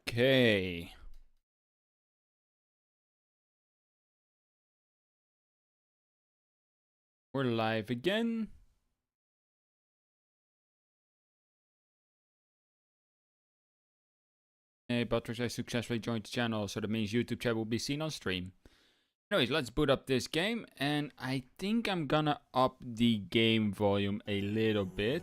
Okay. We're live again. Hey, Buttress, I successfully joined the channel, so that means YouTube chat will be seen on stream. Anyways, let's boot up this game, and I think I'm gonna up the game volume a little bit.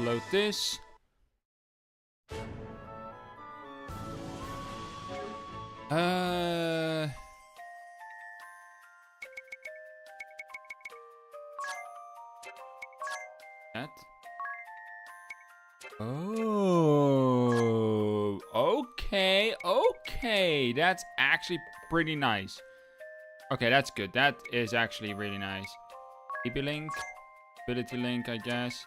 Load this. That. Oh, okay. That's actually pretty nice. Okay, that's good. That is actually really nice. TP link, ability link, I guess.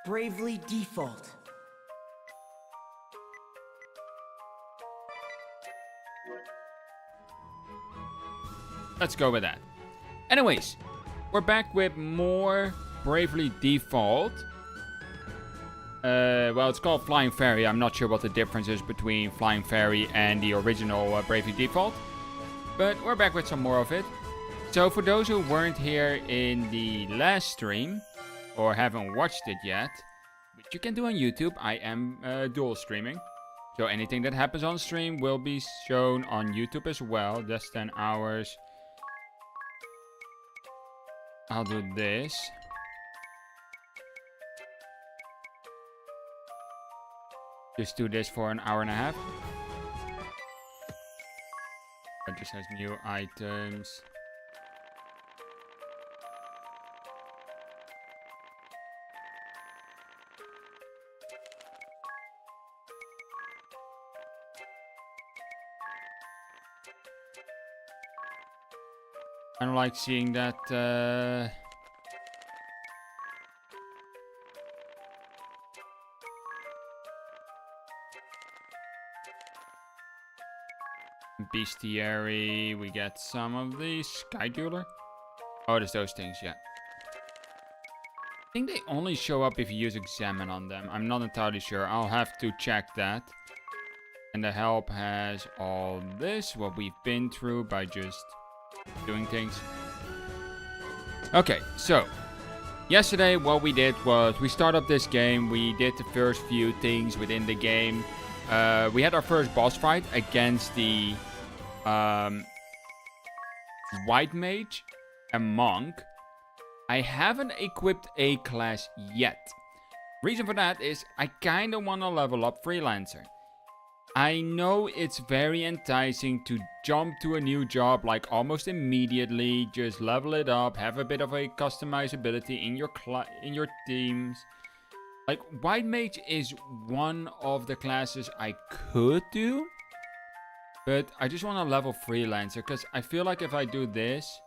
Bravely default. Let's go with that. Anyways, we're back with more Bravely Default. Well, it's called Flying Fairy. I'm not sure what the difference is between Flying Fairy and the original Bravely Default. But we're back with some more of it. So for those who weren't here in the last stream, or haven't watched it yet, which you can do on YouTube, I am dual streaming. So anything that happens on stream will be shown on YouTube as well. That's 10 hours. I'll do this. Just do this for an hour and a half. It just has new items. I don't like seeing that bestiary. We get some of the Sky Jeweler. Oh, there's those things, yeah. I think they only show up if you use Examine on them. I'm not entirely sure. I'll have to check that. And the help has all this, what we've been through by just doing things. Okay, so yesterday what we did was we started up this game. We did the first few things within the game. We had our first boss fight against the White Mage and Monk. I haven't equipped A class yet. Reason for that is I kind of want to level up Freelancer. I know it's very enticing to jump to a new job like almost immediately, just level it up, have a bit of a customizability in your teams. Like White Mage is one of the classes I could do, but I just want to level Freelancer because I feel like if I do this,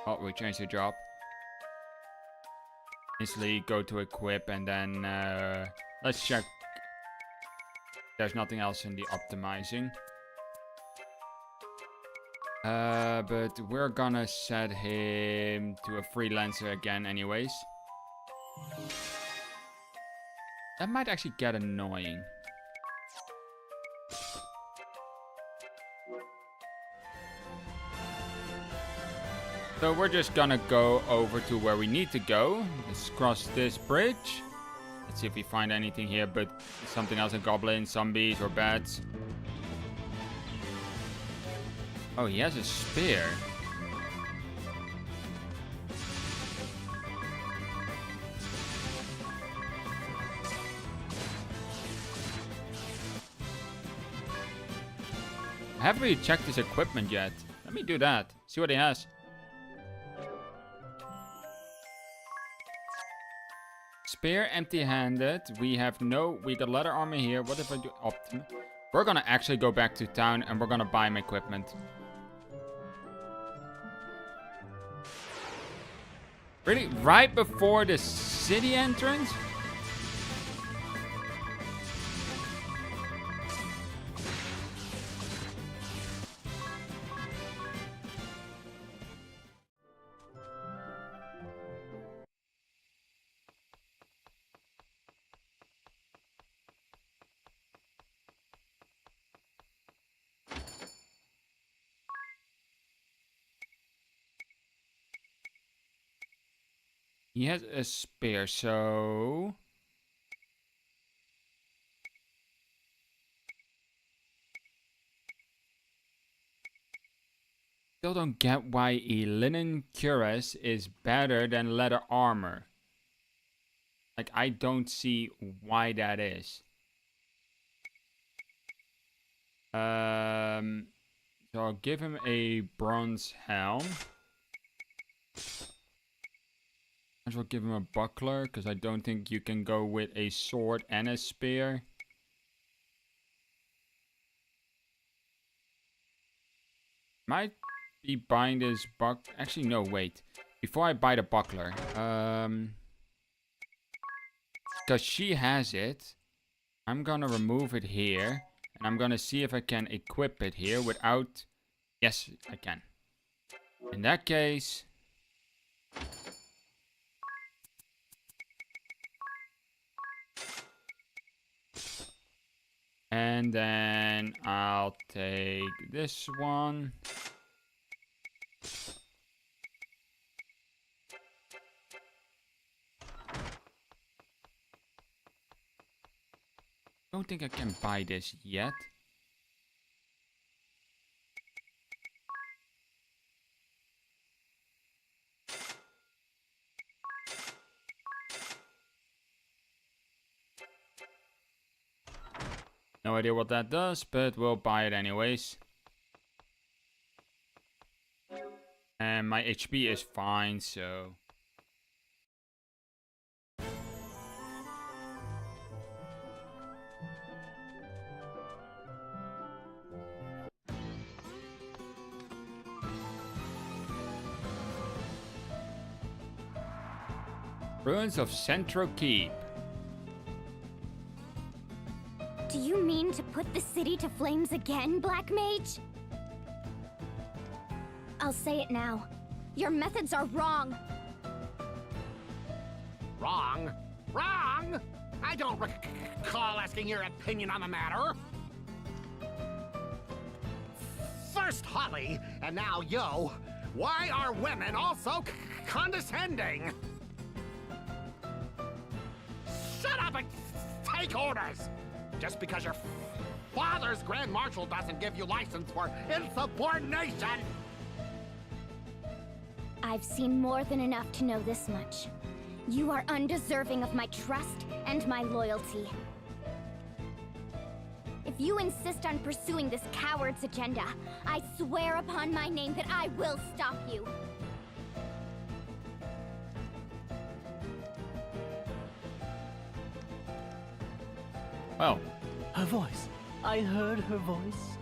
oh, we changed the job. Instantly go to equip and then let's check. There's nothing else in the optimizing. But we're gonna set him to a Freelancer again anyways. That might actually get annoying. So we're just gonna go over to where we need to go. Let's cross this bridge. Let's see if we find anything here, but something else, a goblin, zombies, or bats. Oh, he has a spear. I haven't really checked his equipment yet. Let me do that. See what he has. spear empty-handed. We got leather armor here. What if I do Optim? We're gonna actually go back to town and we're gonna buy my equipment. Really? Right before the city entrance? He has a spear, so... Still don't get why a linen cuirass is better than leather armor. Like, I don't see why that is. So I'll give him a bronze helm. Might as well give him a buckler, because I don't think you can go with a sword and a spear. Might be buying this Actually, no, wait. Before I buy the buckler. Because she has it. I'm gonna remove it here. And I'm gonna see if I can equip it here without... Yes, I can. In that case... And then I'll take this one. Don't think I can buy this yet. No idea what that does, but we'll buy it anyways. And my HP is fine, so... Ruins of Central Keep. Do you mean to put the city to flames again, Black Mage? I'll say it now. Your methods are wrong. Wrong? Wrong? I don't recall asking your opinion on the matter. First Holly, and now Yo. Why are women also condescending? Shut up and take orders! Just because your father's Grand Marshal doesn't give you license for insubordination! I've seen more than enough to know this much. You are undeserving of my trust and my loyalty. If you insist on pursuing this coward's agenda, I swear upon my name that I will stop you. Well. Her voice. I heard her voice.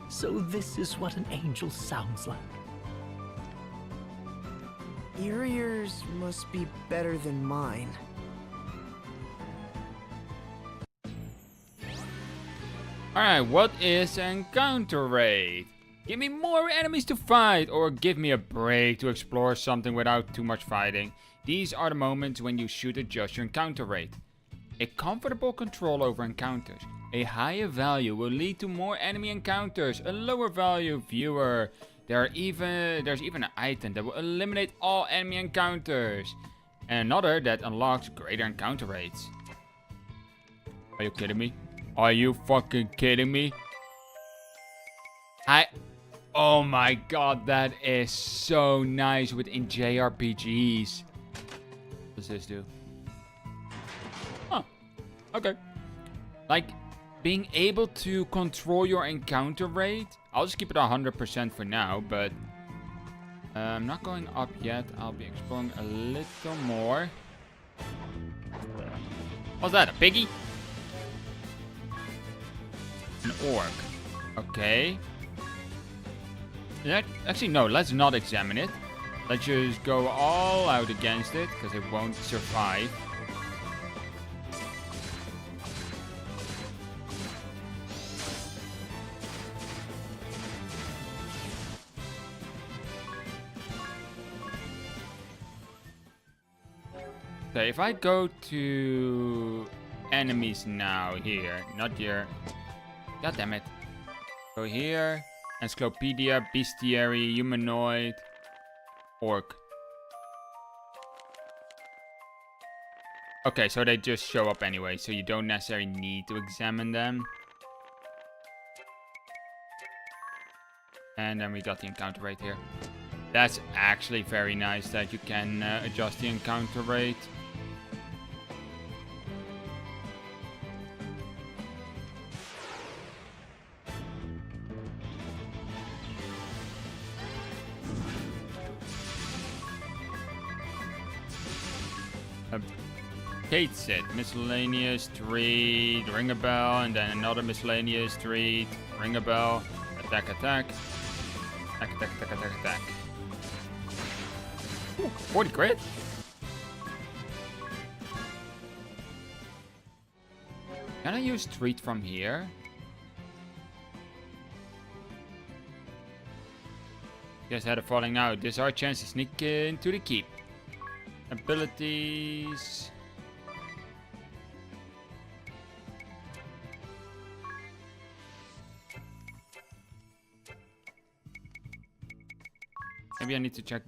So this is what an angel sounds like. Your ears must be better than mine. Alright, what is encounter rate? Give me more enemies to fight, or give me a break to explore something without too much fighting. These are the moments when you should adjust your encounter rate. A comfortable control over encounters. A higher value will lead to more enemy encounters. A lower value, fewer. There's even an item that will eliminate all enemy encounters. And another that unlocks greater encounter rates. Are you kidding me? Are you fucking kidding me? Oh my god, that is so nice within JRPGs. What does this do? Okay. Like, being able to control your encounter rate. I'll just keep it 100% for now, but I'm not going up yet. I'll be exploring a little more. What's that, a piggy? An orc. Okay. Actually, no, let's not examine it. Let's just go all out against it, because it won't survive. Okay, if I go to enemies now here, not here. God damn it. Go here. Encyclopedia, bestiary, humanoid, orc. Okay, so they just show up anyway, so you don't necessarily need to examine them. And then we got the encounter rate here. That's actually very nice that you can adjust the encounter rate. Kate said miscellaneous treat, ring a bell, and then another miscellaneous treat, ring a bell, attack, attack, attack, attack, attack, attack, attack. Ooh, 40 crit. Can I use treat from here? Guess had a falling out. This is our chance to sneak into the keep. Abilities. Maybe I need to check.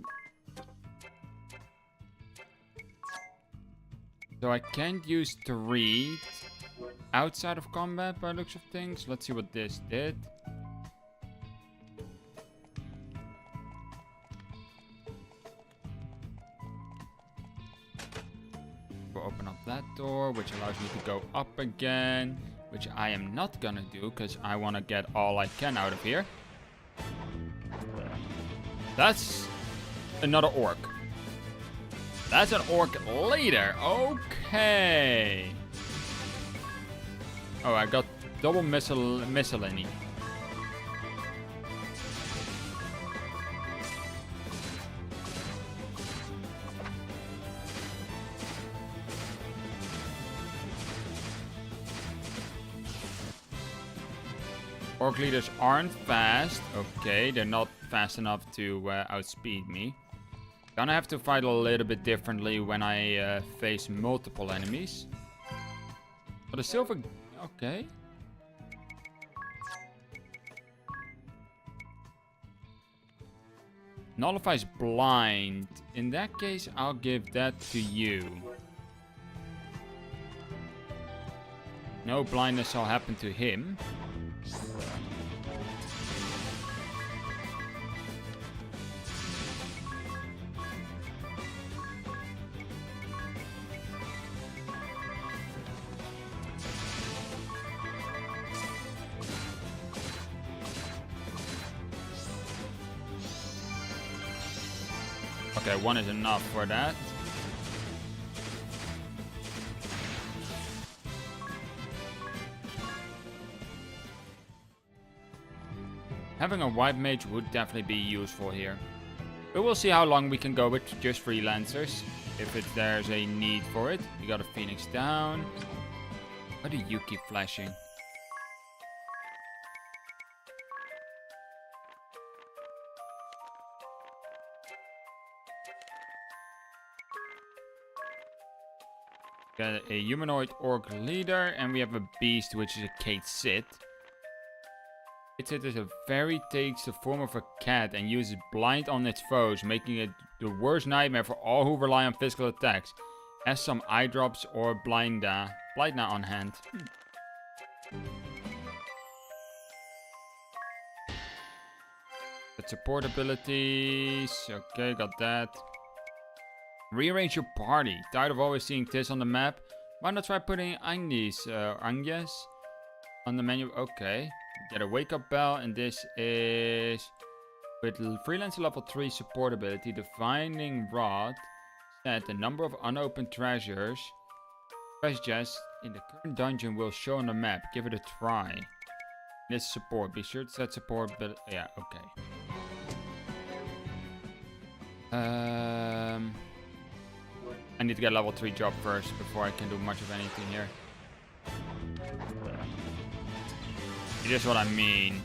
So I can't use treat outside of combat by looks of things. Let's see what this did. We'll open up that door, which allows me to go up again, which I am not gonna do because I want to get all I can out of here. That's another orc. That's an orc leader. Okay. Oh, I got double miscellany. Orc leaders aren't fast. Okay, they're not fast enough to outspeed me. Gonna have to fight a little bit differently when I face multiple enemies. But a silver... Okay. Nullifies blind. In that case, I'll give that to you. No blindness shall happen to him. Okay, one is enough for that. Having a white mage would definitely be useful here. But we'll see how long we can go with just freelancers. If there's a need for it. We got a phoenix down. Why do you keep flashing? Got a humanoid orc leader, and we have a beast, which is a Kate Sid. Kate Sid takes the form of a cat and uses blind on its foes, making it the worst nightmare for all who rely on physical attacks. Has some eye drops or Blindna on hand. Got support abilities. Okay, got that. Rearrange your party. Tired of always seeing Tis on the map? Why not try putting Agnes on the menu? Okay. Get a wake up bell, and this is with freelancer level 3 support ability. The Divining Rod set the number of unopened treasures Treasure chest in the current dungeon will show on the map. Give it a try. This support. Be sure to set support, but yeah, okay. I need to get level 3 job first before I can do much of anything here. It is what I mean.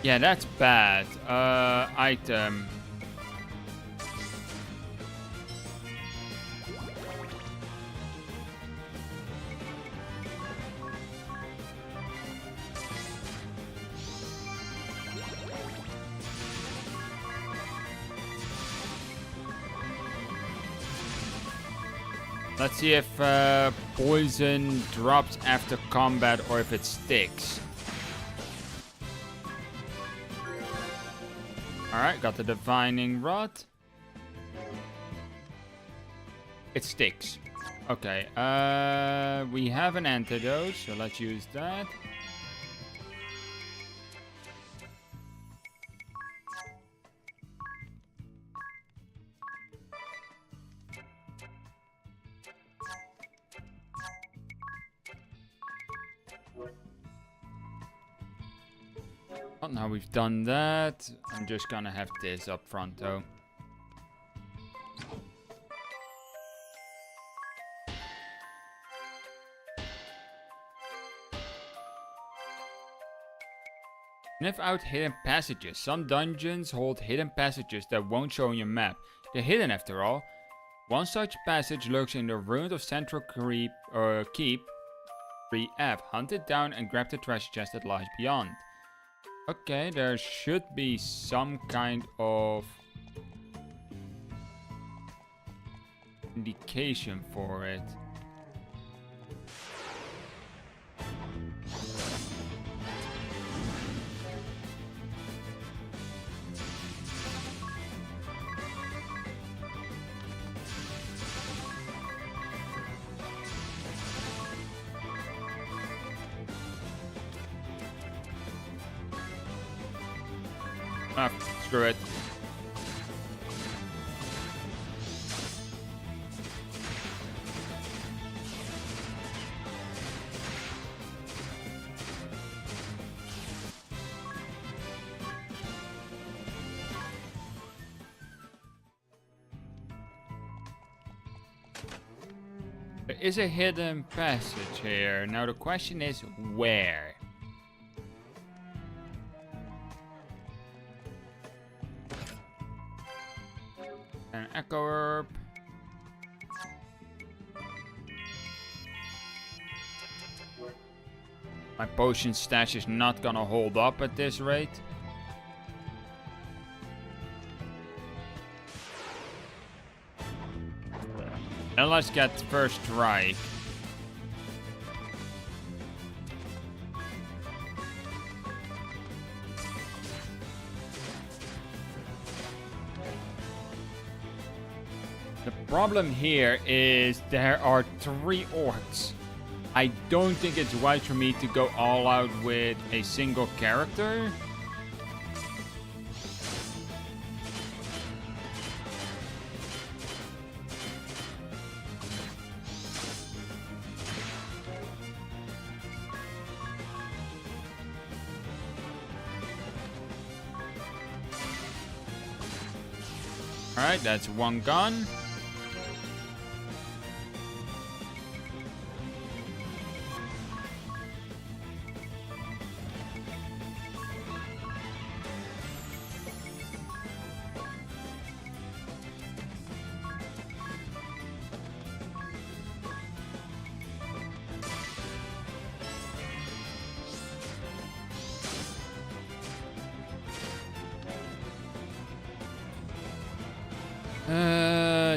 Yeah, that's bad. Item. Let's see if poison drops after combat or if it sticks. Alright, got the divining rod. It sticks. Okay, we have an antidote, so let's use that. Well, now we've done that. I'm just gonna have this up front though. Sniff out hidden passages. Some dungeons hold hidden passages that won't show on your map. They're hidden after all. One such passage lurks in the ruins of Central Keep 3F. Hunt it down and grab the treasure chest that lies beyond. Okay, there should be some kind of indication for it. Ah, screw it. There is a hidden passage here. Now the question is where? An echo herb. My potion stash is not gonna hold up at this rate. And let's get first strike. The problem here is there are 3 orcs. I don't think it's wise for me to go all out with a single character. Alright, that's one gun.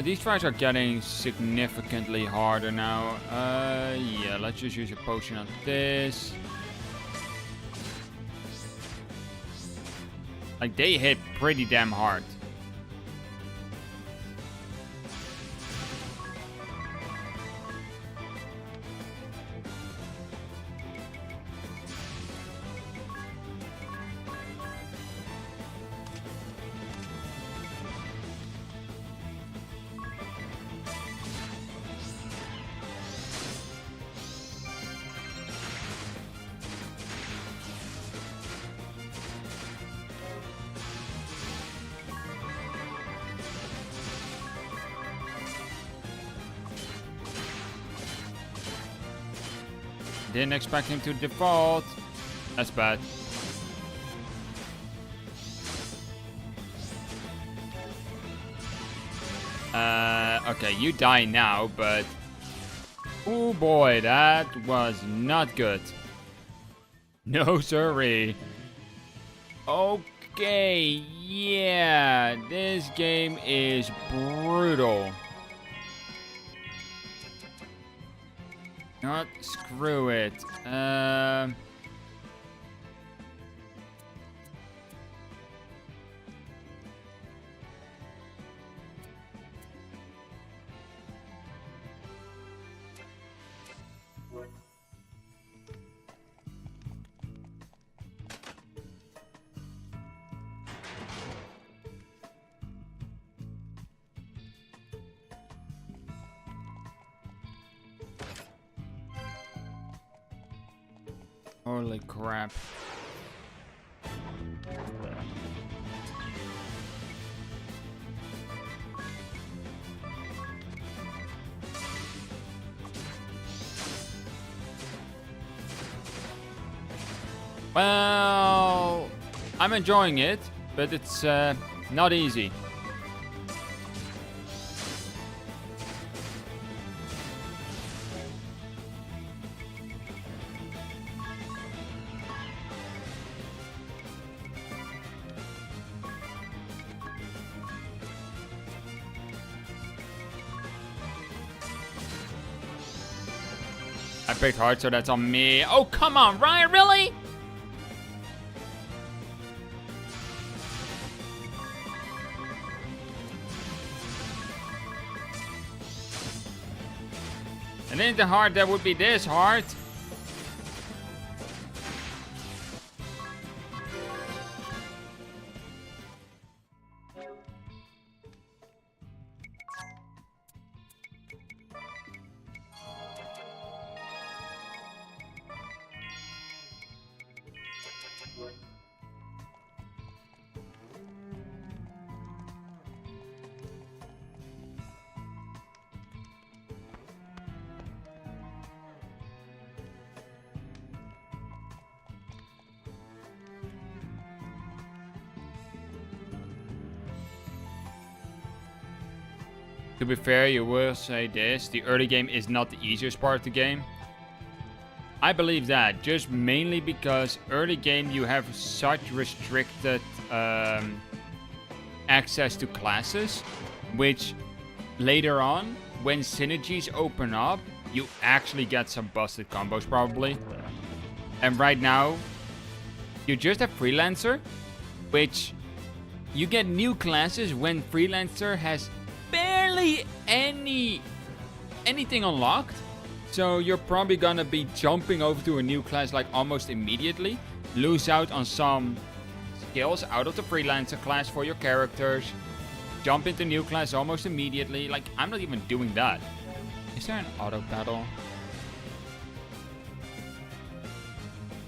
These tries are getting significantly harder now. Yeah, let's just use a potion on this. Like, they hit pretty damn hard. Didn't expect him to default. That's bad. Okay, you die now, but... Oh boy, that was not good. No siree. Okay, yeah, this game is brutal. Not screw it. Holy crap. Well, I'm enjoying it, but it's not easy. I picked hard, so that's on me. Oh, come on, Ryan, really? And ain't the hard that would be this hard. To be fair, you will say this, the early game is not the easiest part of the game. I believe that, just mainly because early game you have such restricted access to classes, which later on, when synergies open up, you actually get some busted combos probably. And right now, you just have Freelancer, which you get new classes when Freelancer has barely anything unlocked. So you're probably gonna be jumping over to a new class like almost immediately. Lose out on some skills out of the Freelancer class for your characters. Jump into new class almost immediately. Like, I'm not even doing that. Is there an auto battle?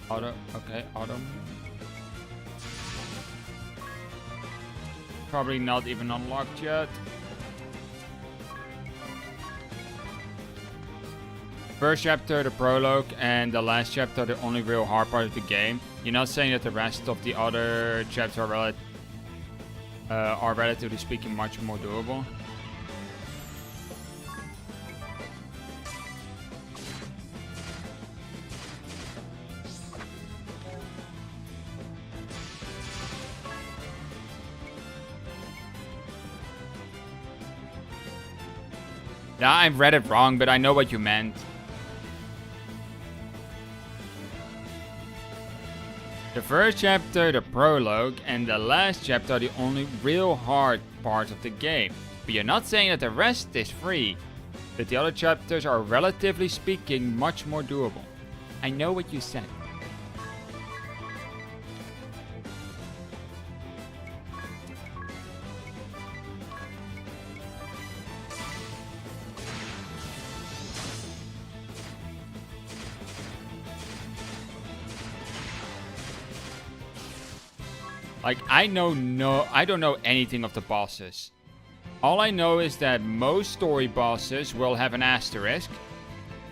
Auto, okay, auto. Probably not even unlocked yet. First chapter, the prologue, and the last chapter, the only real hard part of the game. You're not saying that the rest of the other chapters are relatively speaking much more doable. Yeah, I read it wrong, but I know what you meant. The first chapter, the prologue, and the last chapter are the only real hard parts of the game. But you're not saying that the rest is free. But the other chapters are, relatively speaking, much more doable. I know what you said. Like, I don't know anything of the bosses. All I know is that most story bosses will have an asterisk.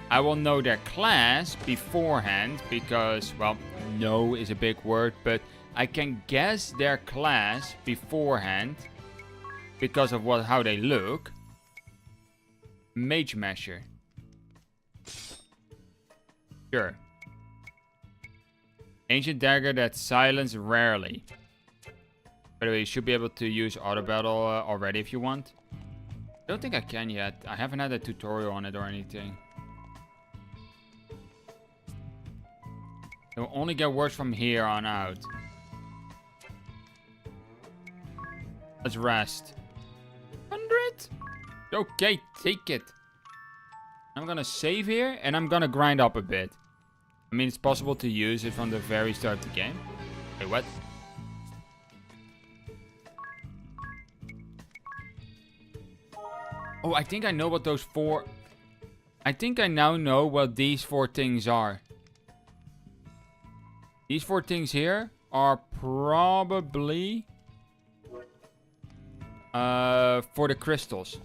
I will know their class beforehand because, well, know is a big word, but I can guess their class beforehand because of how they look. Mage Measure. Sure. Ancient Dagger that silence rarely. By the way, you should be able to use auto battle already if you want. I don't think I can yet. I haven't had a tutorial on it or anything. It will only get worse from here on out. Let's rest. 100? Okay, take it. I'm gonna save here and I'm gonna grind up a bit. I mean, it's possible to use it from the very start of the game. Wait, what? Oh, I think I know what those four... I think I now know what these four things are. These four things here are probably... for the crystals.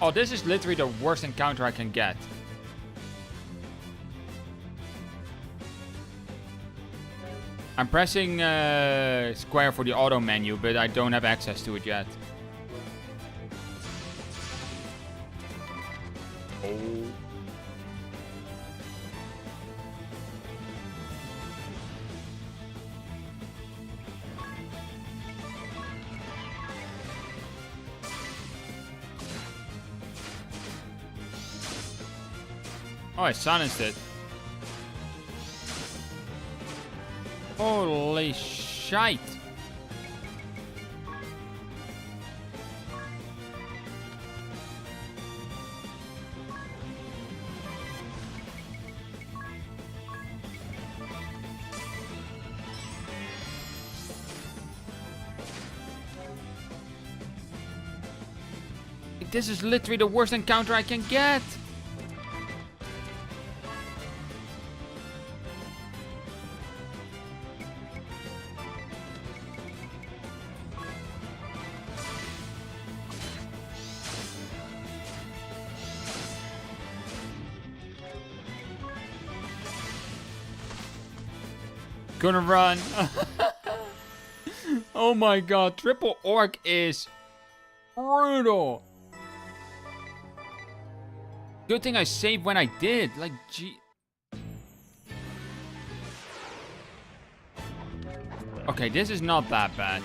Oh, this is literally the worst encounter I can get. I'm pressing square for the auto menu, but I don't have access to it yet. Oh. Oh, I silenced it. Holy shite. This is literally the worst encounter I can get. Gonna run. Oh my god, triple orc is brutal. Good thing I saved when I did. Like, gee. Okay, this is not that bad.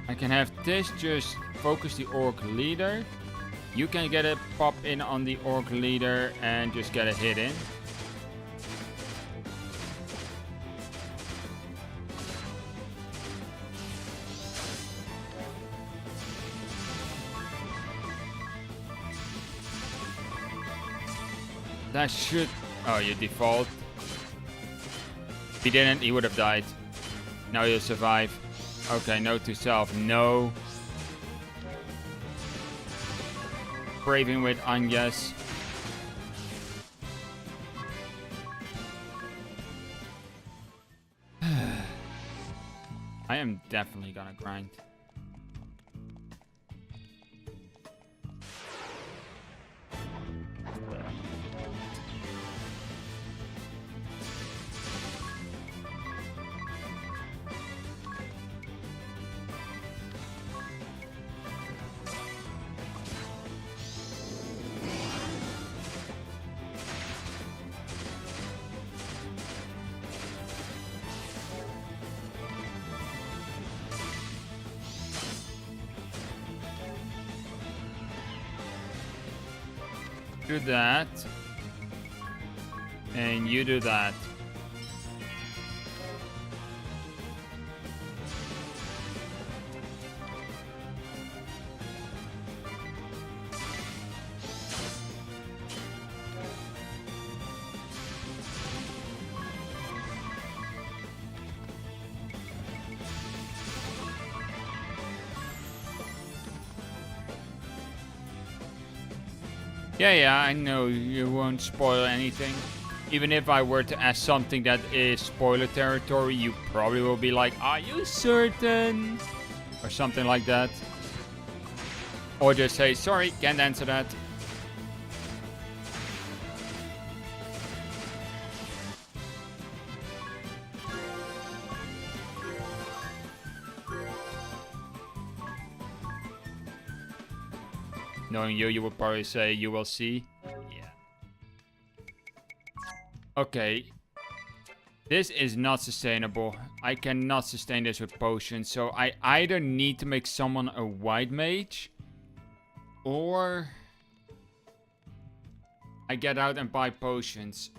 I can have this just focus the orc leader. You can get a pop in on the orc leader and just get a hit in. That should... Oh, you default. If he didn't, he would have died. Now he'll survive. Okay, note to self. No. Braving with Agnes. I am definitely gonna grind. Do that. And you do that. Yeah, I know you won't spoil anything. Even if I were to ask something that is spoiler territory, you probably will be like, are you certain? Or something like that. Or just say, sorry, can't answer that. Knowing you, you would probably say, you will see. Yeah. Okay. This is not sustainable. I cannot sustain this with potions. So I either need to make someone a white mage. Or I get out and buy potions.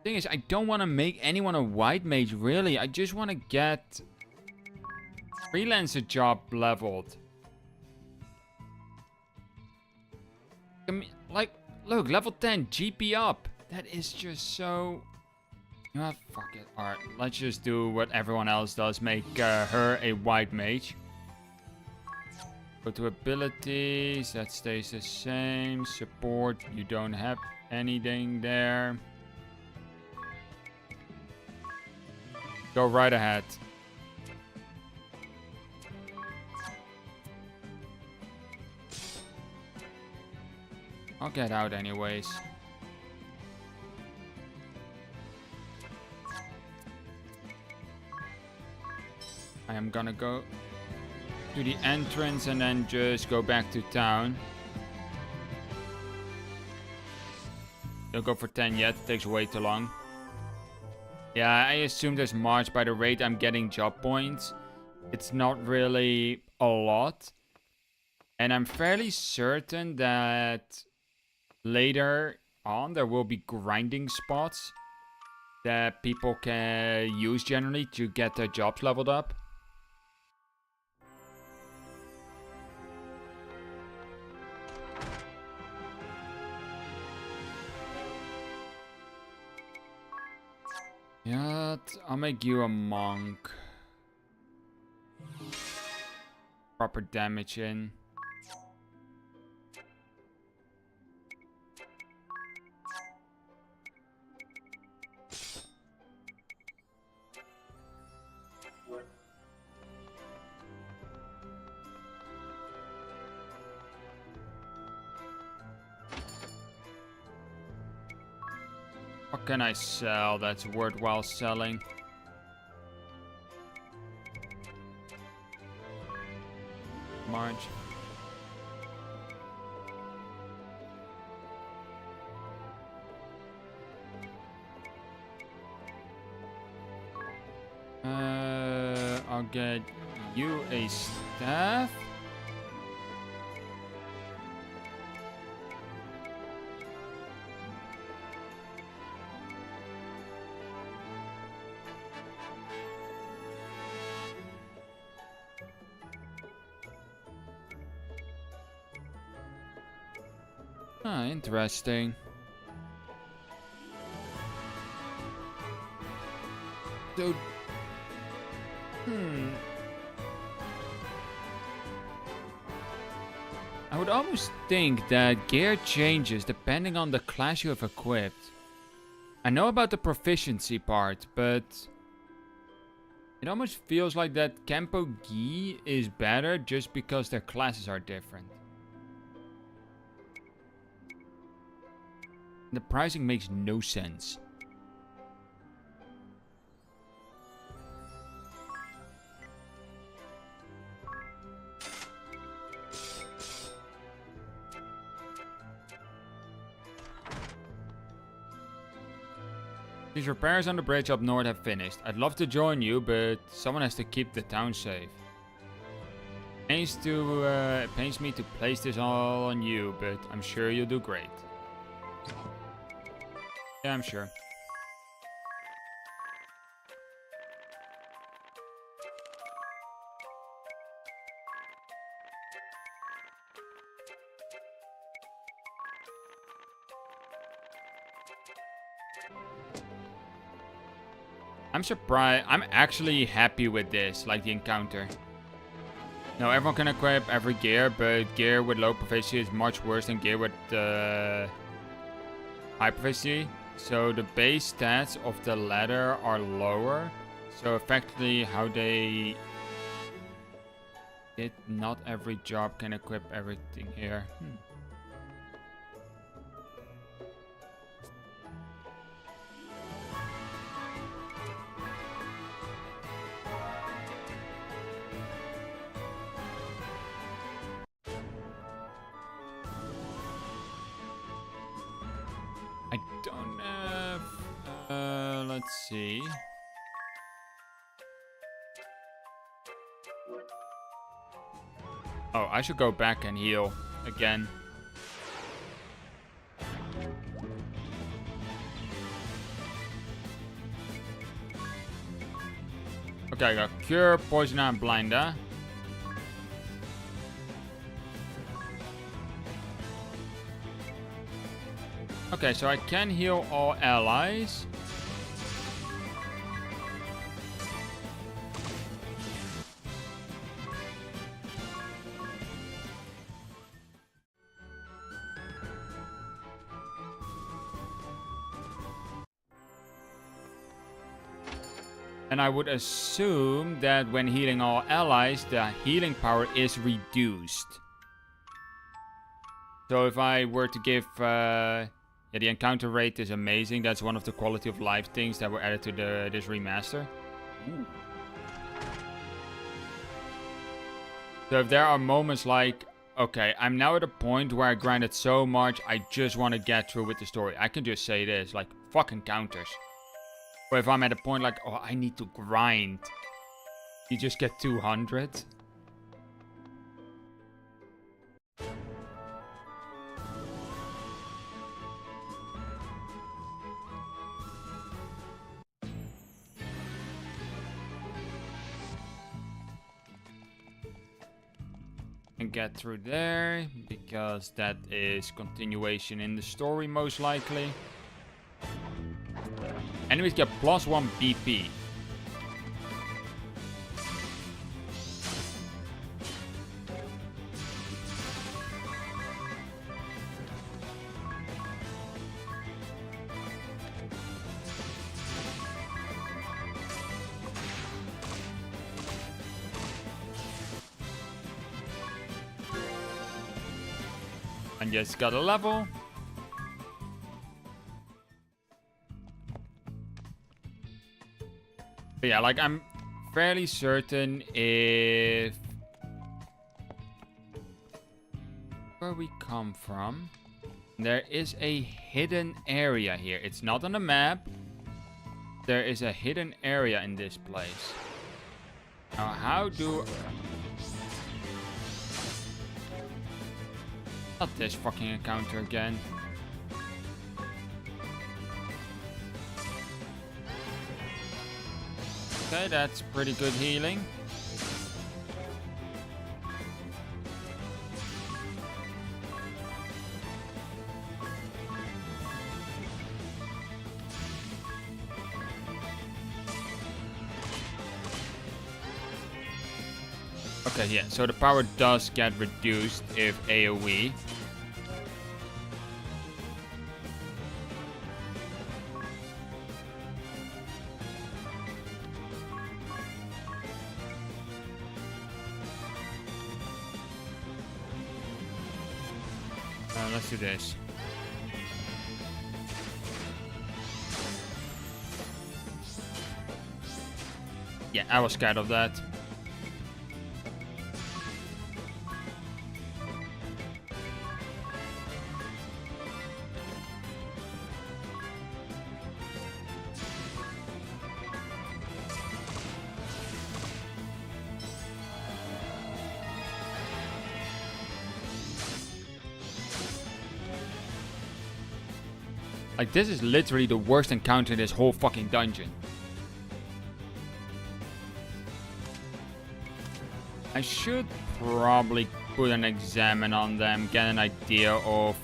Thing is, I don't want to make anyone a white mage, really. I just want to get freelancer job leveled. I mean, like, look, level 10, GP up. That is just so... You know what? Fuck it. Alright, let's just do what everyone else does. Make her a white mage. Go to abilities. That stays the same. Support. You don't have anything there. Go right ahead. I'll get out anyways. I am gonna go to the entrance and then just go back to town. Don't go for 10 yet, it takes way too long. Yeah, I assume there's March by the rate I'm getting job points. It's not really a lot. And I'm fairly certain that later on there will be grinding spots that people can use generally to get their jobs leveled up. Yeah, I'll make you a monk. Proper damage in. What can I sell that's worthwhile selling? March. I'll get you a staff. Ah, interesting. So, I would almost think that gear changes depending on the class you have equipped. I know about the proficiency part, but it almost feels like that Kempo Gi is better just because their classes are different. The pricing makes no sense. These repairs on the bridge up north have finished. I'd love to join you, but someone has to keep the town safe. pains me to place this all on you, but I'm sure you'll do great. Yeah, I'm sure. I'm surprised. I'm actually happy with this, like the encounter. Now, everyone can equip every gear, but gear with low proficiency is much worse than gear with high proficiency. So the base stats of the latter are lower. So effectively, how they did not every job can equip everything here. I don't have... let's see. Oh, I should go back and heal again. Okay, I got Cure, Poison, and Blinder. Okay, so I can heal all allies. And I would assume that when healing all allies, the healing power is reduced. So if I were to give... yeah, the encounter rate is amazing. That's one of the quality of life things that were added to this remaster. Ooh. So if there are moments like, okay, I'm now at a point where I grinded so much, I just want to get through with the story. I can just say this, like, fuck encounters. Or if I'm at a point like, oh, I need to grind. You just get 200. And get through there, because that is continuation in the story most likely. Enemies get +1 BP. And just got a level. But yeah, like I'm fairly certain if where we come from, there is a hidden area here. It's not on the map. There is a hidden area in this place. Now, how do... Not this fucking encounter again. Okay, that's pretty good healing. Okay, yeah, so the power does get reduced if AoE. Let's do this. Yeah, I was scared of that. Like, this is literally the worst encounter in this whole fucking dungeon. I should probably put an examine on them, get an idea of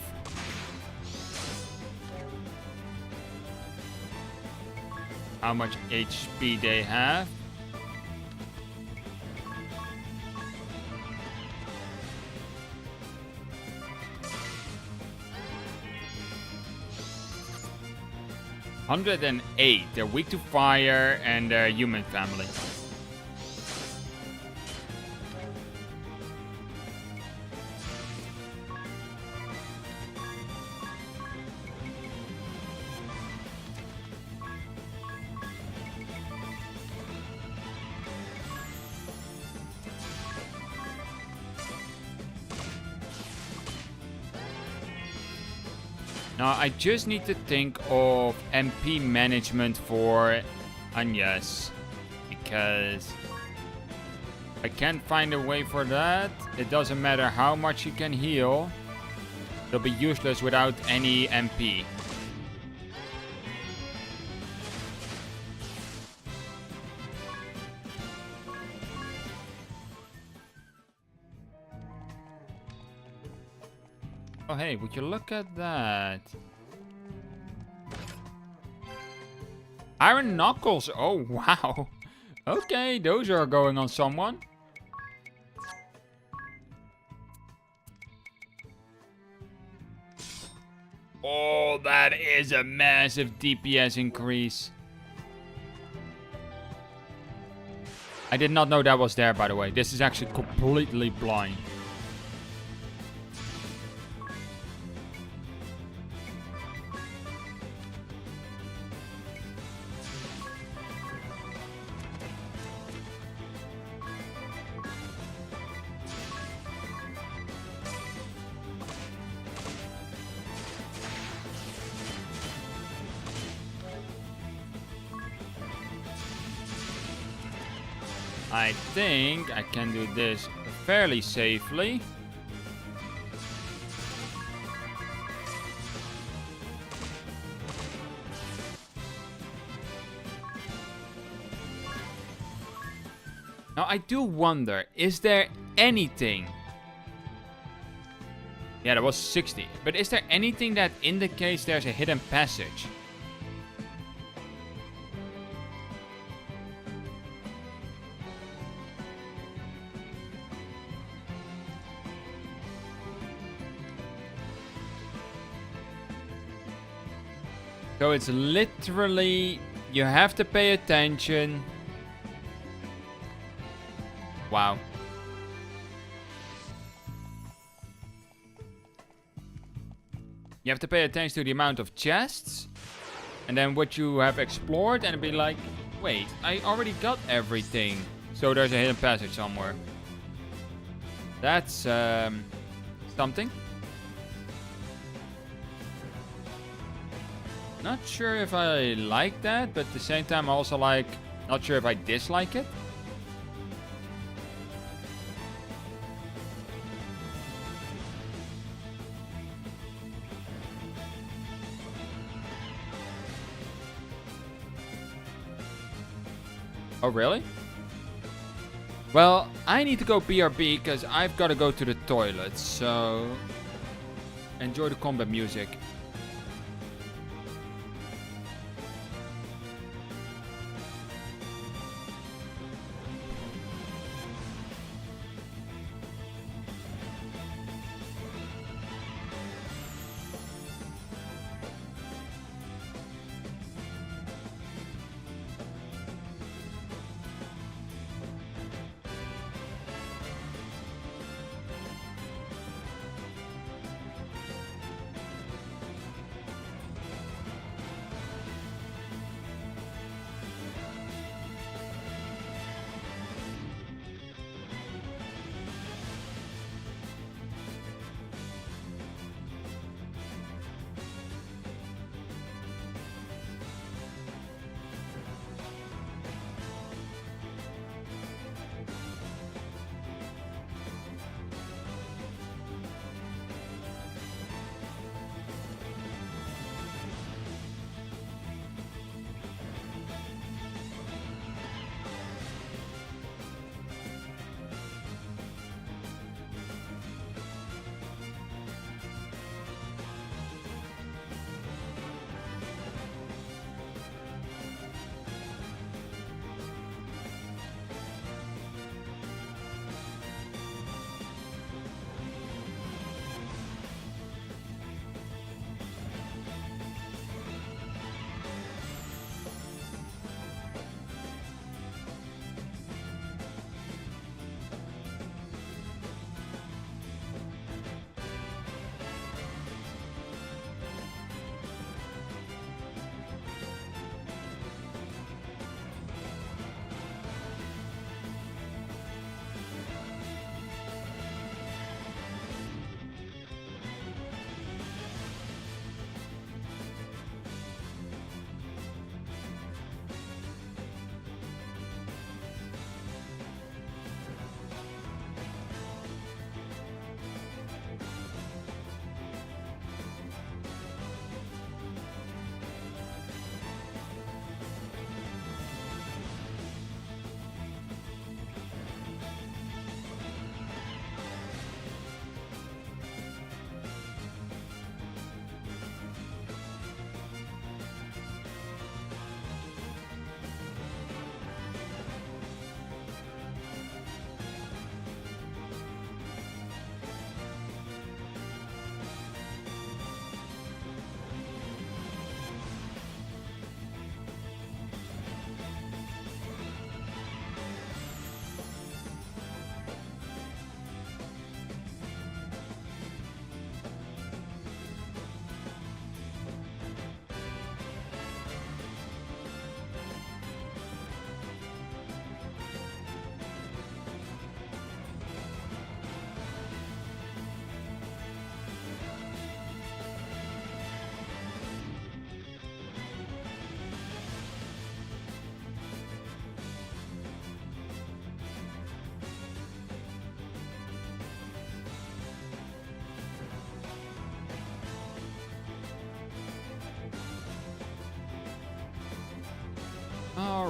how much HP they have. "108. They're weak to fire and they're a human family." Now, I just need to think of MP management for Agnes, because I can't find a way for that. It doesn't matter how much you can heal. They'll be useless without any MP. Oh, hey, would you look at that? Iron Knuckles. Oh, wow. Okay, those are going on someone. Oh, that is a massive DPS increase. I did not know that was there, by the way. This is actually completely blind. I think I can do this fairly safely. Now I do wonder, is there anything? Yeah, that was 60. But is there anything that indicates there's a hidden passage? So it's literally, you have to pay attention. Wow. You have to pay attention to the amount of chests. And then what you have explored and be like, wait, I already got everything. So there's a hidden passage somewhere. That's something. Not sure if I like that, but at the same time also like, not sure if I dislike it. Oh, really? Well, I need to go BRB because I've got to go to the toilet, so enjoy the combat music.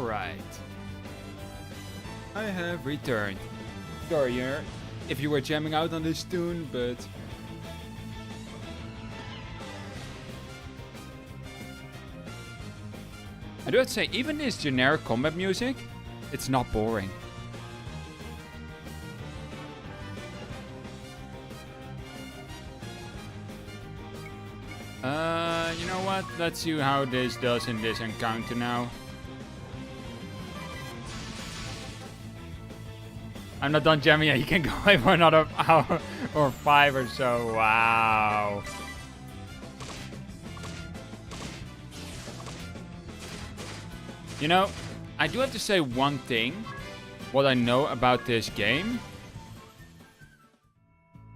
Alright. I have returned. Sorry if you were jamming out on this tune, but... I do have to say, even this generic combat music, it's not boring. You know what? Let's see how this does in this encounter now. I'm not done jamming yet. You can go away for another hour or 5 or so. Wow. You know, I do have to say one thing. What I know about this game.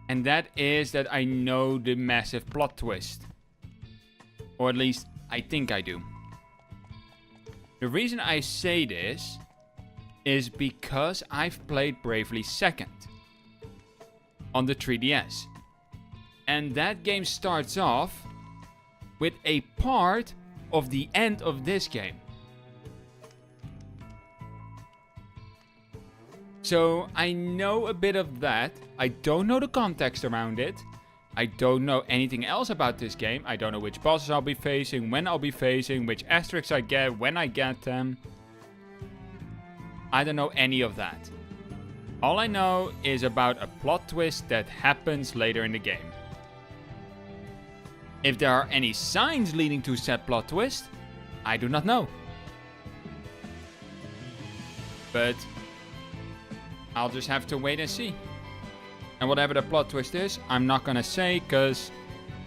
And that is that I know the massive plot twist. Or at least, I think I do. The reason I say this is because I've played Bravely Second on the 3DS. And that game starts off with a part of the end of this game. So I know a bit of that. I don't know the context around it. I don't know anything else about this game. I don't know which bosses I'll be facing, when I'll be facing, which asterisks I get, when I get them. I don't know any of that. All I know is about a plot twist that happens later in the game. If there are any signs leading to said plot twist, I do not know. But I'll just have to wait and see. And whatever the plot twist is, I'm not gonna say, because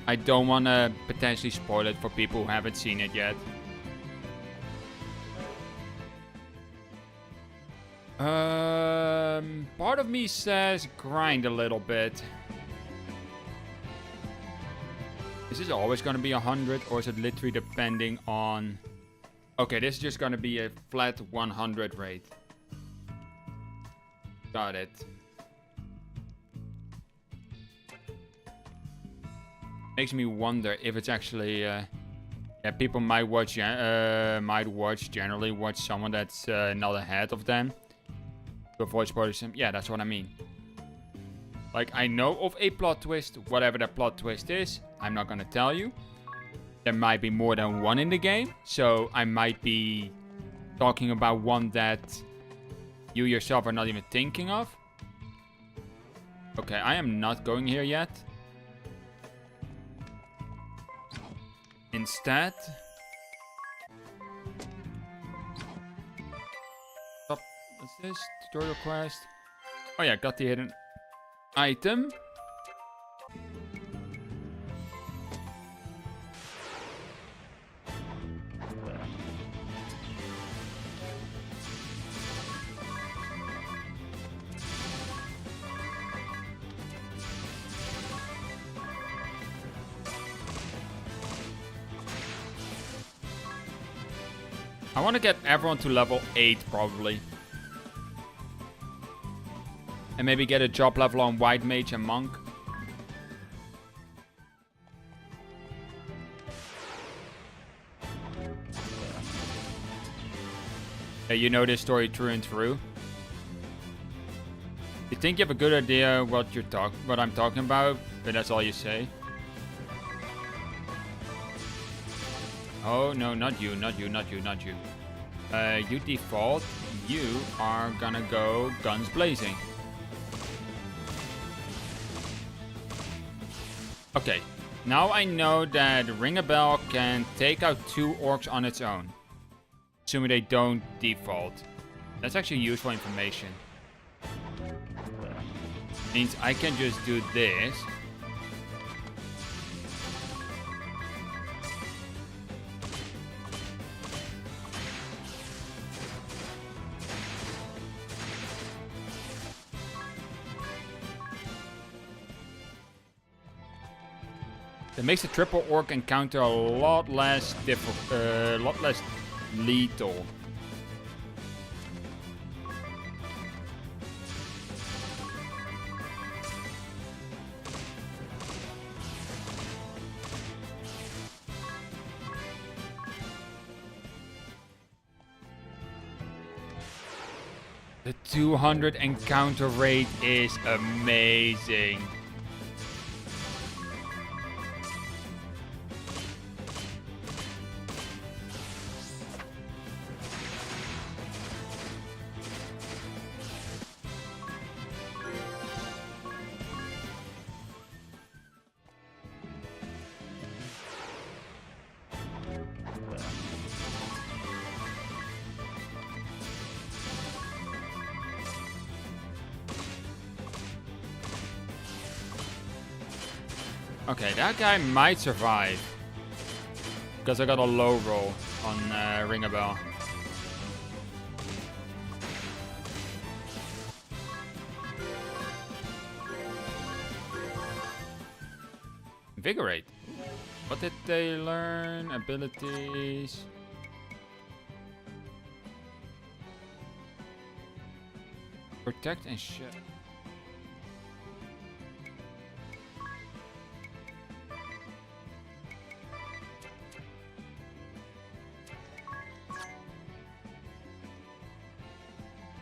I don't want to potentially spoil it for people who haven't seen it yet. Part of me says grind a little bit. Is this always gonna be 100, or is it literally depending on... Okay, this is just gonna be a flat 100 rate. Got it. Makes me wonder if it's actually... yeah, people might generally watch someone that's not ahead of them to avoid spoilers. Yeah, that's what I mean. Like, I know of a plot twist. Whatever that plot twist is, I'm not gonna tell you. There might be more than one in the game, so I might be talking about one that you yourself are not even thinking of. Okay, I am not going here yet. Instead... Stop. What's this? Tutorial quest. Oh yeah, got the hidden item. I want to get everyone to level 8 probably. And maybe get a job level on White Mage and Monk. Hey, you know this story through and through. You think you have a good idea what I'm talking about, but that's all you say. Oh, no, not you, not you, not you, not you. You default, you are gonna go guns blazing. Okay, now I know that Ring a Bell can take out 2 orcs on its own. Assuming they don't default. That's actually useful information. Means I can just do this. That makes the triple orc encounter a lot less lethal. The 200 encounter rate is amazing. Okay, that guy might survive. Because I got a low roll on Ring a Bell. Invigorate. What did they learn? Abilities. Protect and shit.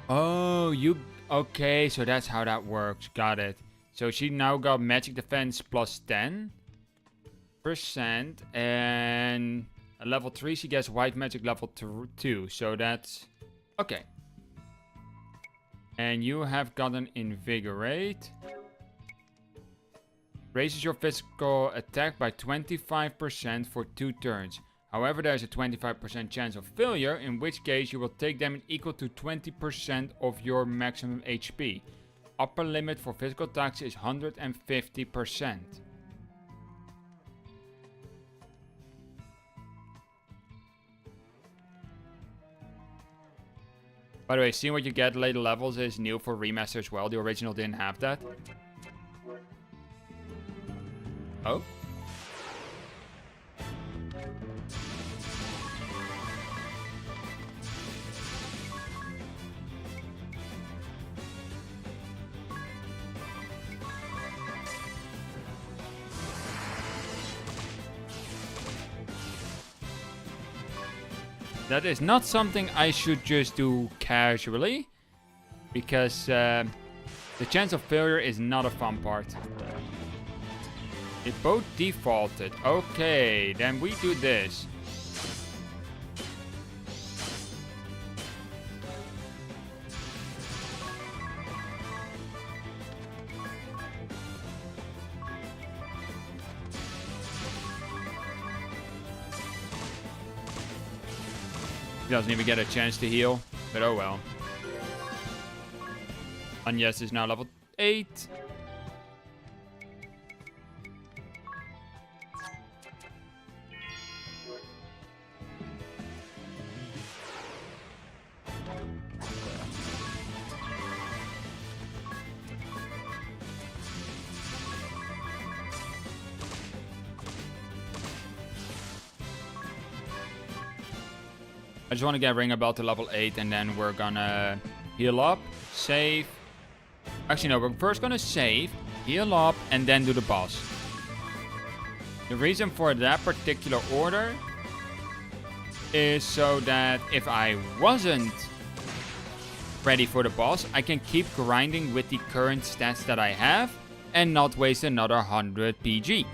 Oh, you... Okay, so that's how that works. Got it. So she now got magic defense plus 10%. And at level 3 she gets white magic level 2. So that's... Okay. And you have gotten Invigorate. Raises your physical attack by 25% for 2 turns. However, there is a 25% chance of failure, in which case you will take damage equal to 20% of your maximum HP. Upper limit for physical attacks is 150%. By the way, seeing what you get later levels is new for remaster as well. The original didn't have that. Oh? That is not something I should just do casually, because the chance of failure is not a fun part. It both defaulted. Okay, then we do this. He doesn't even get a chance to heal, but oh well. Agnes is now level 8. I just want to get Ring a Bell to level 8 and then we're gonna heal up, save. Actually no, we're first gonna save, heal up, and then do the boss. The reason for that particular order is so that if I wasn't ready for the boss, I can keep grinding with the current stats that I have and not waste another 100 PG.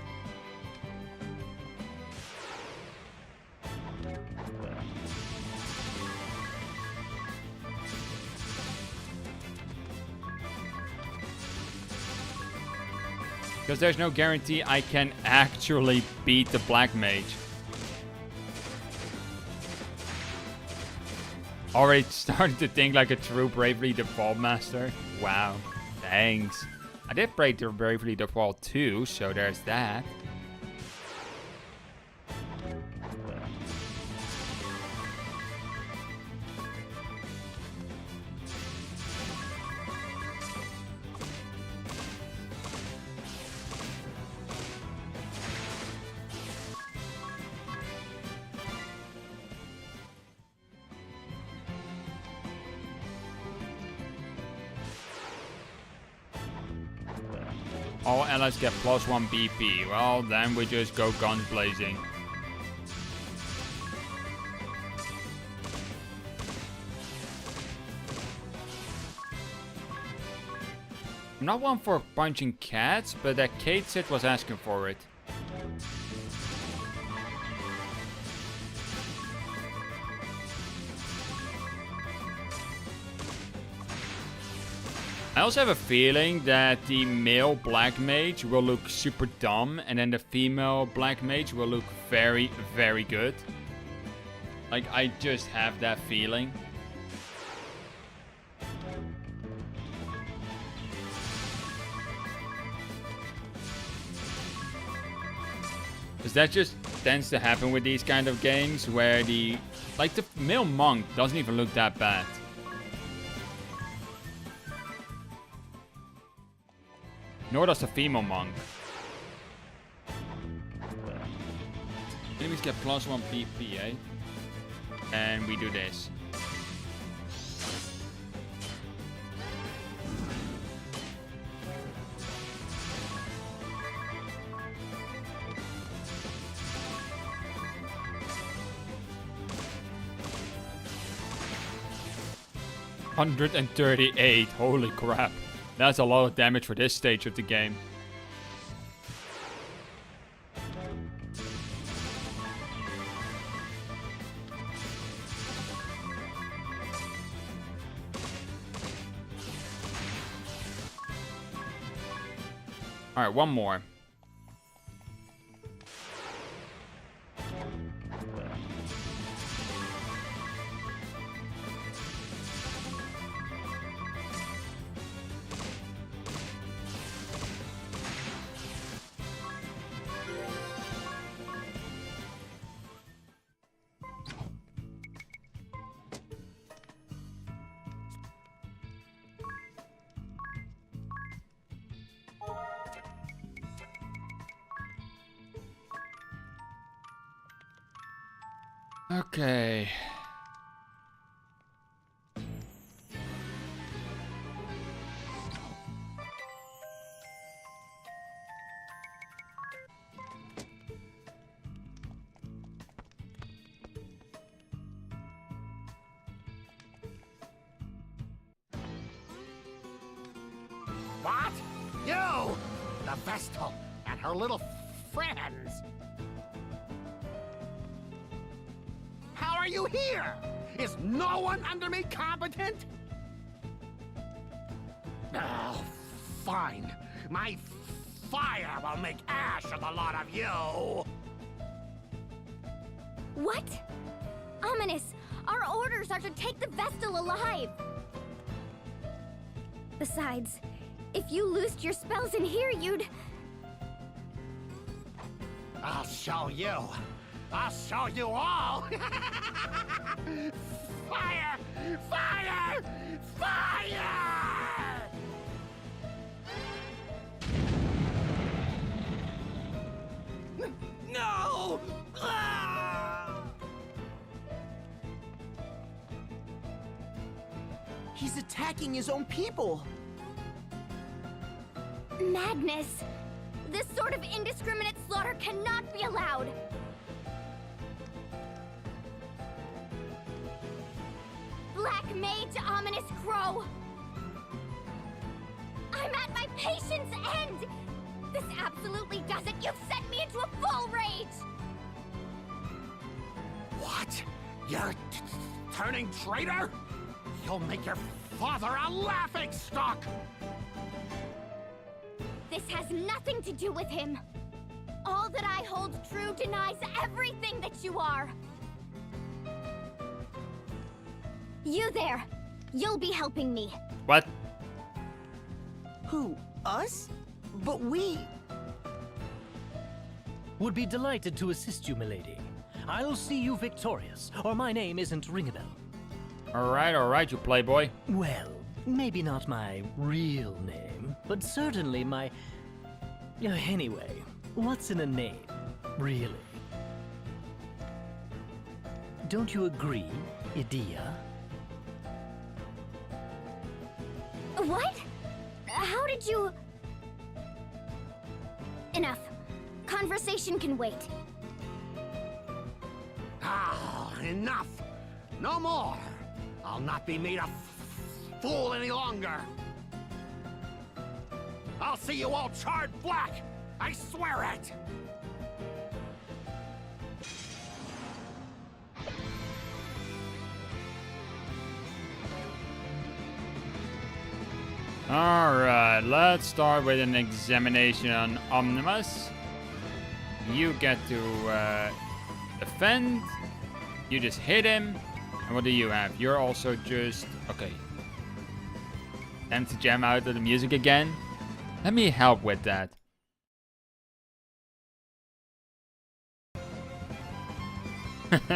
Because there's no guarantee I can actually beat the Black Mage. Already starting to think like a true Bravely Default master. Wow, thanks. I did break the Bravely Default too, so there's that. All allies get +1 BP. Well, then we just go guns blazing. I'm not one for punching cats, but that Kate Sid was asking for it. I also have a feeling that the male black mage will look super dumb, and then the female black mage will look very, very good. Like, I just have that feeling. Because that just tends to happen with these kind of games, where the male monk doesn't even look that bad. Nor does the female monk. Enemies get +1 PP, eh? And we do this. $138, holy crap. That's a lot of damage for this stage of the game. Alright, one more. Okay. What? You! The Vestal and her little friends. How are you here? Is no one under me competent? Oh, fine. My fire will make ash of the lot of you. What? Ominous, our orders are to take the Vestal alive. Besides, if you loosed your spells in here, you'd... I'll show you. I'll show you all. Fire! Fire! Fire! No! Ah! He's attacking his own people. Madness! This sort of indiscriminate slaughter cannot be allowed! Black Mage Ominous Crow! I'm at my patience end! This absolutely does it! You've sent me into a full rage! What? You're turning traitor? You'll make your father a laughingstock! This has nothing to do with him. All that I hold true denies everything that you are. You there. You'll be helping me. What? Who? Us? But we... Would be delighted to assist you, milady. I'll see you victorious, or my name isn't Ringabel. Alright, you playboy. Well, maybe not my real name, but certainly my... Anyway, what's in a name, really? Don't you agree, Edea? What? How did you... Enough. Conversation can wait. Ah, enough! No more! I'll not be made a fool any longer! I'll see you all charred black! I swear it! Alright, let's start with an examination on Omnimus. You get to defend. You just hit him. And what do you have? You're also just... Okay. Time to jam out of the music again. Let me help with that.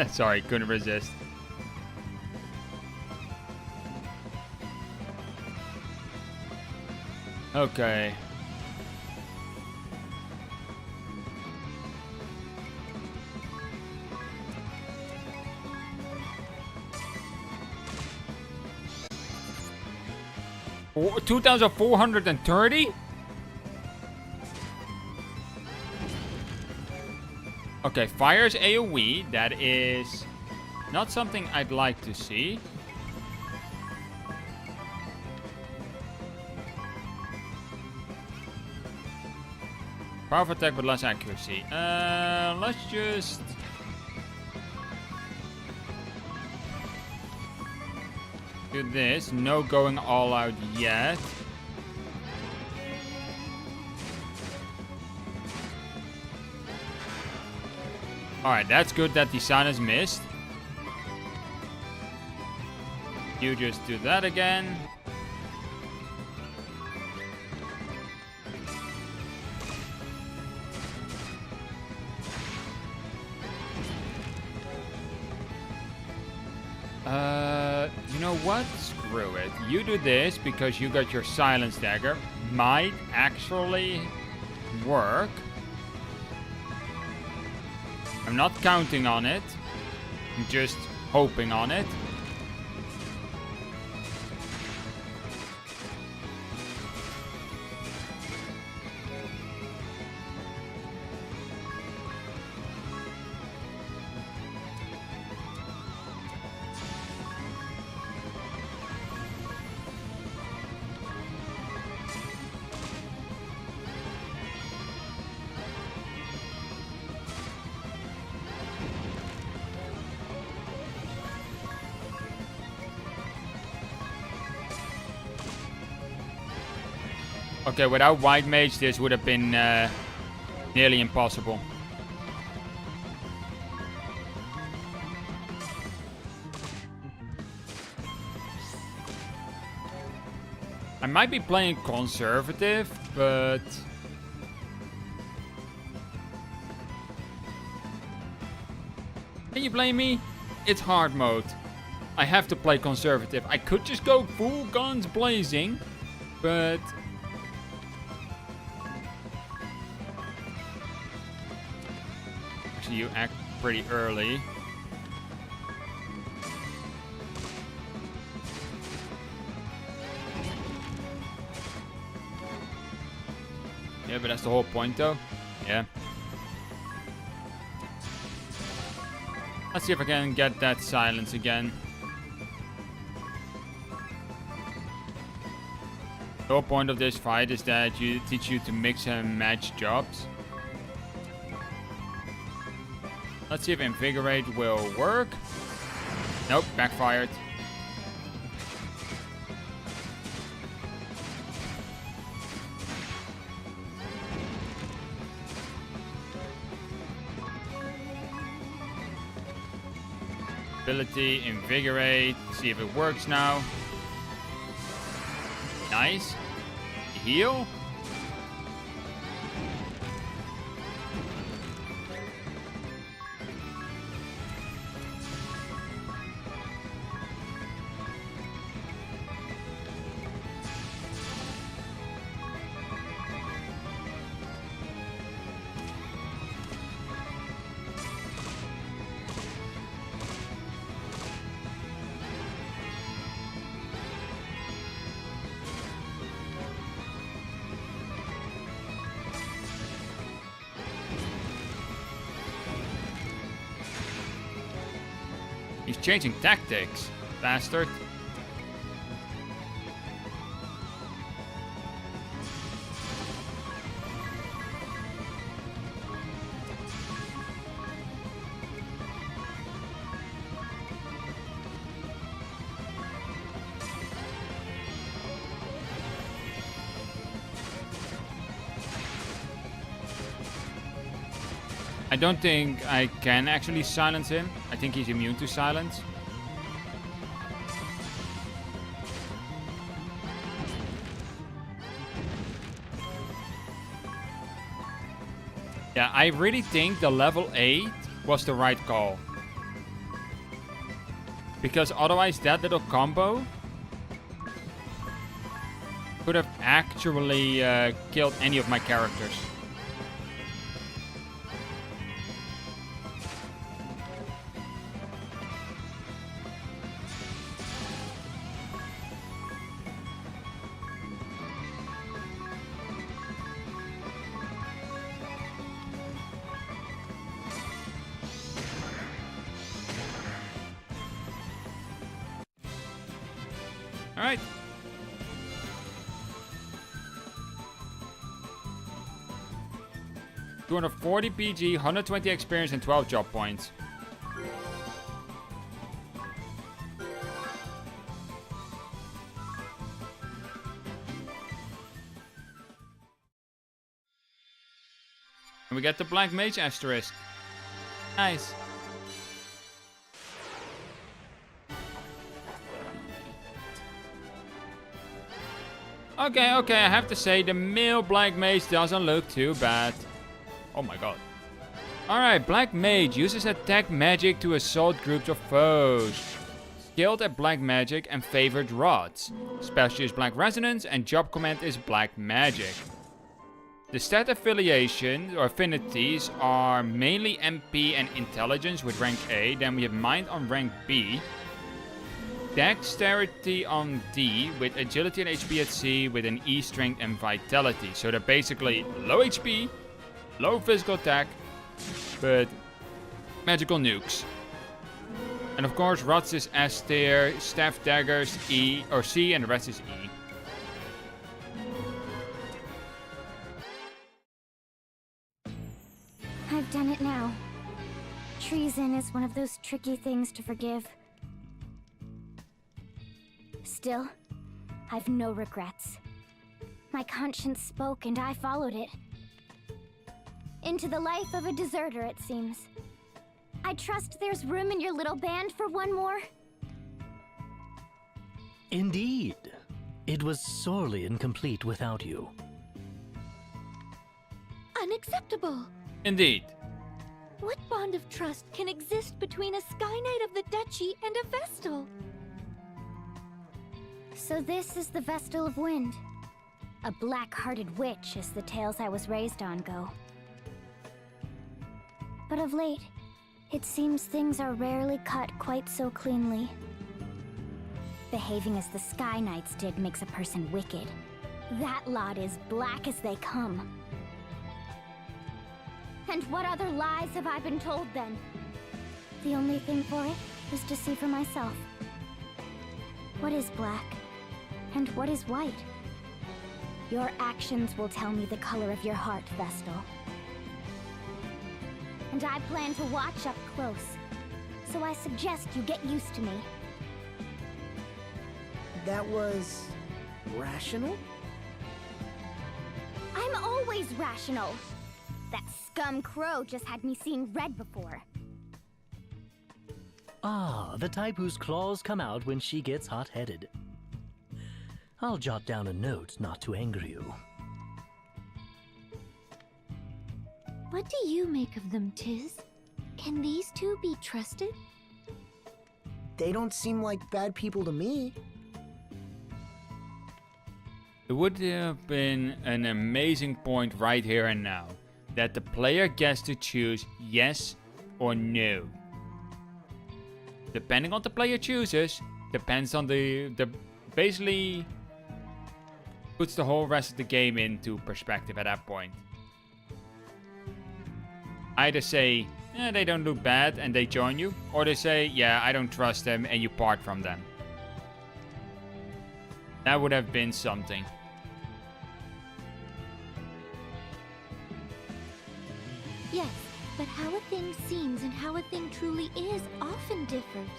Sorry, couldn't resist. Okay. Oh, 2,430? Okay, fires AoE. That is not something I'd like to see. Powerful attack with less accuracy. Let's just... do this. No going all out yet. Alright, that's good that the sun has missed. You just do that again. You know what? Screw it. You do this because you got your silence dagger. Might actually work. I'm not counting on it. I'm just hoping on it. Okay, without White Mage, this would have been nearly impossible. I might be playing conservative, but... can you blame me? It's hard mode. I have to play conservative. I could just go full guns blazing, but... you act pretty early. Yeah, but that's the whole point though. Yeah. Let's see if I can get that silence again. The whole point of this fight is that you teach you to mix and match jobs. Let's see if Invigorate will work. Nope, backfired. Ability, Invigorate. See if it works now. Nice. Heal. He's changing tactics, bastard. I don't think I can actually silence him. I think he's immune to silence. Yeah, I really think the level 8 was the right call. Because otherwise that little combo could have actually killed any of my characters. Alright. $240 PG, 120 experience, and 12 job points. And we get the Black Mage asterisk. Nice. Okay, I have to say the male Black Mage doesn't look too bad. Oh my god. Alright, Black Mage uses attack magic to assault groups of foes. Skilled at Black Magic and favored rods. Special is Black Resonance and job command is Black Magic. The stat affiliation or affinities are mainly MP and Intelligence with rank A. Then we have Mind on rank B. Dexterity on D, with Agility and HP at C, with an E Strength and Vitality. So they're basically low HP, low physical attack, but magical nukes. And of course, Rods is S tier, Staff Daggers E or C, and the rest is E. I've done it now. Treason is one of those tricky things to forgive. Still, I've no regrets. My conscience spoke and I followed it. Into the life of a deserter, it seems. I trust there's room in your little band for one more? Indeed. It was sorely incomplete without you. Unacceptable! Indeed. What bond of trust can exist between a Sky Knight of the Duchy and a Vestal? So this is the Vestal of Wind. A black-hearted witch, as the tales I was raised on go. But of late, it seems things are rarely cut quite so cleanly. Behaving as the Sky Knights did makes a person wicked. That lot is black as they come. And what other lies have I been told then? The only thing for it is to see for myself. What is black? And what is white? Your actions will tell me the color of your heart, Vestal. And I plan to watch up close. So I suggest you get used to me. That was rational? I'm always rational. That scum crow just had me seeing red before. Ah, the type whose claws come out when she gets hot-headed. I'll jot down a note not to anger you. What do you make of them, Tiz? Can these two be trusted? They don't seem like bad people to me. It would have been an amazing point right here and now. That the player gets to choose yes or no. Depending on the player chooses, depends on the basically puts the whole rest of the game into perspective at that point. Either say, they don't look bad and they join you, or they say, yeah, I don't trust them and you part from them. That would have been something. Yes, but how a thing seems and how a thing truly is often differs.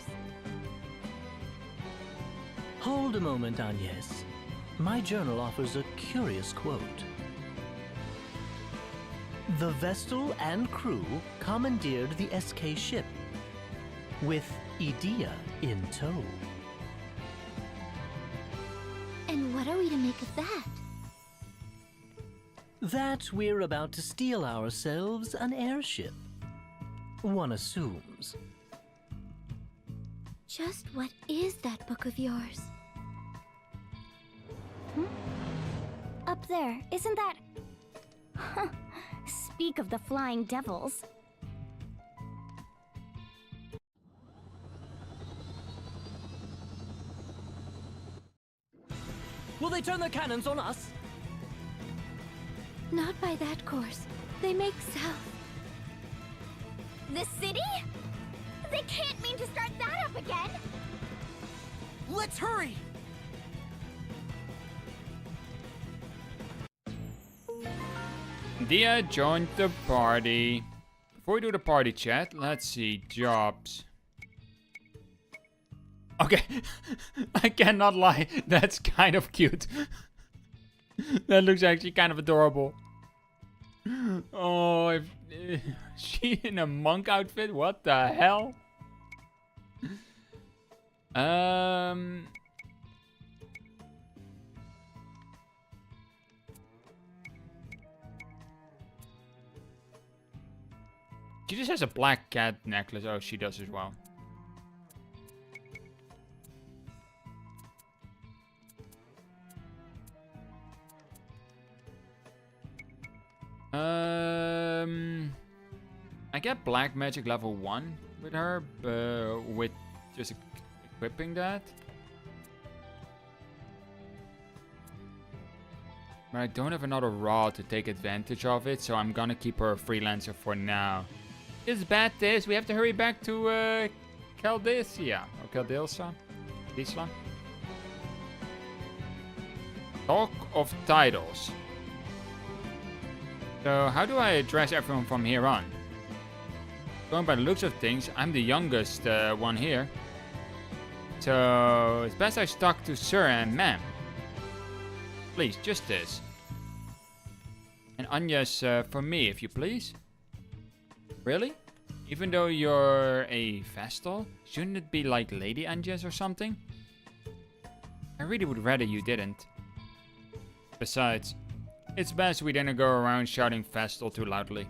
Hold a moment, Agnes. My journal offers a curious quote. The Vestal and crew commandeered the SK ship, with Edea in tow. And what are we to make of that? That we're about to steal ourselves an airship. One assumes. Just what is that book of yours? Up there, isn't that... Speak of the flying devils. Will they turn their cannons on us? Not by that course. They make south. The city? They can't mean to start that up again! Let's hurry! Dia joined the party. Before we do the party chat, let's see. Jobs. Okay. I cannot lie. That's kind of cute. That looks actually kind of adorable. Oh, if she in a monk outfit? What the hell? She just has a black cat necklace. Oh, she does as well. I get black magic level 1 with her, with just equipping that. But I don't have another rod to take advantage of it, so I'm gonna keep her a freelancer for now. It's bad this, we have to hurry back to Caldesia, or Caldilsa, Isla. Talk of titles. So how do I address everyone from here on? Going by the looks of things, I'm the youngest one here. So it's best I stuck to sir and ma'am. Please, just this. And Anya's for me, if you please. Really? Even though you're a Vestal, shouldn't it be like Lady Anjas or something? I really would rather you didn't. Besides, it's best we didn't go around shouting Vestal too loudly.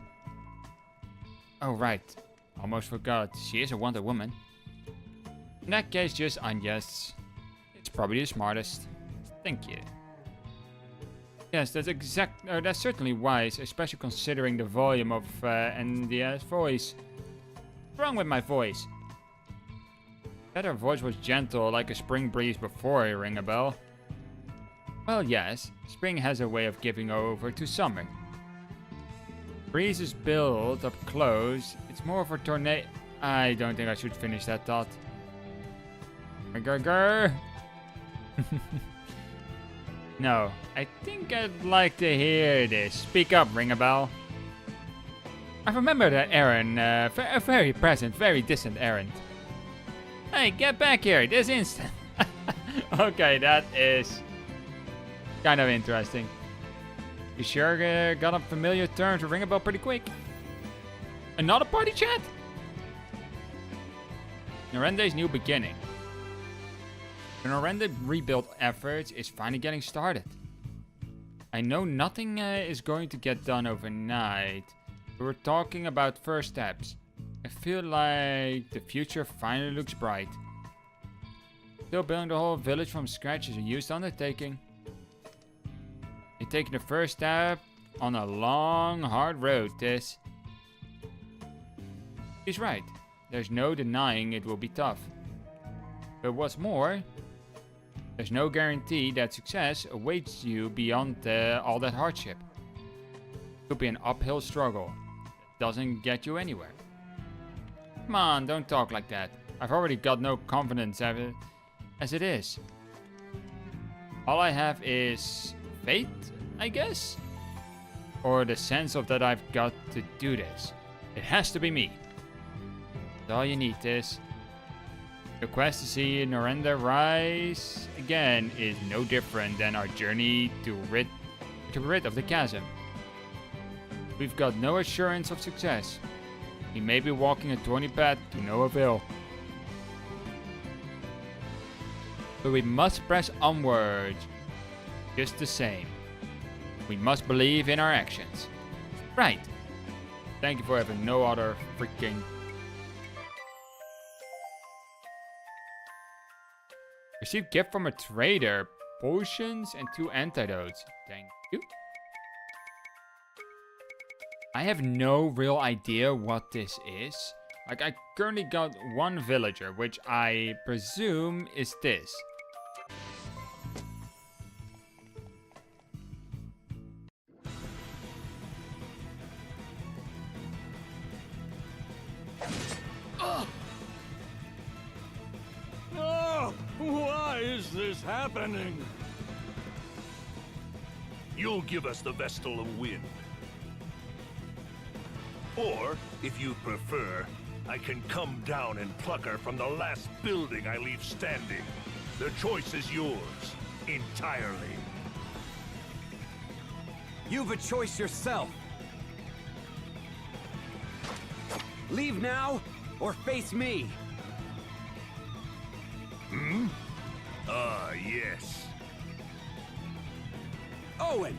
Oh right, almost forgot, she is a Wonder Woman. In that case, just Anjas. It's probably the smartest. Thank you. Yes, that's certainly wise, especially considering the volume of Anya's voice. What's wrong with my voice? That her voice was gentle like a spring breeze before, ring a bell. Well, yes, spring has a way of giving over to summer. Breeze is built up close. It's more of a tornado. I don't think I should finish that thought. Grr. No, I think I'd like to hear this. Speak up, ring a bell. I remember that errand, a very present, very distant errand. Hey, get back here, this instant. Okay, that is kind of interesting. You sure got on familiar terms with ring a bell pretty quick. Another party chat? Norende's new beginning. The Norende rebuild efforts is finally getting started. I know nothing is going to get done overnight. We were talking about first steps. I feel like the future finally looks bright. Still building the whole village from scratch is a huge undertaking. You're taking the first step on a long, hard road, Tis. He's right. There's no denying it will be tough. But what's more, there's no guarantee that success awaits you beyond all that hardship. It could be an uphill struggle that doesn't get you anywhere. Come on, don't talk like that. I've already got no confidence as it is. All I have is faith, I guess? Or the sense of that I've got to do this. It has to be me. That's all you need, Tis. The quest to see Norende rise again is no different than our journey to rid of the chasm. We've got no assurance of success. He may be walking a thorny path to no avail. But we must press onwards. Just the same. We must believe in our actions. Right. Thank you for having no other freaking... Received gift from a trader. Potions and 2 antidotes. Thank you. I have no real idea what this is. Like, I currently got 1 villager, which I presume is this. Oh, why is this happening? You'll give us the Vestal of Wind. Or, if you prefer, I can come down and pluck her from the last building I leave standing. The choice is yours, entirely. You've a choice yourself. Leave now, or face me. Ah, yes. Owen,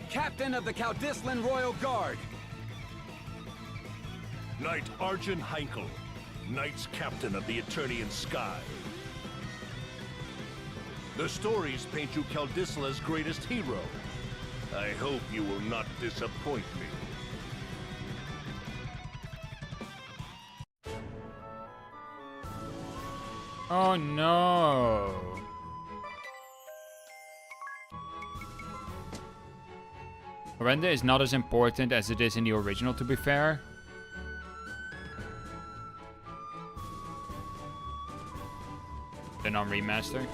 Captain of the Caldislan Royal Guard. Knight Arjun Heinkel, Knights Captain of the Eternian Sky. The stories paint you Caldisla's greatest hero. I hope you will not disappoint me. Oh no. Miranda is not as important as it is in the original, to be fair. The non-remaster.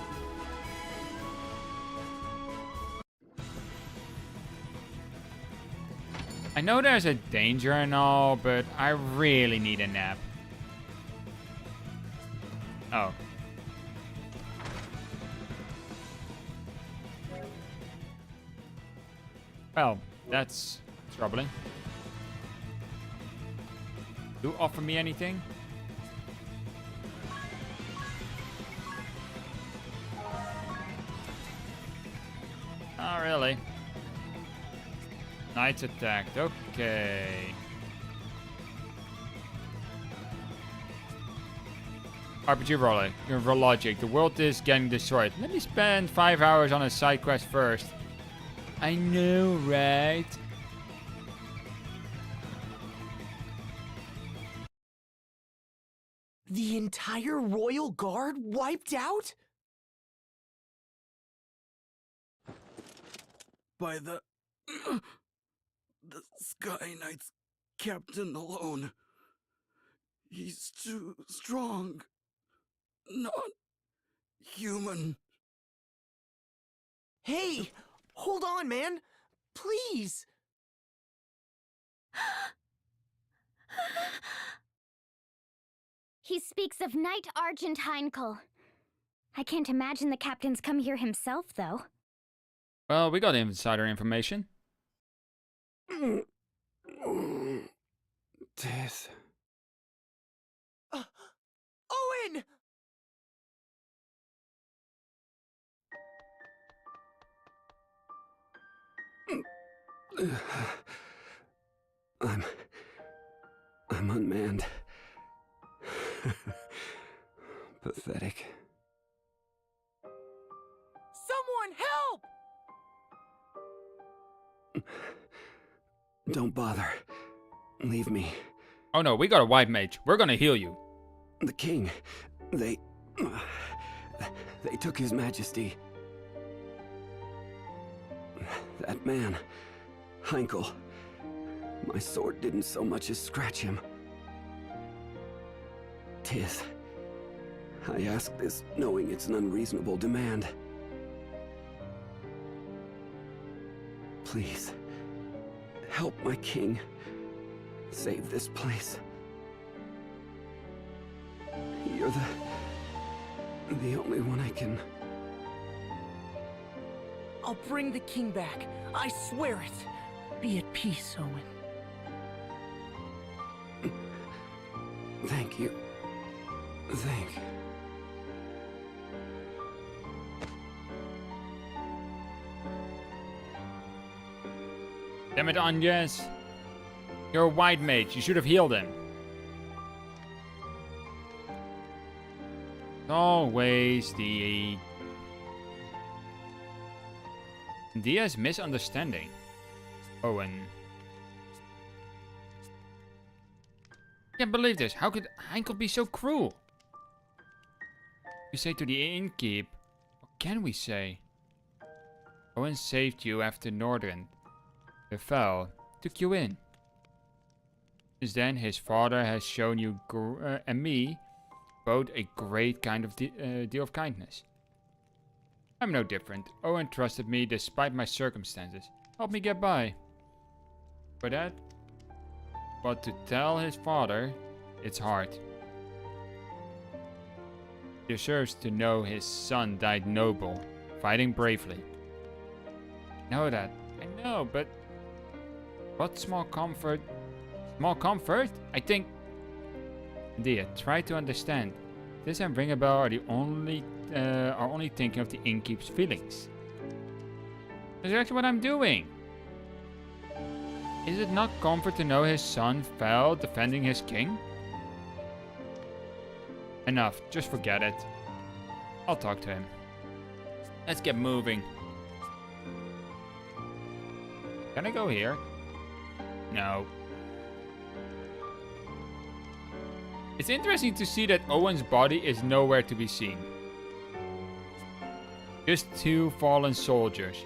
I know there's a danger and all, but I really need a nap. Oh. Well, that's troubling. Do offer me anything? Not really. Knights attacked, okay. RPG Logic, the world is getting destroyed. Let me spend 5 hours on a side quest first. I know, right? The entire Royal Guard wiped out? By the Sky Knight's captain alone. He's too strong. Not human. Hey, hold on, man. Please. He speaks of Knight Argent Heinkel. I can't imagine the captain's come here himself, though. Well, we got insider information. Death. Owen! I'm unmanned. Pathetic. Someone help! Don't bother. Leave me. Oh no, we got a white mage. We're gonna heal you. The king, they took his majesty. That man, Heinkel, my sword didn't so much as scratch him. Tis, I ask this knowing it's an unreasonable demand. Please, help my king. Save this place. You're the only one I can... I'll bring the king back. I swear it. Be at peace, Owen. make you think. Damn it, Agnes. You're a white mage. You should have healed him. Always the Dia's misunderstanding. Owen. Can't believe this. How could Heinkel be so cruel? You say to the innkeep. What can we say? Owen saved you after Northern. The fell took you in. Since then, his father has shown you and me both a great kind of deal of kindness. I'm no different. Owen trusted me despite my circumstances. Helped me get by. For that, but to tell his father, it's hard. He deserves to know his son died noble, fighting bravely. Know that. I know, but what small comfort? Small comfort? I think. Dear, try to understand. This and Ringabel are only thinking of the innkeep's feelings. That's actually what I'm doing. Is it not comfort to know his son fell defending his king? Enough, just forget it. I'll talk to him. Let's get moving. Can I go here? No. It's interesting to see that Owen's body is nowhere to be seen. Just two fallen soldiers.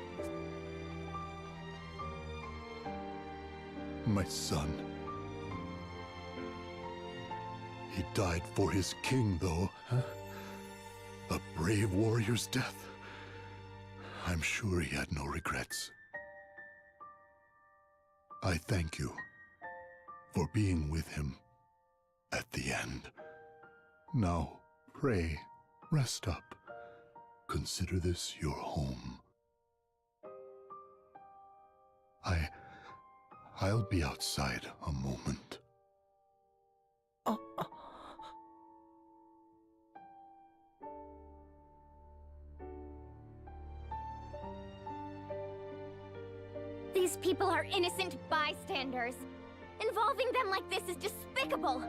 My son. He died for his king, though, huh? A brave warrior's death. I'm sure he had no regrets. I thank you for being with him at the end. Now, pray, rest up. Consider this your home. I'll be outside a moment. These people are innocent bystanders. Involving them like this is despicable.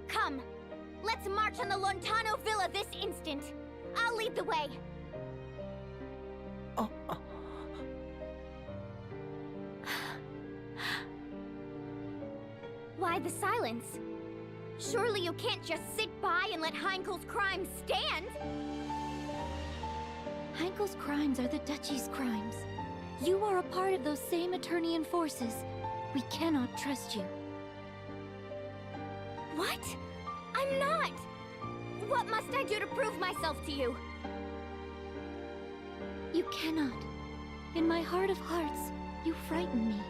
Come, let's march on the Lontano Villa this instant. I'll lead the way. Why the silence? Surely you can't just sit by and let Heinkel's crimes stand? Heinkel's crimes are the Duchy's crimes. You are a part of those same Eternian forces. We cannot trust you. What? I'm not! What must I do to prove myself to you? You cannot. In my heart of hearts, you frighten me.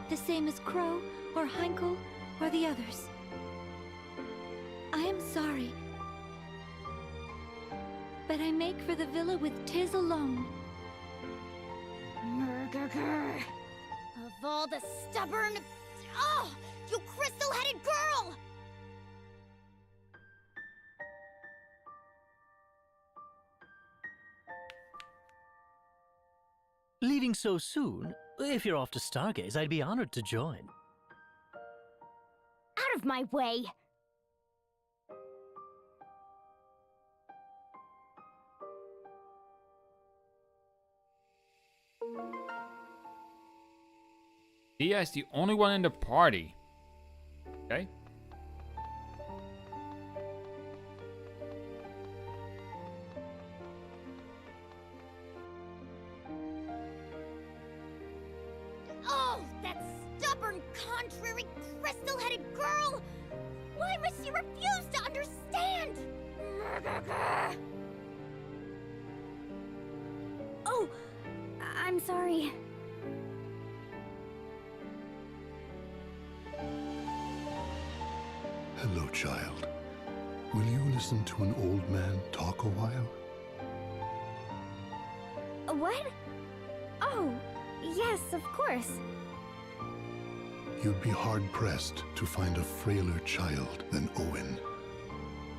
The same as Crow, or Heinkel, or the others. I am sorry. But I make for the villa with Tiz alone. Murgurgur. Of all the stubborn... Oh! You crystal-headed girl! Leaving so soon? If you're off to Stargaze, I'd be honored to join. Out of my way! Dia is the only one in the party. Okay. Oh, that stubborn, contrary, crystal-headed girl! Why must she refuse to understand? Oh, I'm sorry. Hello, child. Will you listen to an old man talk a while? What? Oh, yes, of course. you'd be hard-pressed to find a frailer child than Owen.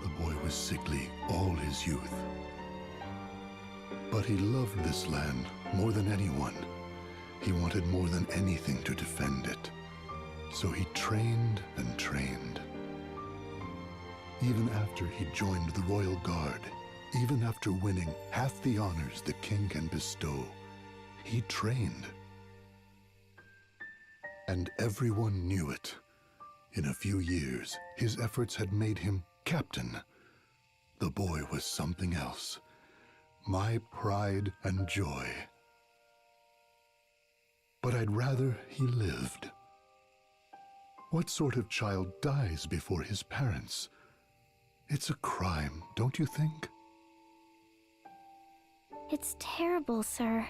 The boy was sickly all his youth. But he loved this land more than anyone. He wanted more than anything to defend it. So he trained and trained. Even after he joined the Royal Guard, even after winning half the honors the king can bestow, he trained. And everyone knew it. In a few years, his efforts had made him captain. The boy was something else. My pride and joy. But I'd rather he lived. What sort of child dies before his parents? It's a crime, don't you think? It's terrible, sir.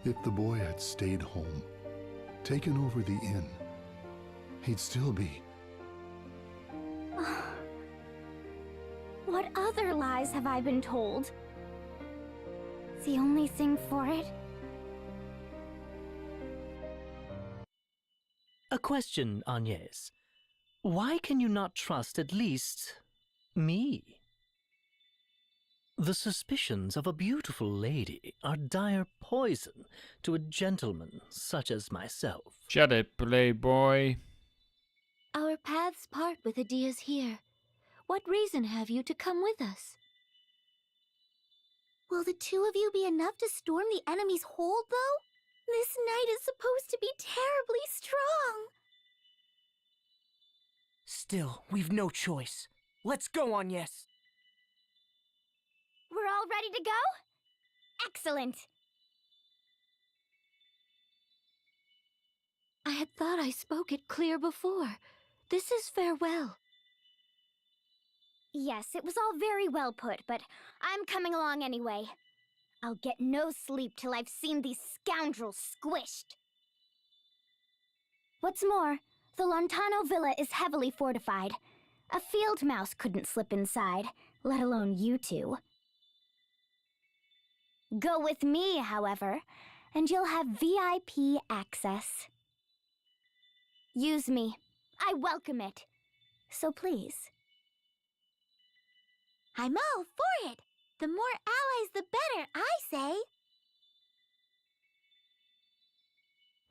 If the boy had stayed home, taken over the inn, he'd still be... What other lies have I been told? The only thing for it? A question, Agnes. Why can you not trust at least me? The suspicions of a beautiful lady are dire poison to a gentleman such as myself. Shut it, playboy. Our paths part with Adia's here. What reason have you to come with us? Will the two of you be enough to storm the enemy's hold, though? This night is supposed to be terribly strong. Still, we've no choice. Let's go, Agnes. We're all ready to go? Excellent. I had thought I spoke it clear before. This is farewell. Yes, it was all very well put, but I'm coming along anyway. I'll get no sleep till I've seen these scoundrels squished. What's more, the Lontano Villa is heavily fortified. A field mouse couldn't slip inside, let alone you two. Go with me, however, and you'll have VIP access. Use me. I welcome it. So please. I'm all for it. The more allies, the better, I say.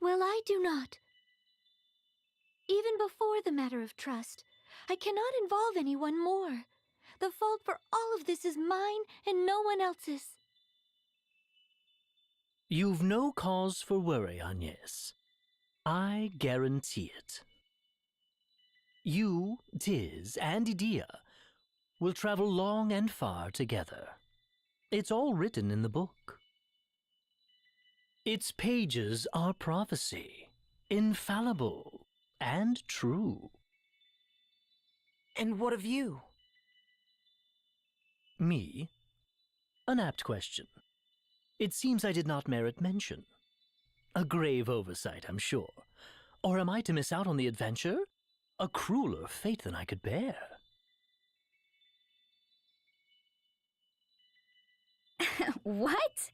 Well, I do not. Even before the matter of trust, I cannot involve anyone more. The fault for all of this is mine and no one else's. You've no cause for worry, Agnes. I guarantee it. You, Tiz, and Idia will travel long and far together. It's all written in the book. Its pages are prophecy, infallible and true. And what of you? Me? An apt question. It seems I did not merit mention. A grave oversight, I'm sure. Or am I to miss out on the adventure? A crueler fate than I could bear. What?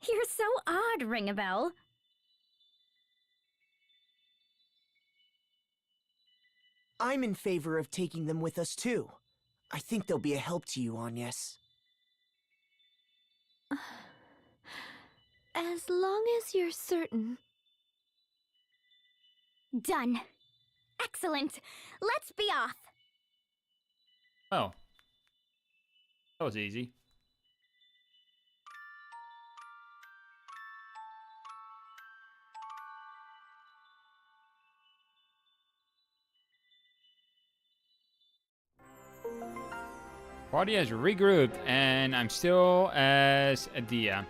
You're so odd, Ring-a-Bell. I'm in favor of taking them with us, too. I think they'll be a help to you, Agnes. As long as you're certain. Done. Excellent. Let's be off. Oh. That was easy. Party has regrouped and I'm still as Adia.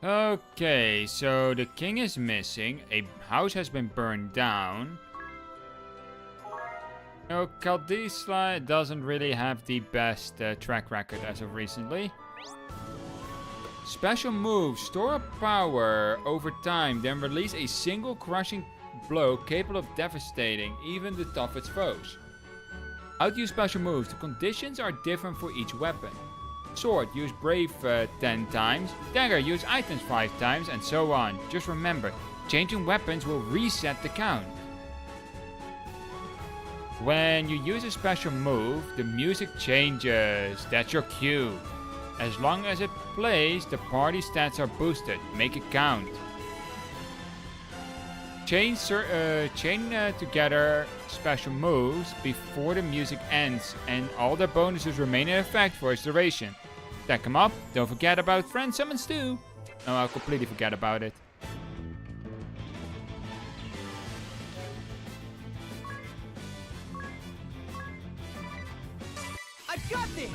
Okay, so the king is missing. A house has been burned down. No, Kaldisla doesn't really have the best track record as of recently. Special moves store up power over time, then release a single crushing blow capable of devastating even the toughest foes. How to use special moves. The conditions are different for each weapon. Sword, use Brave 10 times. Dagger, use items 5 times, and so on. Just remember, changing weapons will reset the count. When you use a special move, the music changes. That's your cue. As long as it plays, the party stats are boosted. Make it count. Chain together special moves before the music ends, and all their bonuses remain in effect for its duration. Stack them up. Don't forget about friend summons too. No, I'll completely forget about it. I've got this!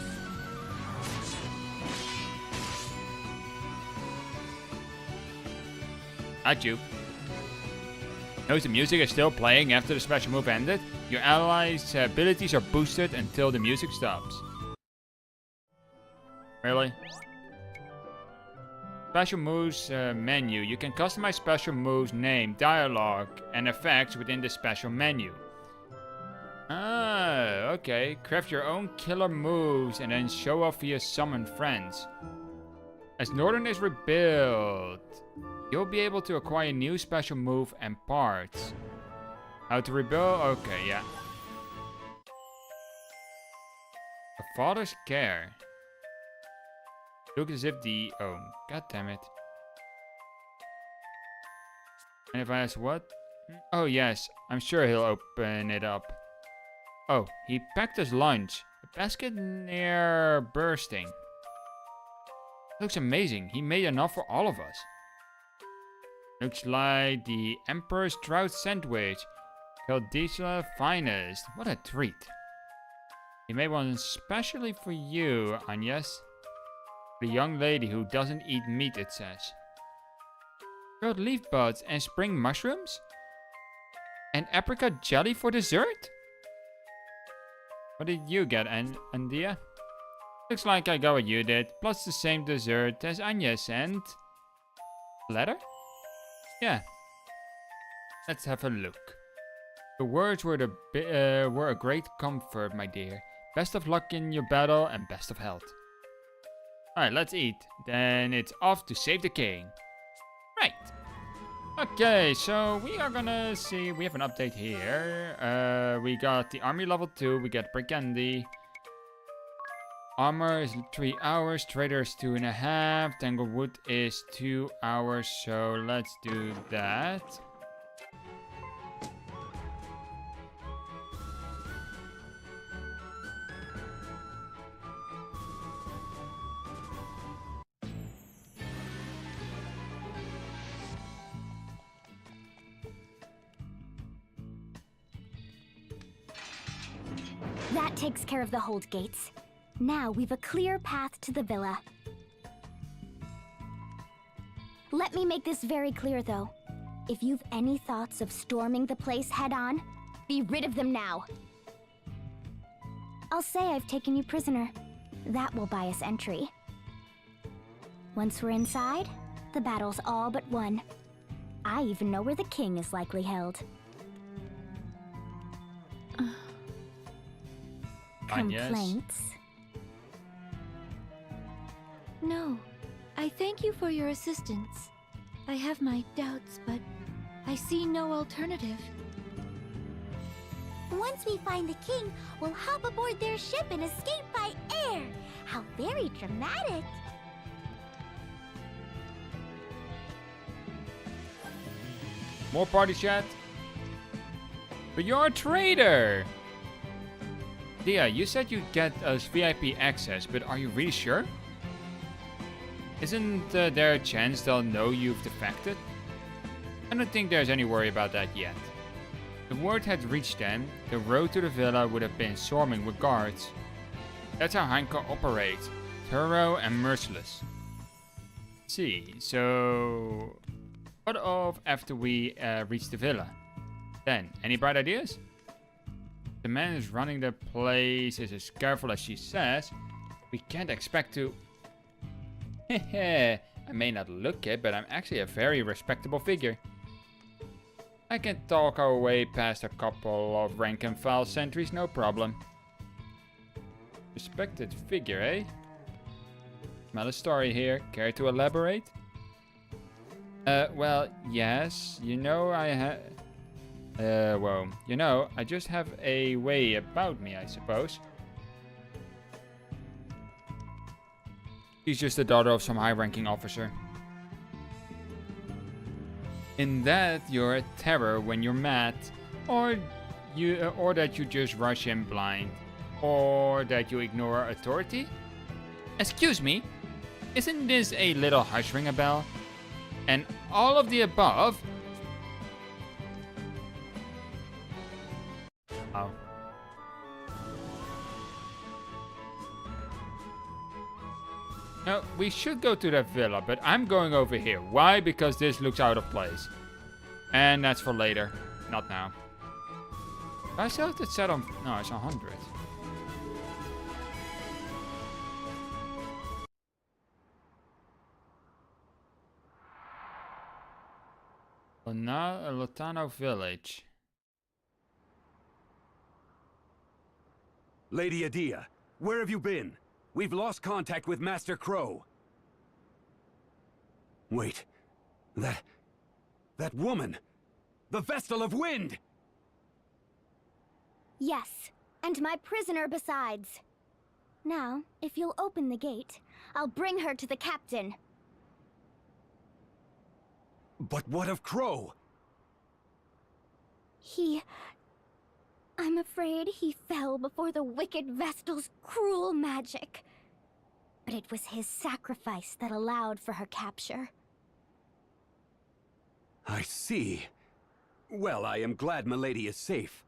Not you. Notice the music is still playing after the special move ended. Your allies' abilities are boosted until the music stops. Really? Special moves menu. You can customize special moves name, dialogue, and effects within the special menu. Ah, okay. Craft your own killer moves and then show off via summon friends. As Northern is rebuilt, you'll be able to acquire new special move and parts. How to rebuild? Okay, yeah. A father's care. Look as if the... Oh, god damn it. And if I ask what? Oh yes, I'm sure he'll open it up. Oh, he packed us lunch. A basket near bursting. Looks amazing. He made enough for all of us. Looks like the Emperor's Trout Sandwich. Caldisla finest. What a treat. He made one especially for you, Agnes. The young lady who doesn't eat meat, it says. Grilled leaf buds and spring mushrooms? And apricot jelly for dessert? What did you get, Andia? Looks like I got what you did, plus the same dessert as Agnes and... Letter? Yeah. Let's have a look. The words were a great comfort, my dear. Best of luck in your battle and best of health. Alright, let's eat. Then it's off to save the king. Right. Okay, so we are gonna see... We have an update here. We got the army level 2. We got Brigandy. Armor is 3 hours. Trader is 2.5. Tanglewood is 2 hours. So let's do that. That takes care of the hold gates. Now we've a clear path to the villa. Let me make this very clear, though. If you've any thoughts of storming the place head-on, be rid of them now. I'll say I've taken you prisoner. That will buy us entry. Once we're inside, the battle's all but won. I even know where the king is likely held. Complaints? No. I thank you for your assistance. I have my doubts, but I see no alternative. Once we find the king, we'll hop aboard their ship and escape by air. How very dramatic. More party chat. But you're a traitor! Dia, you said you'd get us VIP access, but are you really sure? Isn't there a chance they'll know you've defected? I don't think there's any worry about that yet. If word had reached them, the road to the villa would have been swarming with guards. That's how Heinkel operates, thorough and merciless. See, so... what of after we reach the villa? Then, any bright ideas? The man who's running the place is as careful as she says. We can't expect to... Hehe, I may not look it, but I'm actually a very respectable figure. I can talk our way past a couple of rank and file sentries, no problem. Respected figure, eh? Smell a story here. Care to elaborate? Well, yes. You know I I just have a way about me, I suppose. She's just the daughter of some high-ranking officer. In that, you're a terror when you're mad, or that you just rush in blind, or that you ignore authority. Excuse me, isn't this a little hush ring a bell? And all of the above? Oh. No, we should go to that villa, but I'm going over here. Why? Because this looks out of place. And that's for later, not now. I still have to set on... No, it's 100. Lotano village. Lady Edea, where have you been? We've lost contact with Master Crow. Wait. That woman! The Vestal of Wind! Yes, and my prisoner besides. Now, if you'll open the gate, I'll bring her to the captain. But what of Crow? I'm afraid he fell before the wicked Vestal's cruel magic. But it was his sacrifice that allowed for her capture. I see. Well, I am glad Milady is safe.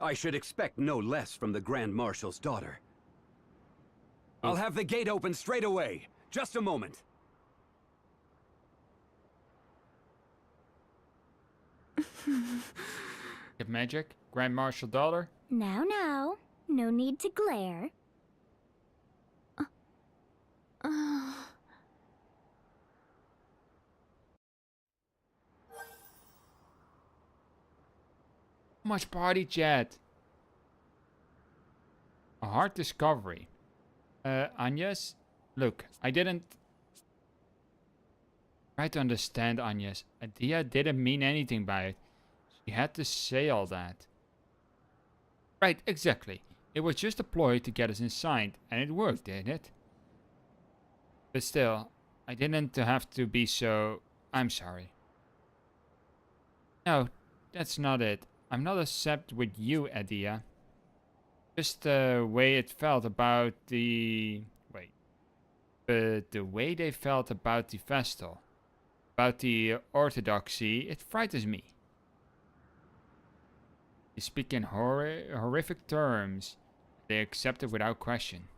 I should expect no less from the Grand Marshal's daughter. I'll have the gate open straight away. Just a moment. If magic, Grand Marshal daughter. Now, no need to glare. Much party chat. A hard discovery. Agnes, look, I didn't try to understand Agnes. Edea didn't mean anything by it. She had to say all that. Right, exactly. It was just a ploy to get us inside, and it worked, didn't it? But still, I didn't have to be so... I'm sorry. No, that's not it. I'm not upset with you, Edea. Just the way it felt about the... Wait. But the way they felt about the Vestal. About the orthodoxy, it frightens me. They speak in horrific terms. They accept it without question.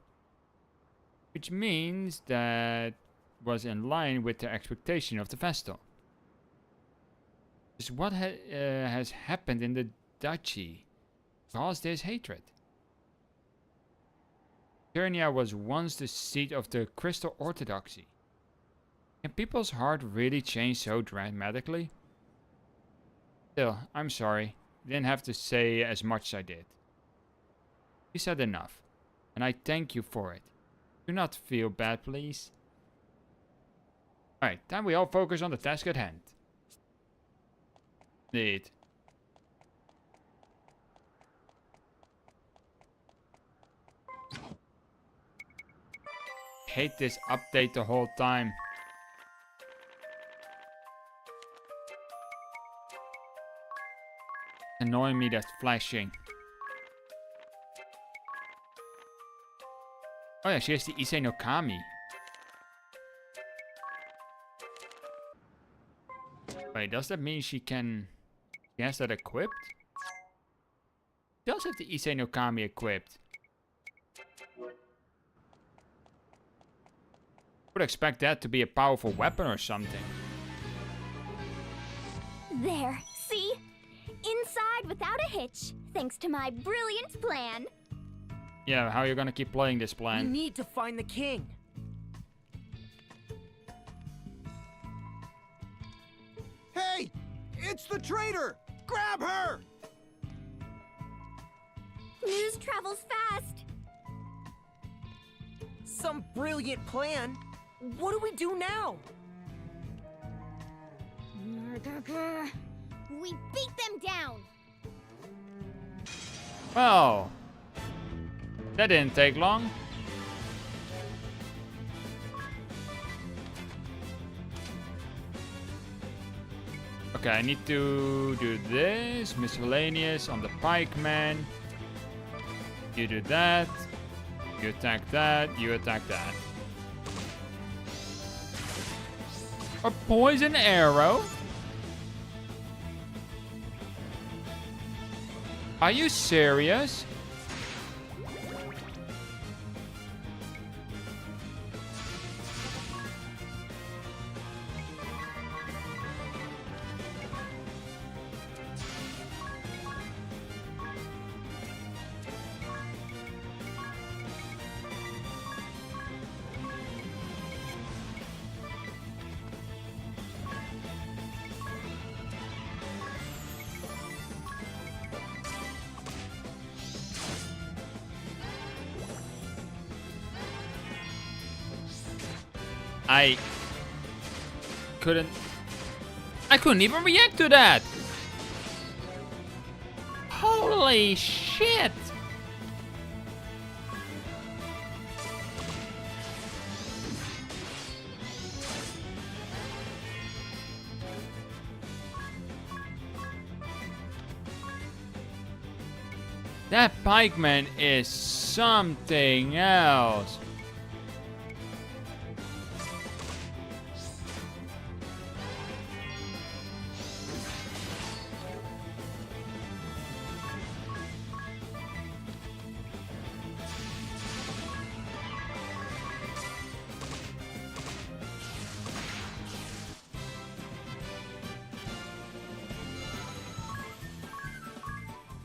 Which means that was in line with their expectation of the Vestal. Is what has happened in the duchy caused this hatred. Eternia was once the seat of the Crystal Orthodoxy. Can people's heart really change so dramatically? Still, I'm sorry. You didn't have to say as much as I did. You said enough, and I thank you for it. Do not feel bad, please. Alright, time we all focus on the task at hand. Indeed. Hate this update the whole time. Annoying me, that's flashing. Oh yeah, she has the Issei no Kami. Wait, does that mean she has that equipped? She does have the Issei no Kami equipped. Would expect that to be a powerful weapon or something. There, see? Inside without a hitch, thanks to my brilliant plan. Yeah, how are you gonna keep playing this We plan? need to find the king. It's the traitor! Grab her! News travels fast. Some brilliant plan. What do we do now? We beat them down. Well, that didn't take long. Okay, I need to do this. Miscellaneous on the pikeman. You do that. You attack that. You attack that. A poison arrow? Are you serious? I couldn't even react to that. Holy shit. That pikeman is something else.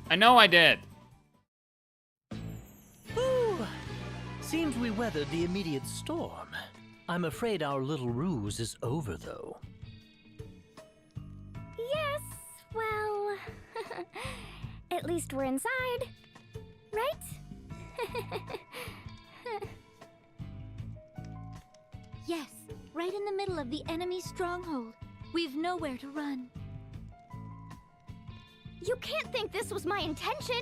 I know I did. Ooh, seems we weathered the immediate storm. I'm afraid our little ruse is over, though. Yes, well, at least we're inside, right? Yes, right in the middle of the enemy stronghold. We've nowhere to run. You can't think this was my intention!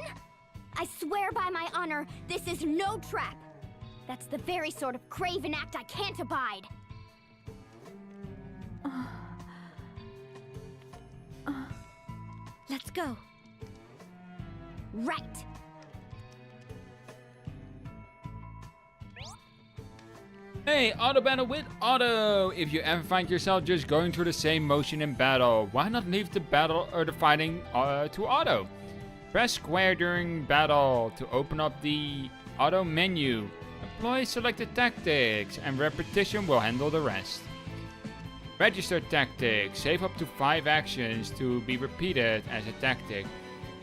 I swear by my honor, this is no trap! That's the very sort of craven act I can't abide! Let's go. Right! Hey, auto battle with Otto! If you ever find yourself just going through the same motion in battle, why not leave the battle or the fighting to Otto? Press square during battle to open up the Auto menu. Employ selected tactics, and repetition will handle the rest. Register tactics. Save up to 5 actions to be repeated as a tactic.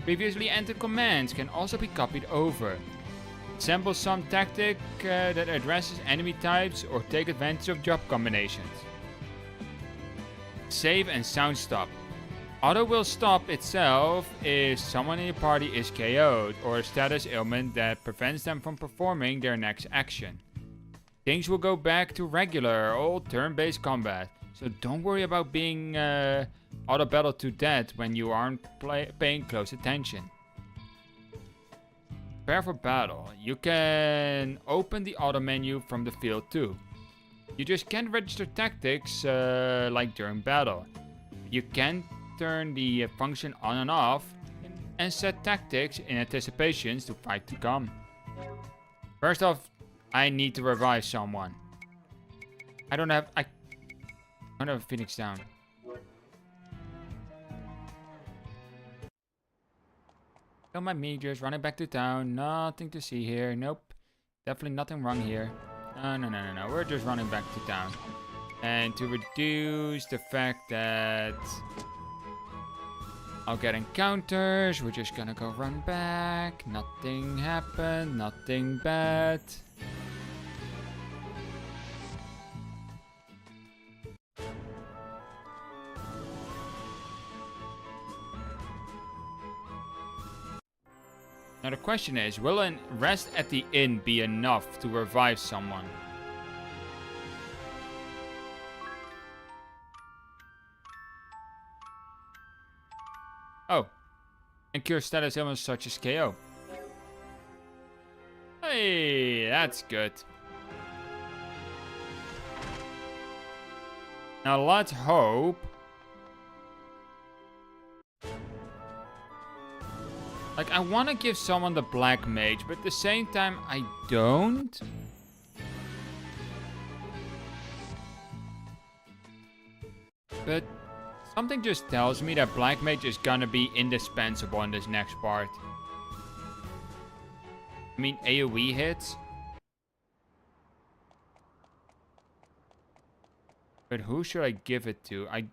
Previously entered commands can also be copied over. Assemble some tactic that addresses enemy types or take advantage of job combinations. Save and sound stop. Auto will stop itself if someone in your party is KO'd or a status ailment that prevents them from performing their next action. Things will go back to regular, old turn-based combat, so don't worry about being auto battled to death when you aren't paying close attention. Prepare for battle. You can open the auto menu from the field too. You just can't register tactics like during battle. You can turn the function on and off and set tactics in anticipations to fight to come. First off, I need to revive someone. I don't have a Phoenix down. Don't mind me, just running back to town. Nothing to see here. Nope. Definitely nothing wrong here. No. We're just running back to town. And to reduce the fact that I'll get encounters, we're just gonna go run back. Nothing happened. Nothing bad. Now the question is, will a rest at the inn be enough to revive someone? Oh. And cure status ailments such as KO. Hey, that's good. Now let's hope. Like, I want to give someone the Black Mage, but at the same time, I don't. But something just tells me that Black Mage is gonna be indispensable in this next part. I mean, AoE hits. But who should I give it to? I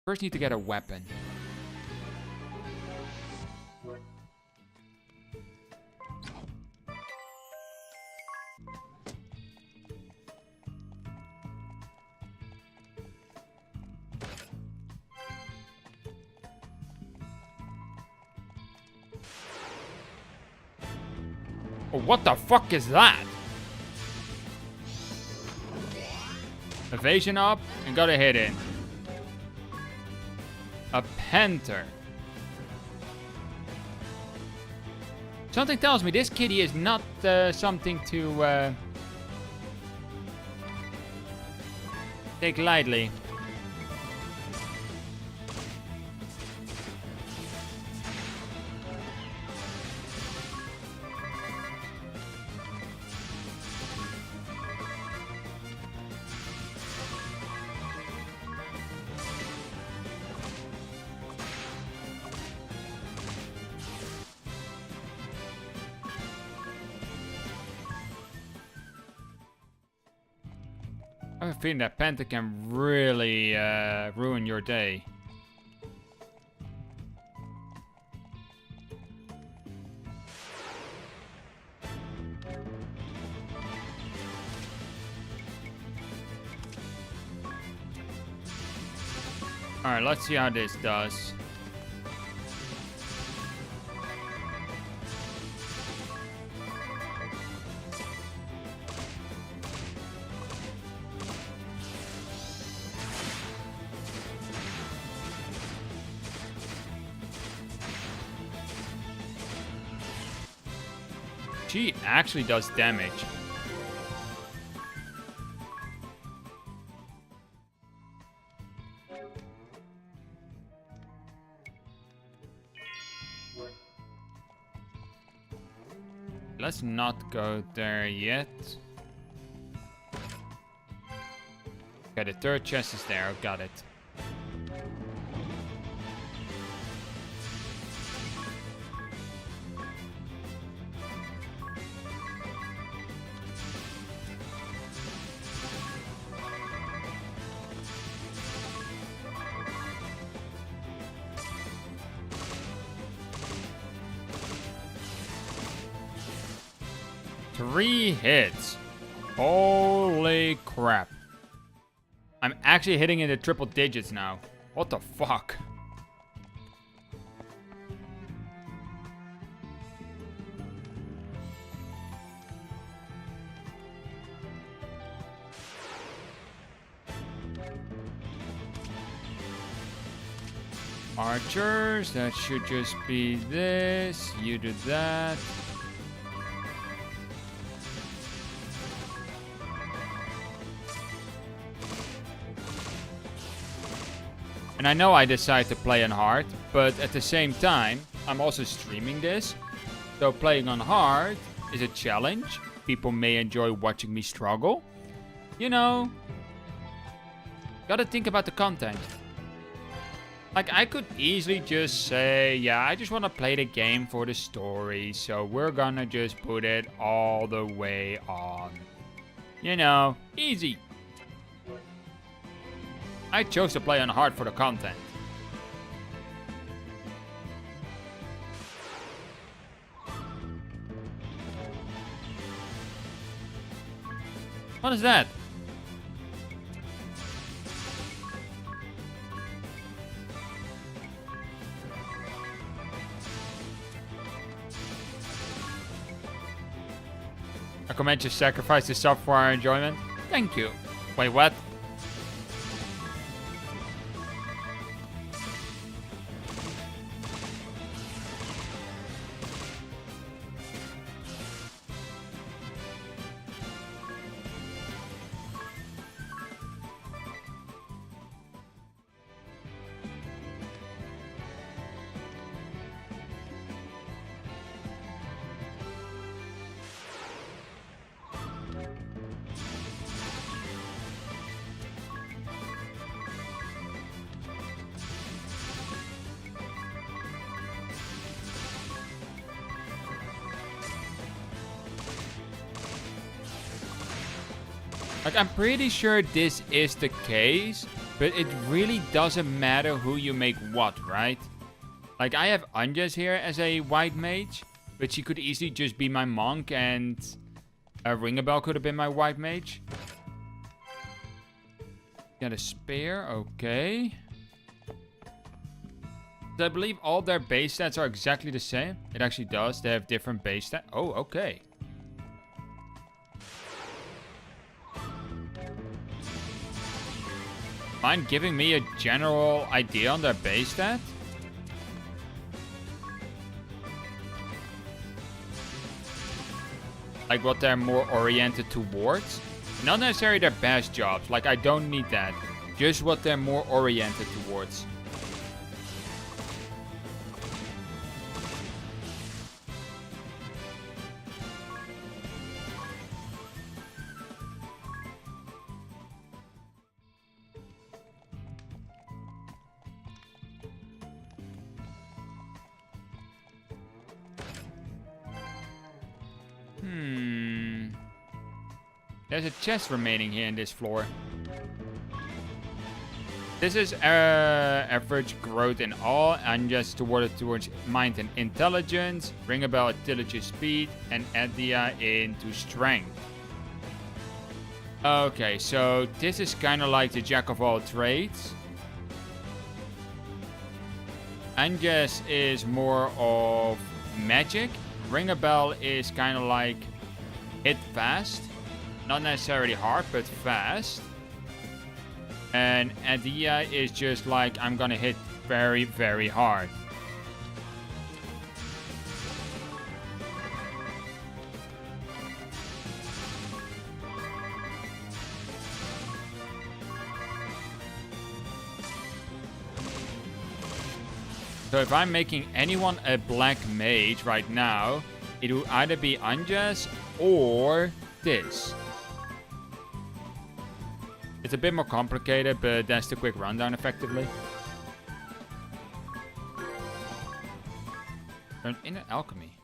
first need to get a weapon. Oh, what the fuck is that? Evasion up and got a hit in. A panther. Something tells me this kitty is not something to take lightly. I have a feeling that Panther can really ruin your day. Alright, let's see how this does. She actually does damage. Let's not go there yet. Okay, the third chest is there. Got it. Three hits. Holy crap. I'm actually hitting into triple digits now. What the fuck? Archers, that should just be this. You do that. And I know I decided to play on hard, but at the same time, I'm also streaming this. So playing on hard is a challenge. People may enjoy watching me struggle. You know, gotta think about the content. Like, I could easily just say, yeah, I just want to play the game for the story. So we're gonna just put it all the way on. You know, easy. I chose to play on hard for the content. What is that? recommend you sacrifice the sub for our enjoyment. Thank you. Wait, what? Like, I'm pretty sure this is the case, but it really doesn't matter who you make what, right? Like, I have Anjas here as a white mage, but she could easily just be my monk, and Ringabel could have been my white mage. Got a spear, okay. So I believe all their base stats are exactly the same. It actually does. They have different base stats. Oh, okay. Mind giving me a general idea on their base stat? Like what they're more oriented towards? Not necessarily their best jobs, like I don't need that. Just what they're more oriented towards. There's a chest remaining here in this floor. This is average growth in all, and just towards mind and intelligence. Ringabel intelligence speed, and Adia into strength. Okay, so this is kind of like the jack of all trades. Anjas is more of magic. Ringabel is kind of like hit fast. Not necessarily hard, but fast. And Adia is just like, I'm gonna hit very, very hard. So if I'm making anyone a black mage right now, it will either be Anjas or this. It's a bit more complicated, but that's the quick rundown effectively. An inner alchemy.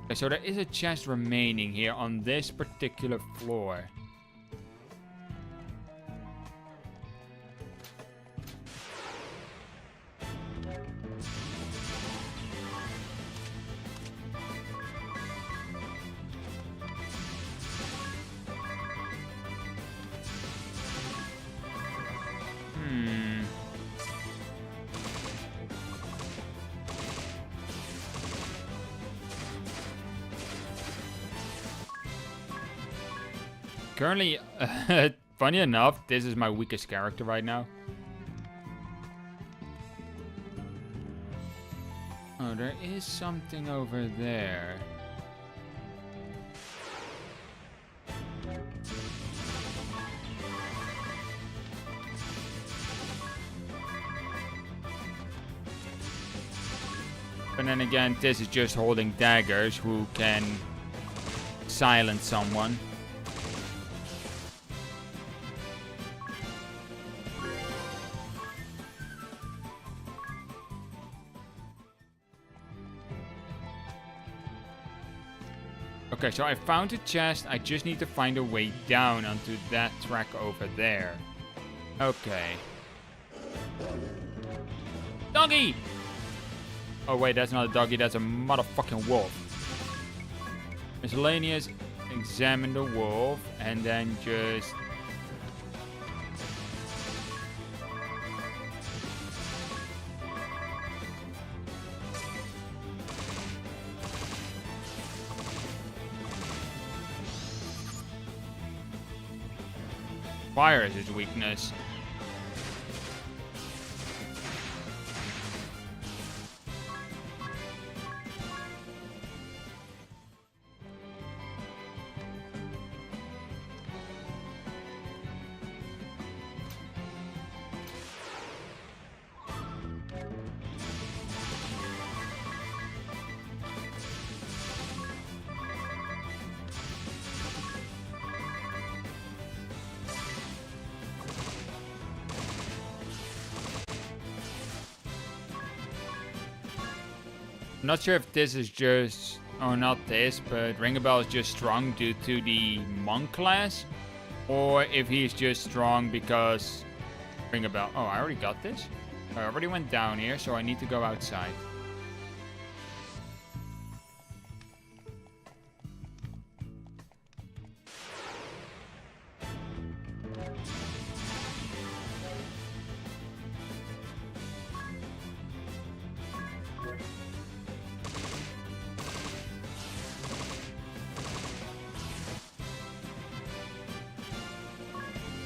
Okay, so there is a chest remaining here on this particular floor. Currently, funny enough, this is my weakest character right now. Oh, there is something over there. But then again, this is just holding daggers who can silence someone. Okay, so I found a chest. I just need to find a way down onto that track over there. Okay. Doggy! Oh wait, that's not a doggy, that's a motherfucking wolf. Miscellaneous, examine the wolf, and then just... Fire is his weakness. I'm not sure if this is just, or not this, but Ringabel is just strong due to the monk class, or if he's just strong because Ringabel. Oh, I already got this. I already went down here, so I need to go outside.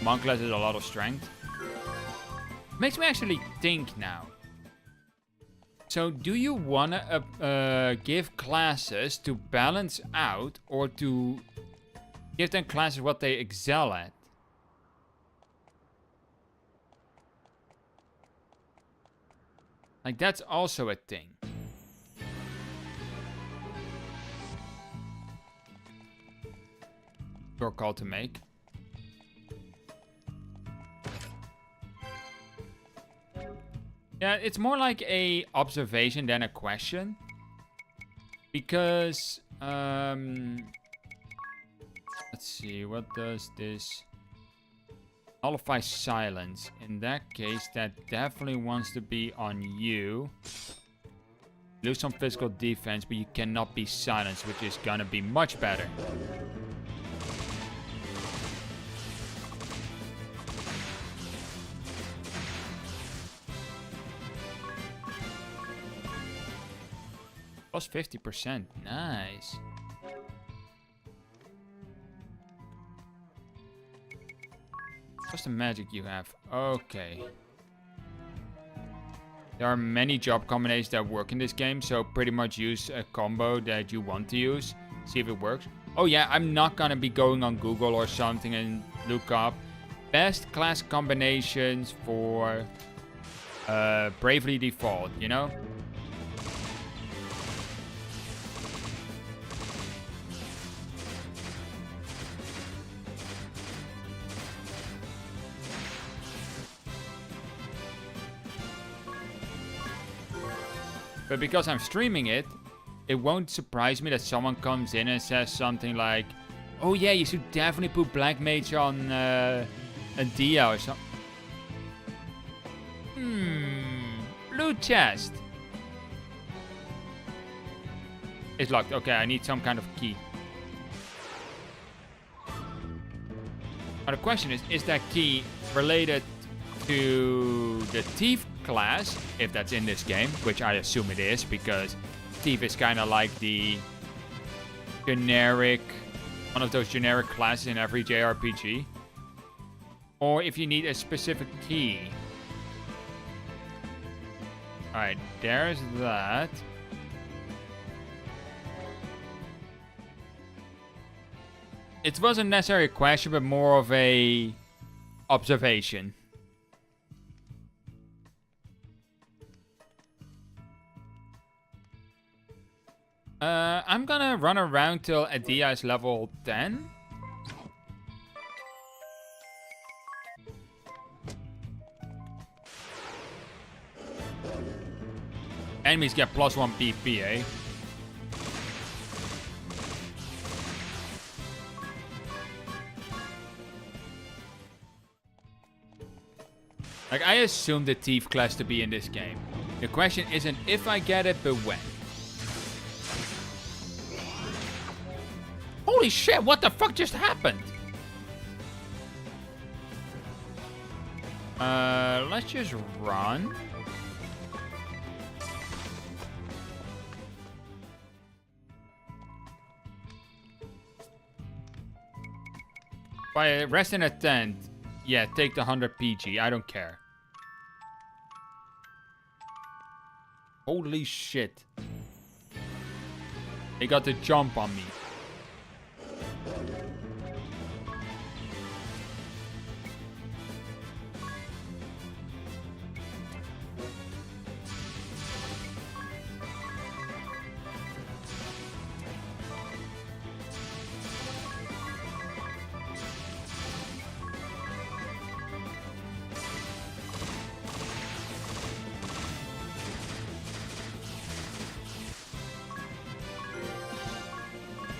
Monk class is a lot of strength. Makes me actually think now. So do you want to give classes to balance out, or to give them classes what they excel at? Like, that's also a thing. Your call to make. Yeah, it's more like a observation than a question. Because, let's see, what does this... Nullify silence. In that case, that definitely wants to be on you. Lose some physical defense, but you cannot be silenced, which is gonna be much better. Plus 50%. Nice. What's the magic you have? Okay. There are many job combinations that work in this game, so pretty much use a combo that you want to use. See if it works. Oh yeah, I'm not gonna be going on Google or something and look up best class combinations for Bravely Default, you know? But because I'm streaming it, it won't surprise me that someone comes in and says something like, oh yeah, you should definitely put Black Mage on a Dia or something. Blue chest. It's locked. Okay, I need some kind of key. Now the question is that key related to the Thief class, if that's in this game, which I assume it is, because Thief is kind of like the generic, one of those generic classes in every JRPG. Or if you need a specific key. Alright, there's that. It wasn't necessarily a question, but more of a observation. I'm gonna run around till Adia is level 10. Enemies get +1 PP, eh? Like, I assume the Thief class to be in this game. The question isn't if I get it, but when. Holy shit, what the fuck just happened? Let's just run. By rest in a tent, Yeah, take the 100 PG. I don't care. Holy shit. They got the jump on me.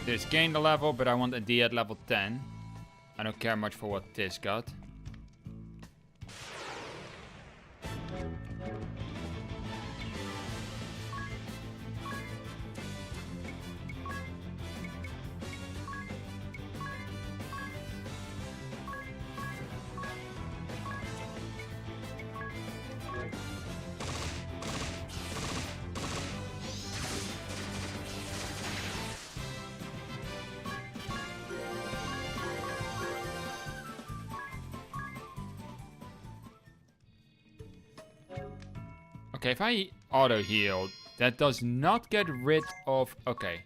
This gained a level, but I want a D at level 10. I don't care much for what this got. Okay, if I auto heal, that does not get rid of... Okay,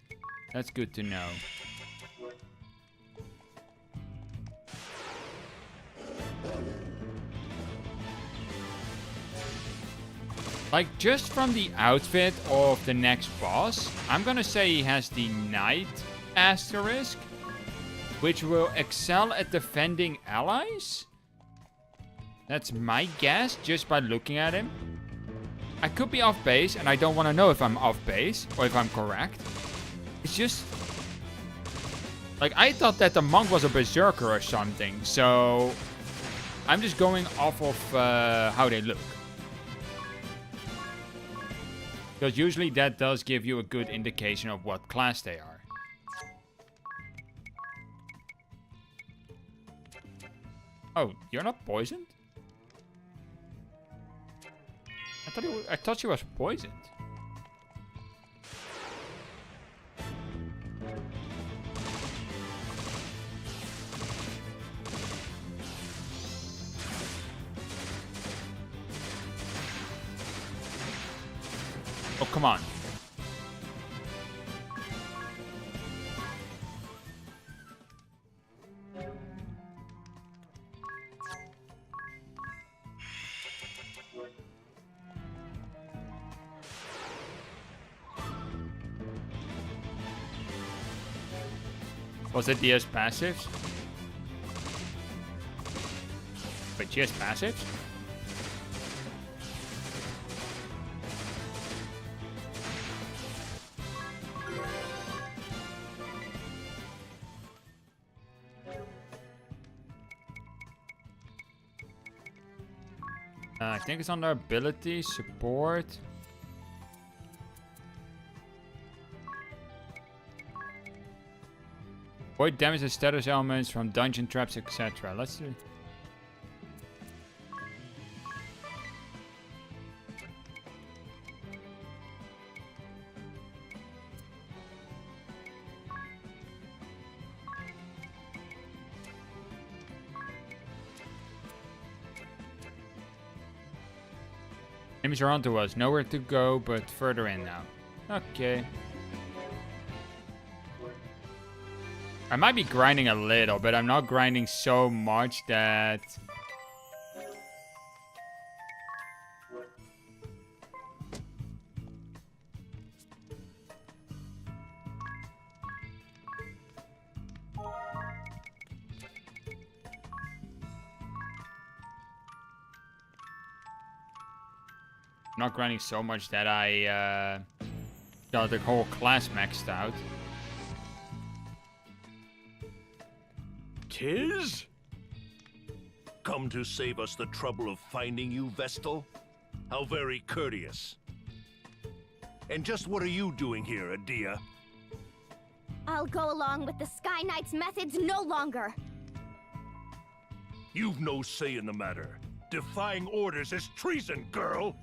that's good to know. Like, just from the outfit of the next boss, I'm gonna say he has the Knight asterisk, which will excel at defending allies. That's my guess, just by looking at him. I could be off base, and I don't want to know if I'm off base, or if I'm correct. It's just... Like, I thought that the monk was a berserker or something, so... I'm just going off of how they look. Because usually that does give you a good indication of what class they are. Oh, you're not poisoned? I thought she was poisoned. Oh, come on. Was it DS passives? Wait, GS passives? I think it's under ability, support. Avoid damage and status elements from dungeon traps, etc. Let's see. Enemies are onto us. Nowhere to go, but further in now. Okay. I might be grinding a little, but I'm not grinding so much that... Not grinding so much that I got the whole class maxed out. Tis? Come to save us the trouble of finding you, Vestal? How very courteous. And just what are you doing here, Adia? I'll go along with the Sky Knight's methods no longer. You've no say in the matter. Defying orders is treason, girl!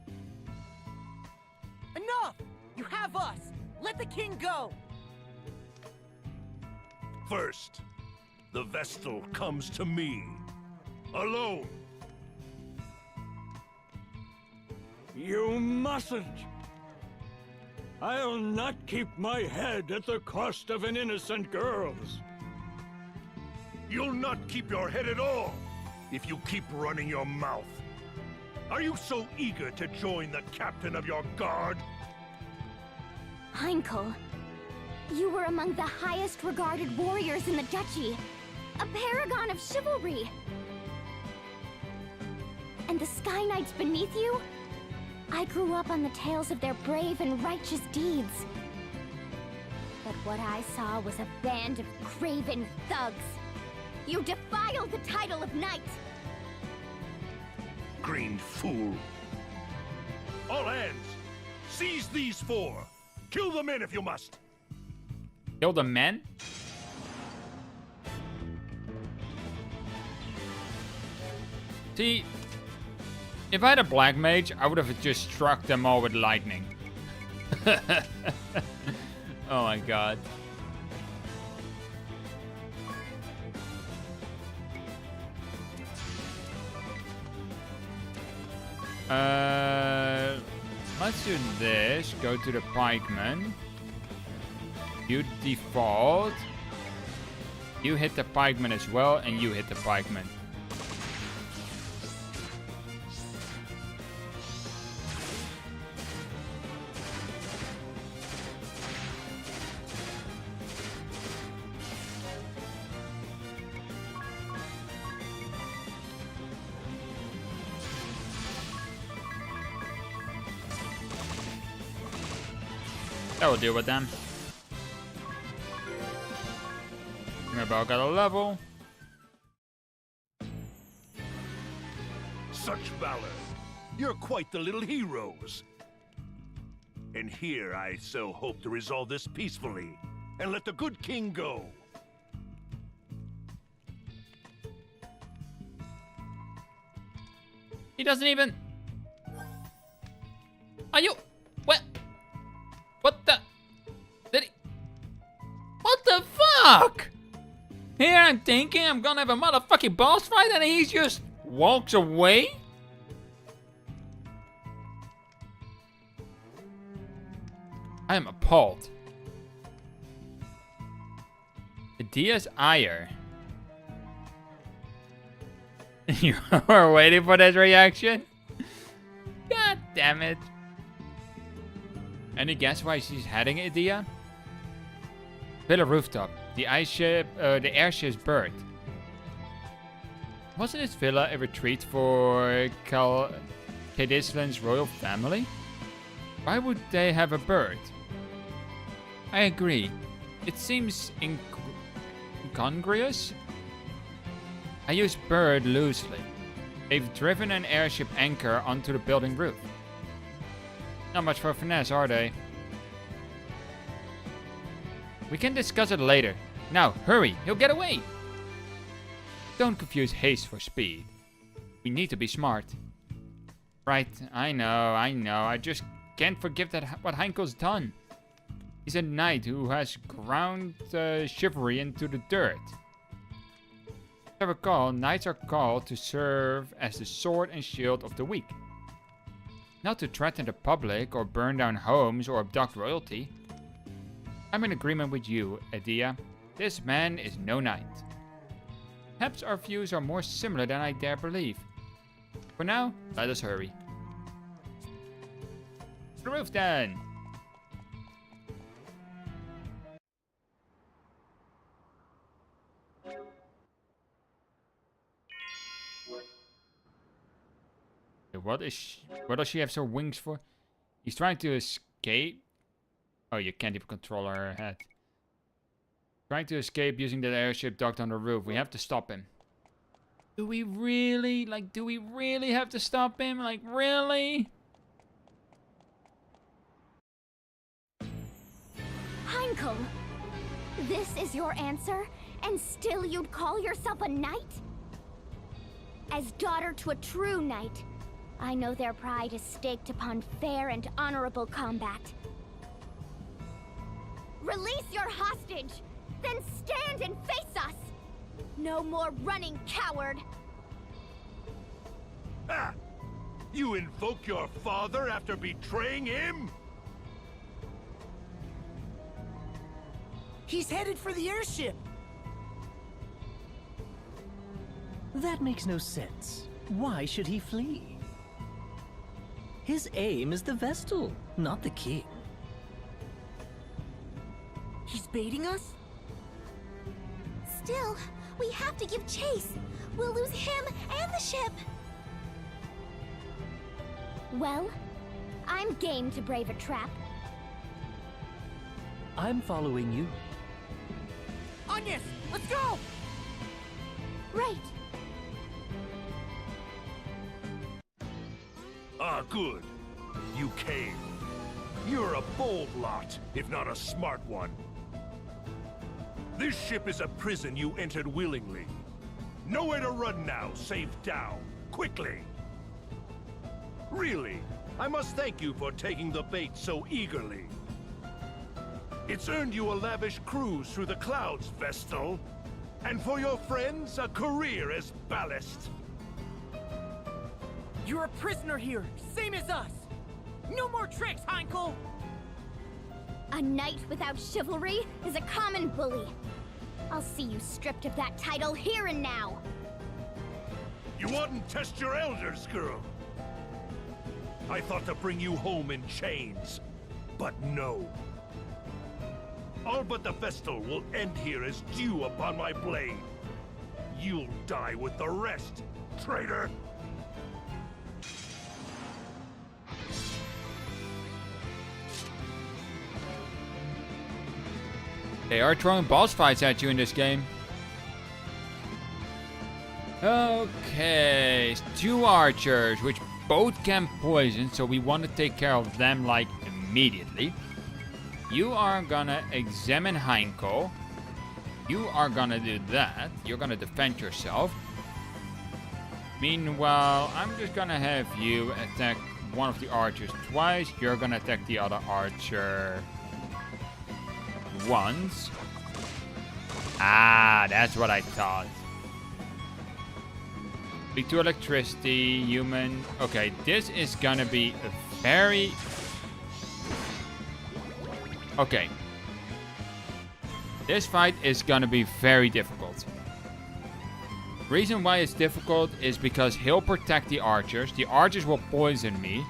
Enough! You have us! Let the king go! First, the Vestal comes to me. Alone. You mustn't. I'll not keep my head at the cost of an innocent girl's. You'll not keep your head at all if you keep running your mouth. Are you so eager to join the captain of your guard? Heinkel, you were among the highest regarded warriors in the duchy. A paragon of chivalry. And the Sky Knights beneath you? I grew up on the tales of their brave and righteous deeds. But what I saw was a band of craven thugs. You defile the title of knight! Green fool. All hands! Seize these four! Kill the men if you must! Kill the men? See, if I had a black mage, I would have just struck them all with lightning. Oh my god. Let's do this. Go to the pikeman. You default. You hit the pikeman as well, and you hit the pikeman. That will deal with them. Mirabelle got a level. Such valor. You're quite the little heroes. And here I so hope to resolve this peacefully and let the good king go. He doesn't even... Are you... What? What the... Did he... What the fuck? Here I'm thinking I'm gonna have a motherfucking boss fight and he just walks away? I am appalled. Diaz Ire. You were waiting for this reaction? God damn it. Any guess why she's heading it, Dia? Villa Rooftop. The airship's bird. Wasn't this villa a retreat for Cadisland's royal family? Why would they have a bird? I agree. It seems incongruous. I use bird loosely. They've driven an airship anchor onto the building roof. Not much for finesse, are they? We can discuss it later. Now, hurry, he'll get away. Don't confuse haste for speed. We need to be smart. Right, I know. I just can't forgive that what Heinkel's done. He's a knight who has ground chivalry into the dirt. As I recall, knights are called to serve as the sword and shield of the weak. Not to threaten the public or burn down homes or abduct royalty. I'm in agreement with you, Adia. This man is no knight. Perhaps our views are more similar than I dare believe. For now, let us hurry. To the roof then! What does she have her wings for? He's trying to escape. Oh, you can't even control her head. Trying to escape using that airship docked on the roof. We have to stop him. Do we really have to stop him? Like, really? Heinkel! This is your answer? And still you'd call yourself a knight? As daughter to a true knight, I know their pride is staked upon fair and honorable combat. Release your hostage! Then stand and face us! No more running, coward! You invoke your father after betraying him? He's headed for the airship. That makes no sense. Why should he flee? His aim is the Vestal, not the king. He's baiting us? Still, we have to give chase. We'll lose him and the ship. Well, I'm game to brave a trap. I'm following you. Agnes, let's go! Right. Ah, good. You came. You're a bold lot, if not a smart one. This ship is a prison you entered willingly. Nowhere to run now, save down. Quickly! Really, I must thank you for taking the bait so eagerly. It's earned you a lavish cruise through the clouds, Vestal. And for your friends, a career as ballast. You're a prisoner here, same as us. No more tricks, Heinkel! A knight without chivalry is a common bully. I'll see you stripped of that title here and now. You wouldn't test your elders, girl. I thought to bring you home in chains, but no. All but the Vestal will end here as dew upon my blade. You'll die with the rest, traitor! They are throwing boss fights at you in this game. Okay, 2 archers, which both can poison, so we want to take care of them like immediately. You are gonna examine Heinkel. You are gonna do that. You're gonna defend yourself. Meanwhile, I'm just gonna have you attack one of the archers twice. You're gonna attack the other archer once. Ah, that's what I thought. Speak to electricity, human. Okay, this is gonna be a very... Okay. This fight is gonna be very difficult. Reason why it's difficult is because he'll protect the archers. The archers will poison me.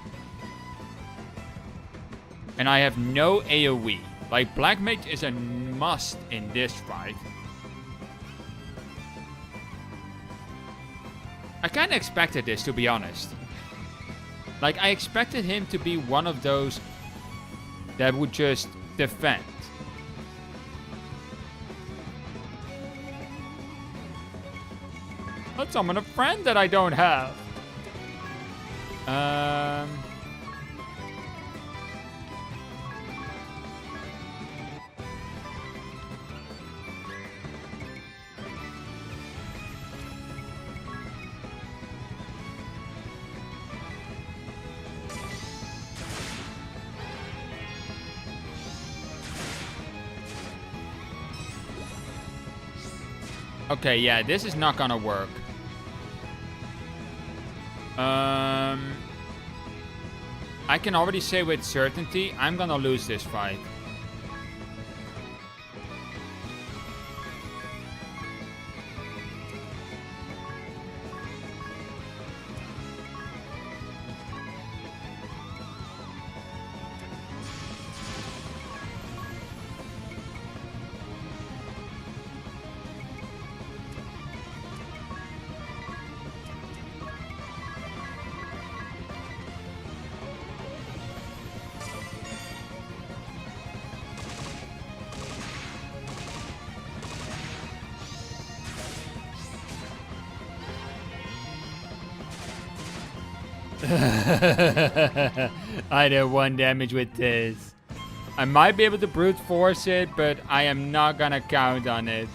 And I have no AoE. Like, Black Mage is a must in this fight. I kinda expected this, to be honest. Like, I expected him to be one of those that would just defend. Let's summon a friend that I don't have. Okay, yeah, this is not gonna work. I can already say with certainty, I'm gonna lose this fight. I did 1 damage with this. I might be able to brute force it, but I am not gonna count on it.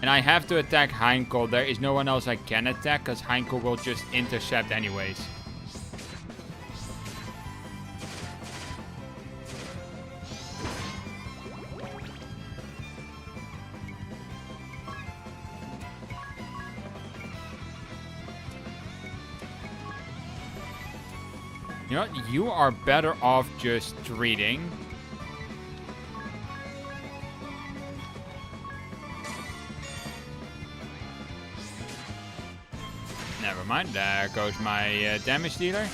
And I have to attack Heinkel. There is no one else I can attack, because Heinkel will just intercept anyways. You know what? You are better off just treating. Never mind. There goes my damage dealer.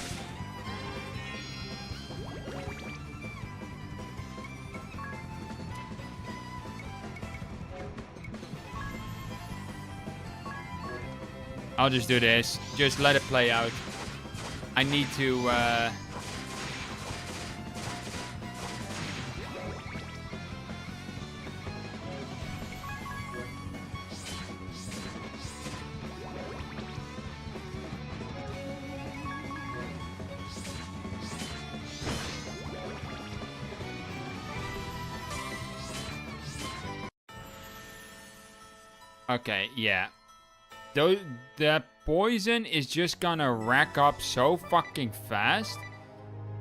I'll just do this. Just let it play out. I need to... Okay, yeah. That poison is just gonna rack up so fucking fast.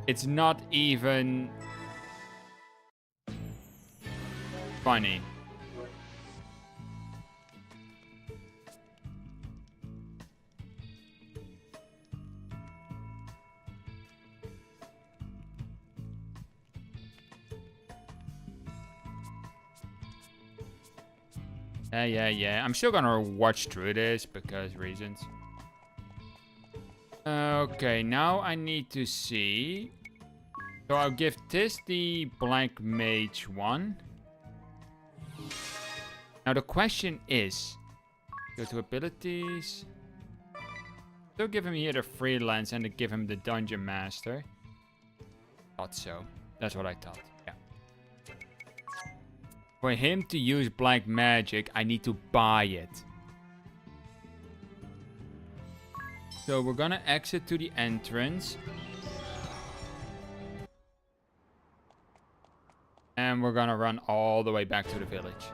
It's not even funny. Yeah. I'm still gonna watch through this because reasons. Okay, now I need to see. So I'll give this the Black Mage one. Now the question is, go to abilities. Still give him here the freelance and to give him the Dungeon Master. Thought so. That's what I thought. Yeah. For him to use Black Magic, I need to buy it. So we're gonna exit to the entrance. And we're gonna run all the way back to the village.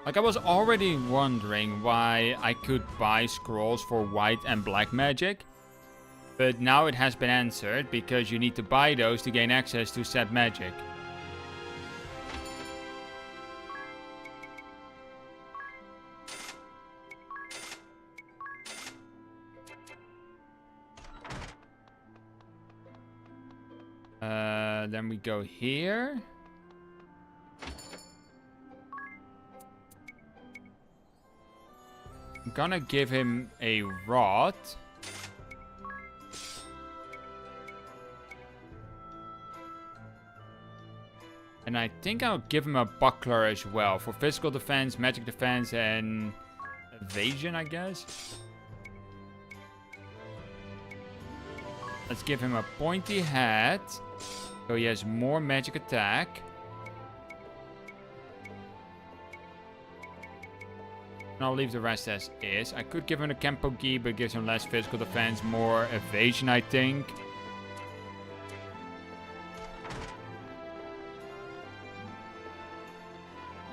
Like, I was already wondering why I could buy scrolls for white and black magic. But now it has been answered, because you need to buy those to gain access to said magic. Then we go here. I'm gonna give him a rod. And I think I'll give him a buckler as well. For physical defense, magic defense, and evasion, I guess. Let's give him a pointy hat. So he has more magic attack. And I'll leave the rest as is. I could give him a Kempo Gi, but it gives him less physical defense, more evasion, I think.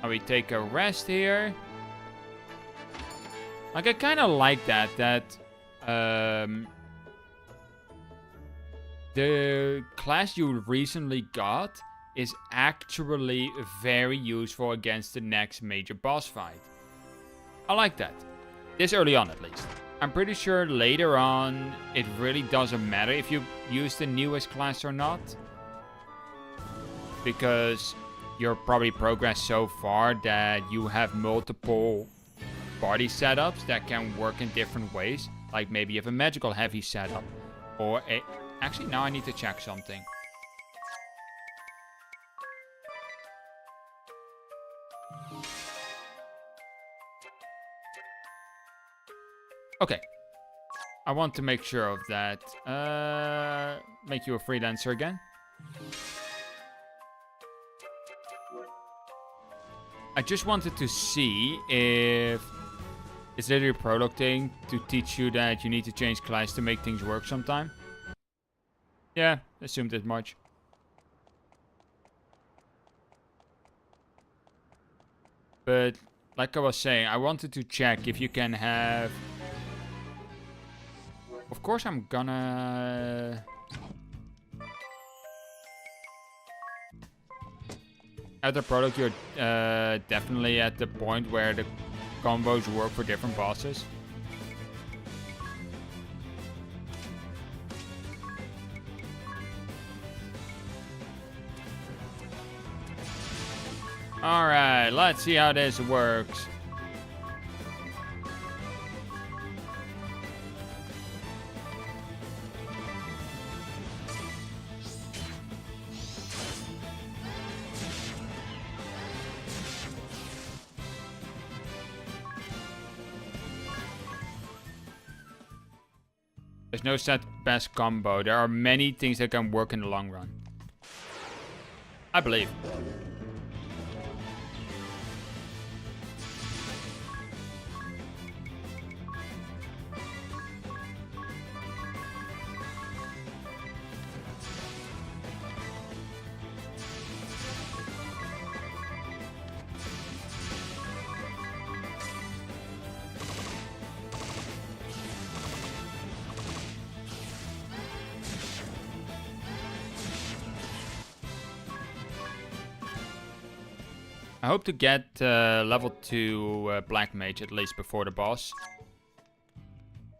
Now we take a rest here. Like, I kind of like that the class you recently got is actually very useful against the next major boss fight. I like that. This early on, at least. I'm pretty sure later on, it really doesn't matter if you use the newest class or not. Because you're probably progressed so far that you have multiple body setups that can work in different ways. Like maybe you have a magical heavy setup. Or a... Actually, now I need to check something. Okay. I want to make sure of that. Make you a freelancer again. I just wanted to see if it's literally a prologue thing to teach you that you need to change class to make things work sometime. Yeah, assumed as much. But like I was saying, I wanted to check if you can have Of course I'm gonna... At the product, you're definitely at the point where the combos work for different bosses. Alright, let's see how this works. There's no set best combo. There are many things that can work in the long run. I believe. I hope to get level 2 Black Mage at least before the boss.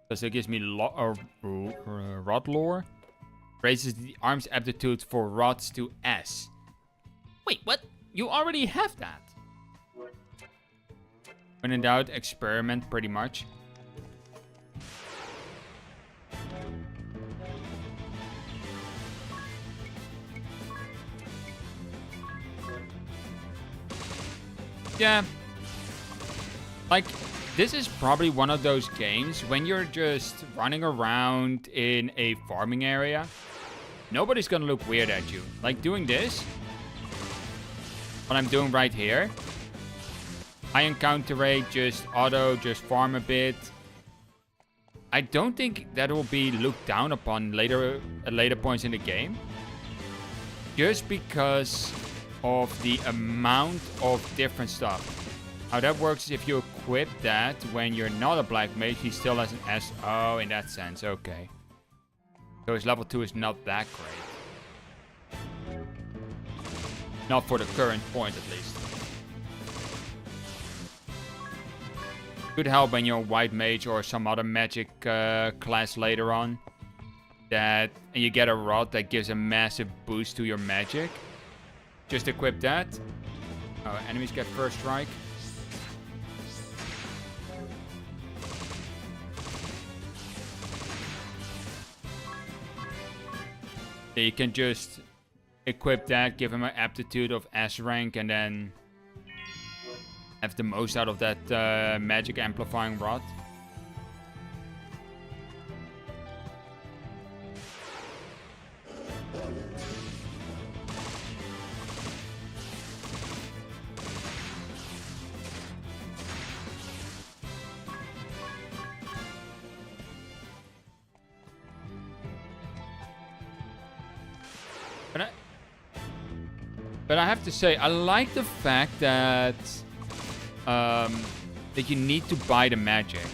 Because it gives me Rod Lore. Raises the arm's aptitude for rods to S. Wait, what? You already have that? When in doubt, experiment pretty much. Yeah. Like, this is probably one of those games when you're just running around in a farming area. Nobody's gonna look weird at you. Like doing this. What I'm doing right here. High encounter rate, just auto, just farm a bit. I don't think that will be looked down upon later at later points in the game. Just because of the amount of different stuff. How that works is if you equip that when you're not a Black Mage, he still has an S. Oh, in that sense, okay. So his level 2 is not that great. Not for the current point, at least. Could help when you're a White Mage or some other magic class later on. And you get a rod that gives a massive boost to your magic. Just equip that. Oh, enemies get first strike. So you can just equip that, give him an aptitude of S rank, and then have the most out of that magic amplifying rod. But I have to say, I like the fact that that you need to buy the magic.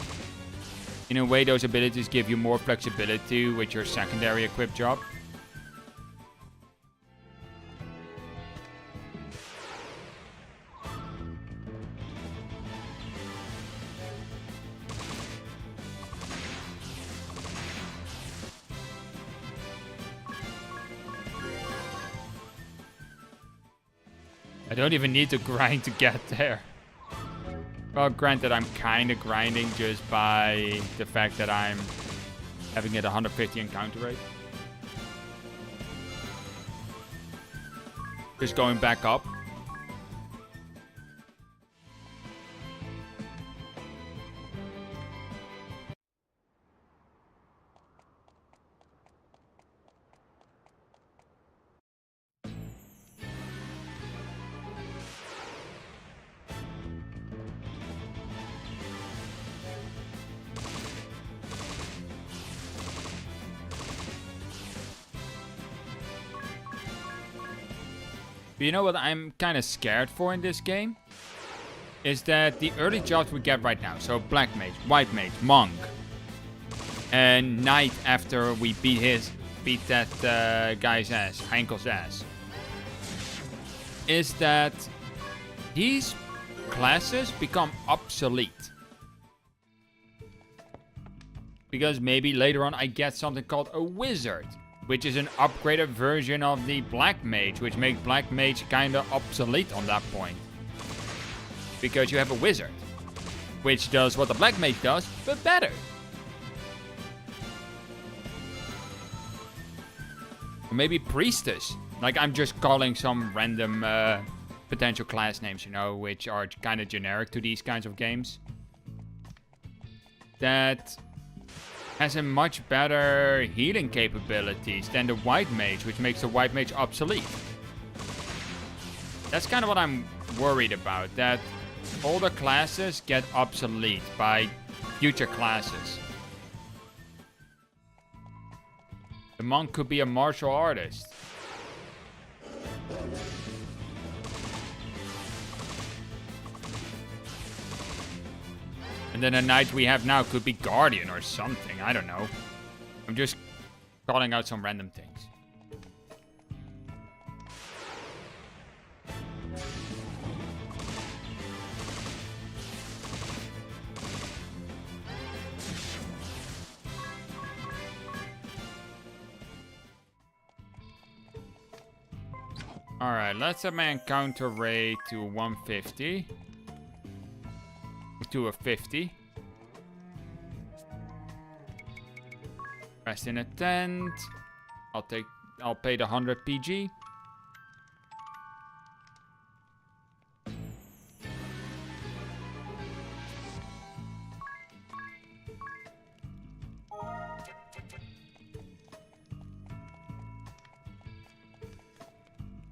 In a way, those abilities give you more flexibility with your secondary equip job. I don't even need to grind to get there. Well, granted, I'm kind of grinding just by the fact that I'm having it 150 encounter rate. Just going back up. But you know what I'm kind of scared for in this game? Is that the early jobs we get right now, so Black Mage, White Mage, Monk, Knight after we beat that guy's ass, Heinkel's ass, is that these classes become obsolete. Because maybe later on I get something called a wizard, which is an upgraded version of the Black Mage, which makes Black Mage kinda obsolete on that point. Because you have a wizard, which does what the Black Mage does, but better. Or maybe Priestess. Like, I'm just calling some random potential class names, you know, which are kind of generic to these kinds of games. That has a much better healing capabilities than the White Mage, which makes the White Mage obsolete. That's kind of what I'm worried about, that older classes get obsolete by future classes. The monk could be a martial artist. And then the knight we have now could be Guardian or something. I don't know. I'm just calling out some random things. Alright, let's have my encounter rate to 150. To a 50. Rest in a tent. I'll pay the 100 PG.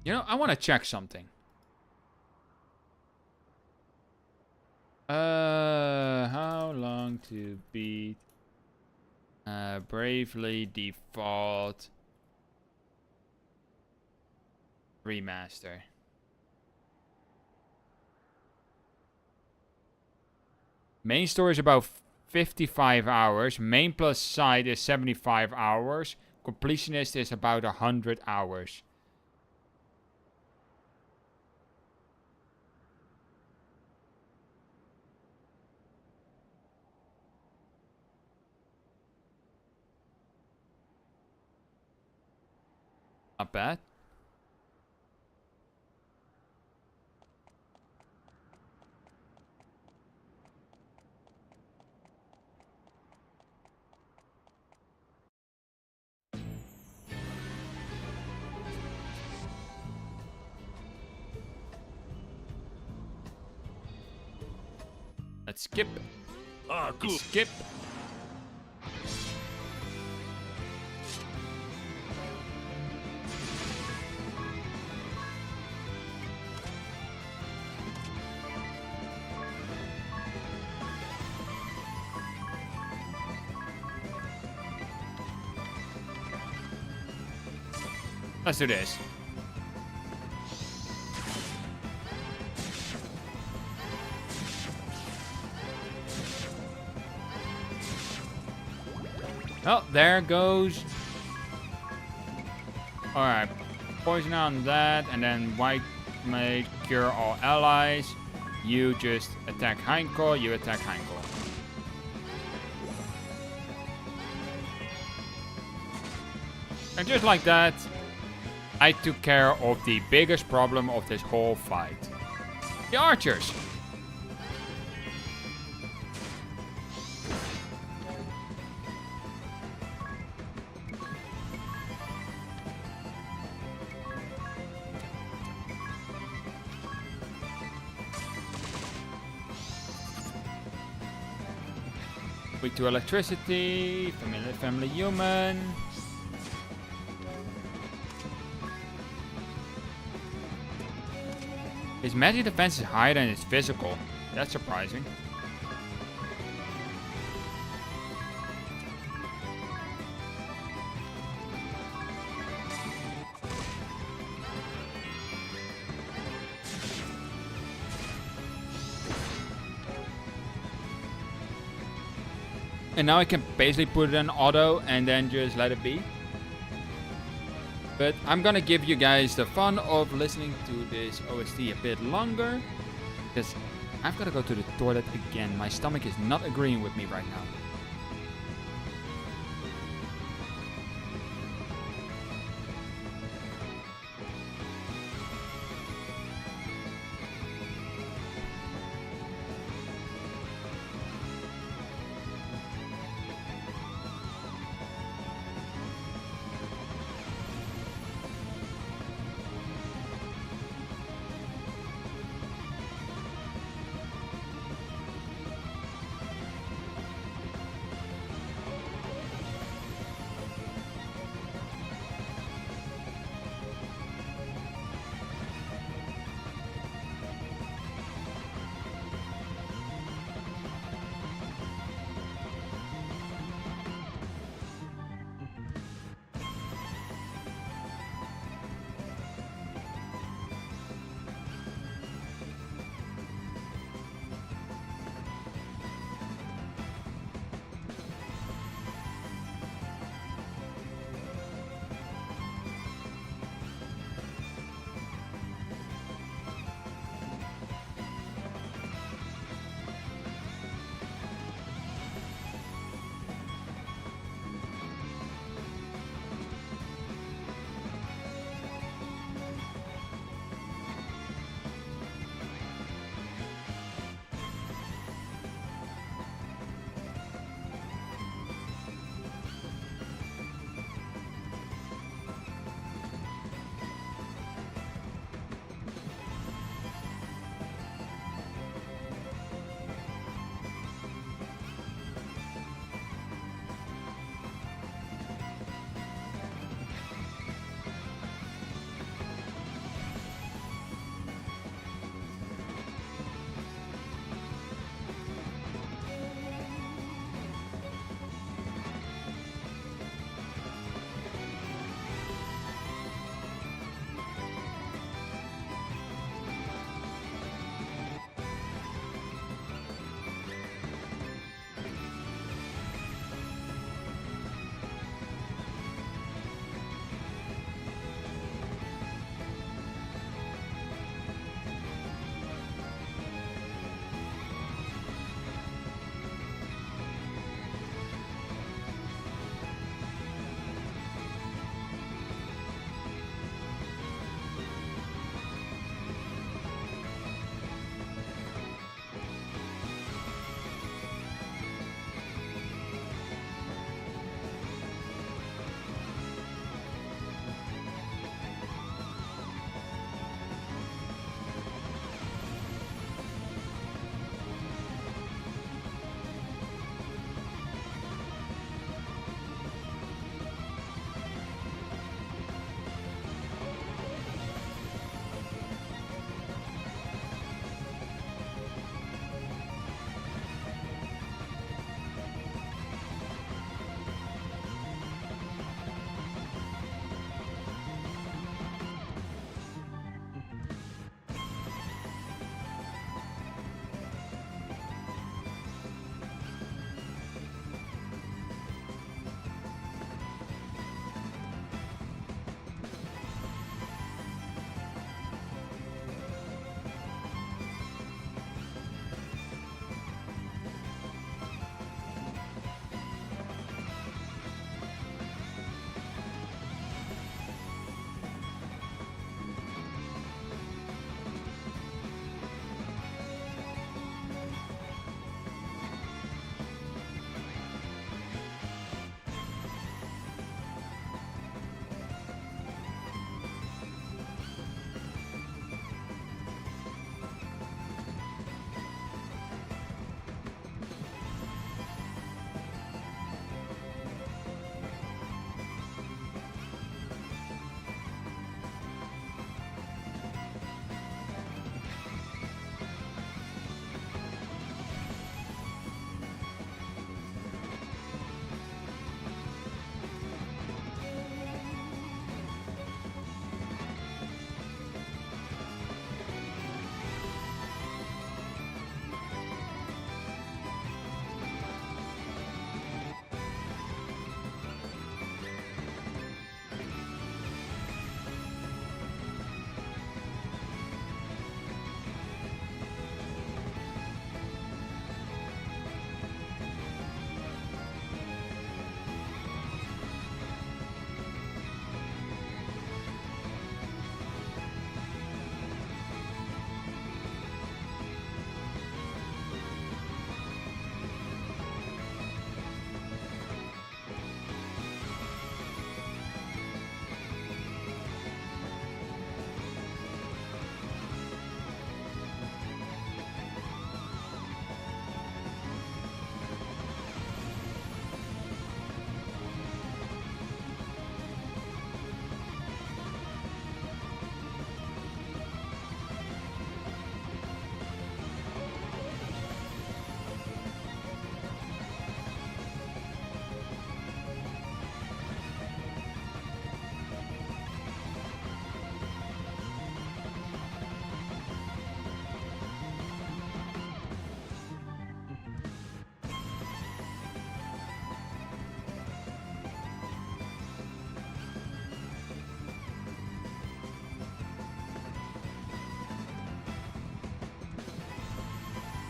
You know, I want to check something. How long to beat Bravely Default Remaster. Main story is about 55 hours. Main plus side is 75 hours. Completionist is about 100 hours. Not bad. Let's skip. Good. Skip. Let's do this. Oh, there goes. Alright. Poison on that, and then White Mage cure all allies. You just attack Heinkel, you attack Heinkel. And just like that, I took care of the biggest problem of this whole fight. The archers. Weak to electricity, family human. His magic defense is higher than his physical. That's surprising. And now I can basically put it in auto and then just let it be. But I'm gonna give you guys the fun of listening to this OST a bit longer, because I've gotta go to the toilet again. My stomach is not agreeing with me right now.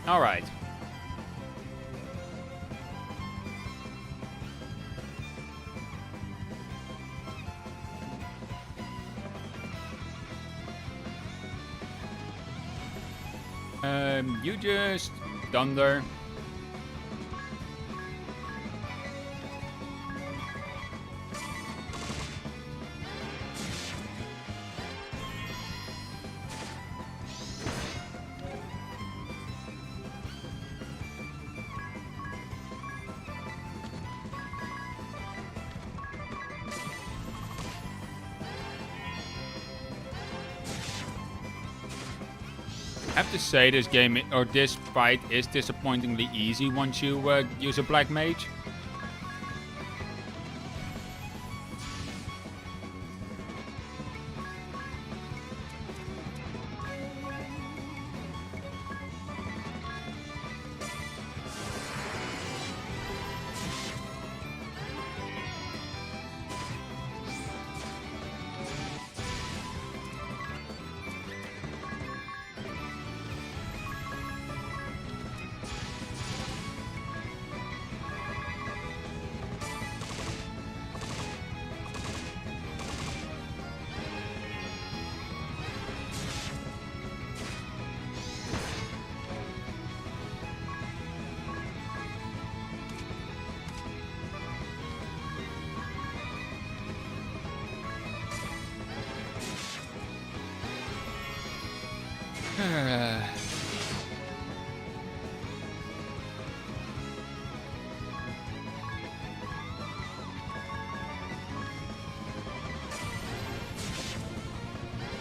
Alright. You just thunder. I have to say this game, or this fight, is disappointingly easy once you use a black mage.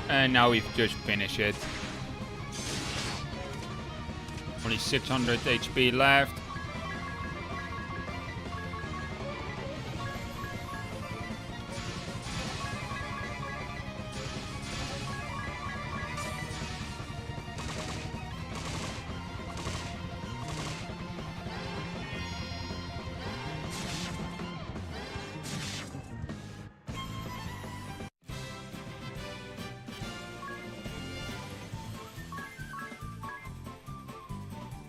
And now we've just finished it. Only 600 HP left.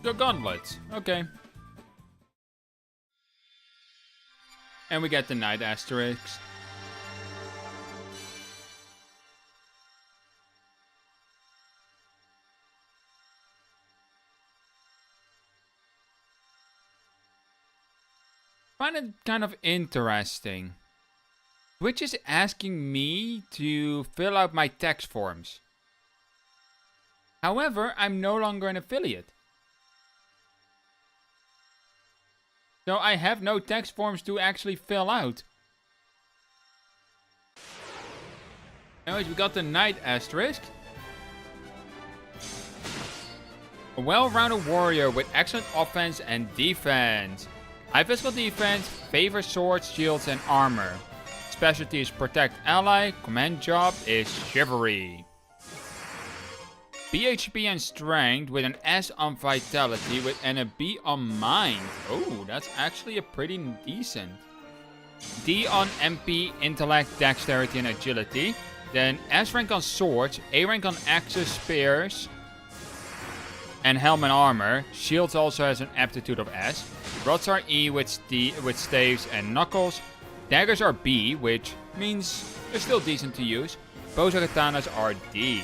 The gauntlets, okay. And we get the Knight Asterisks. I find it kind of interesting. Twitch is asking me to fill out my tax forms. However, I'm no longer an affiliate. So I have no tax forms to actually fill out. Anyways, we got the Knight Asterisk. A well-rounded warrior with excellent offense and defense. High physical defense, favors swords, shields, and armor. Specialty is protect ally. Command job is chivalry. BHP and strength with an S on vitality and a B on mind. Oh, that's actually a pretty decent. D on MP, intellect, dexterity, and agility. Then S rank on swords, A rank on axes, spears, and helm and armor. Shields also has an aptitude of S. Rods are E with staves and knuckles. Daggers are B, which means they're still decent to use. Bows and katanas are D.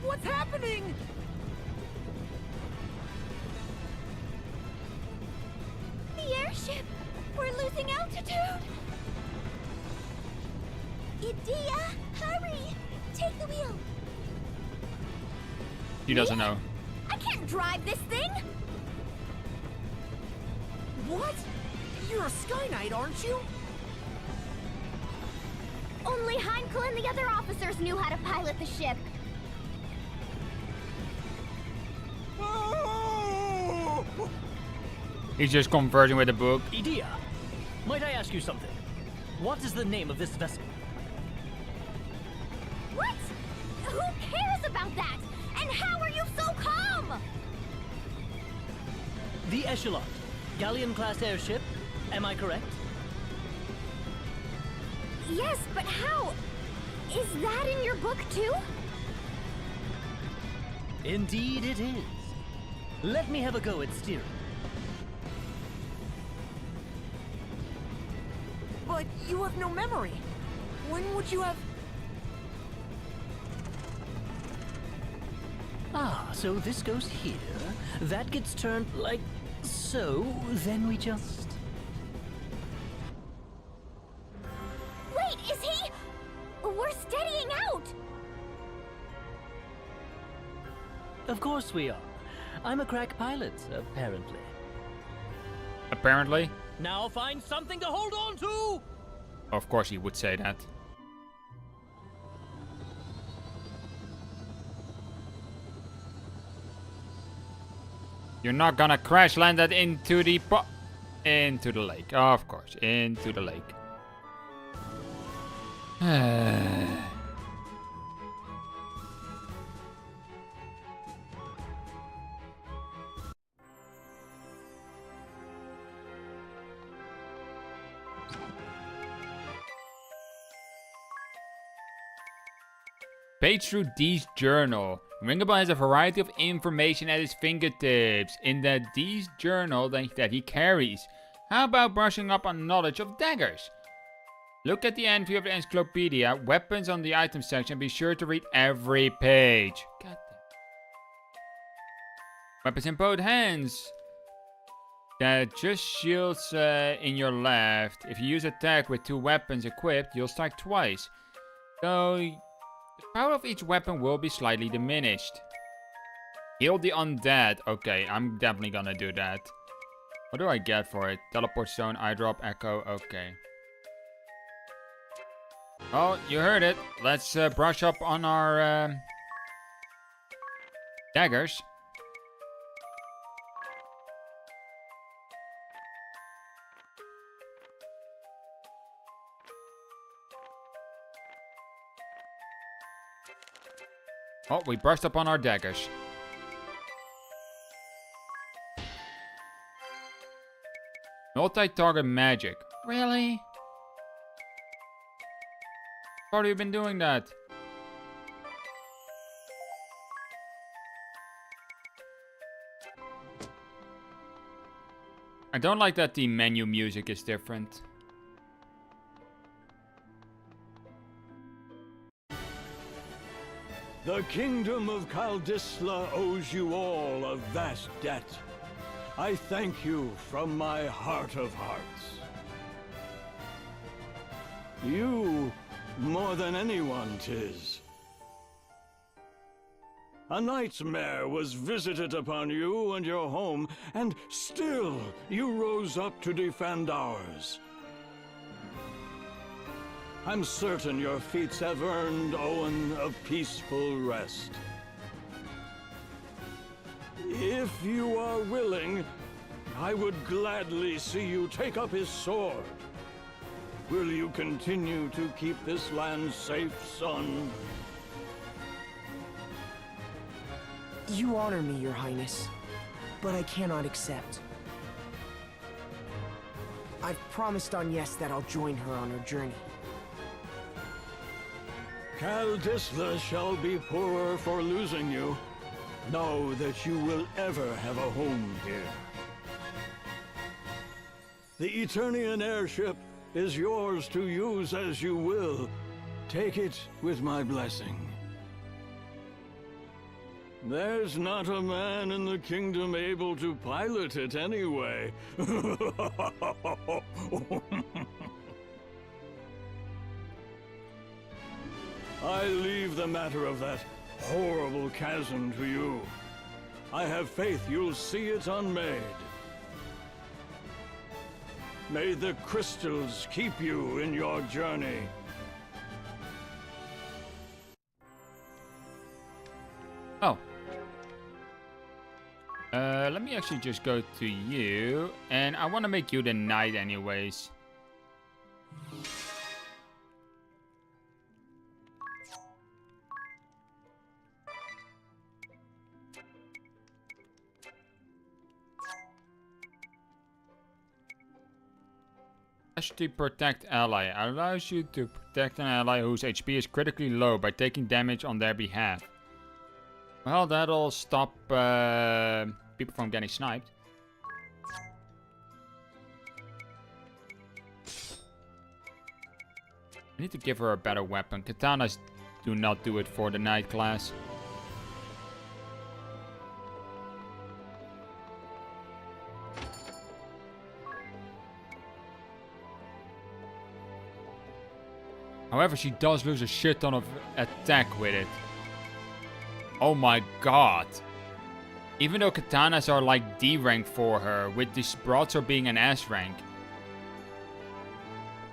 What's happening? The airship! We're losing altitude! Idia, hurry! Take the wheel! He doesn't know. I can't drive this thing! What? You're a Sky Knight, aren't you? Only Heinkel and the other officers knew how to pilot the ship. He's just conversing with the book. Idia, might I ask you something? What is the name of this vessel? What? Who cares about that? And how are you so calm? The Echelon, galleon-class airship. Am I correct? Yes, but how? Is that in your book too? Indeed it is. Let me have a go at steering. But you have no memory. When would you have... Ah, so this goes here, that gets turned like so, then we just... Wait, is he? We're steadying out! Of course we are. I'm a crack pilot, apparently. Apparently? Now find something to hold on to! Of course he would say that. You're not gonna crash land that into the into the lake. Of course, into the lake. Page through Dee's journal. Ringable has a variety of information at his fingertips in that Dee's journal that he carries. How about brushing up on knowledge of daggers? Look at the entry of the encyclopedia, weapons on the item section, be sure to read every page. God damn. Weapons in both hands. That just shields in your left. If you use attack with 2 weapons equipped, you'll strike twice. So... the power of each weapon will be slightly diminished. Heal the undead. Okay, I'm definitely gonna do that. What do I get for it? Teleport stone, eye drop, echo. Okay. Oh, you heard it. Let's brush up on our daggers. Oh, we brushed up on our daggers. Multi-target magic. Really? How have you been doing that? I don't like that the menu music is different. The kingdom of Kaldisla owes you all a vast debt. I thank you from my heart of hearts. You, more than anyone, 'tis. A nightmare was visited upon you and your home, and still you rose up to defend ours. I'm certain your feats have earned Owen a peaceful rest. If you are willing, I would gladly see you take up his sword. Will you continue to keep this land safe, son? You honor me, Your Highness, but I cannot accept. I've promised Agnes that I'll join her on her journey. Kaldisla shall be poorer for losing you. Know that you will ever have a home here. The Eternian airship is yours to use as you will. Take it with my blessing. There's not a man in the kingdom able to pilot it anyway. I leave the matter of that horrible chasm to you. I have faith you'll see it unmade. May the crystals keep you in your journey. Oh. Let me actually just go to you. And I want to make you the knight anyways. To protect ally. Allows you to protect an ally whose HP is critically low by taking damage on their behalf. Well, that'll stop people from getting sniped. I need to give her a better weapon. Katanas do not do it for the knight class. However, she does lose a shit ton of attack with it. Oh my god. Even though katanas are like D rank for her, with these broadsword being an S rank.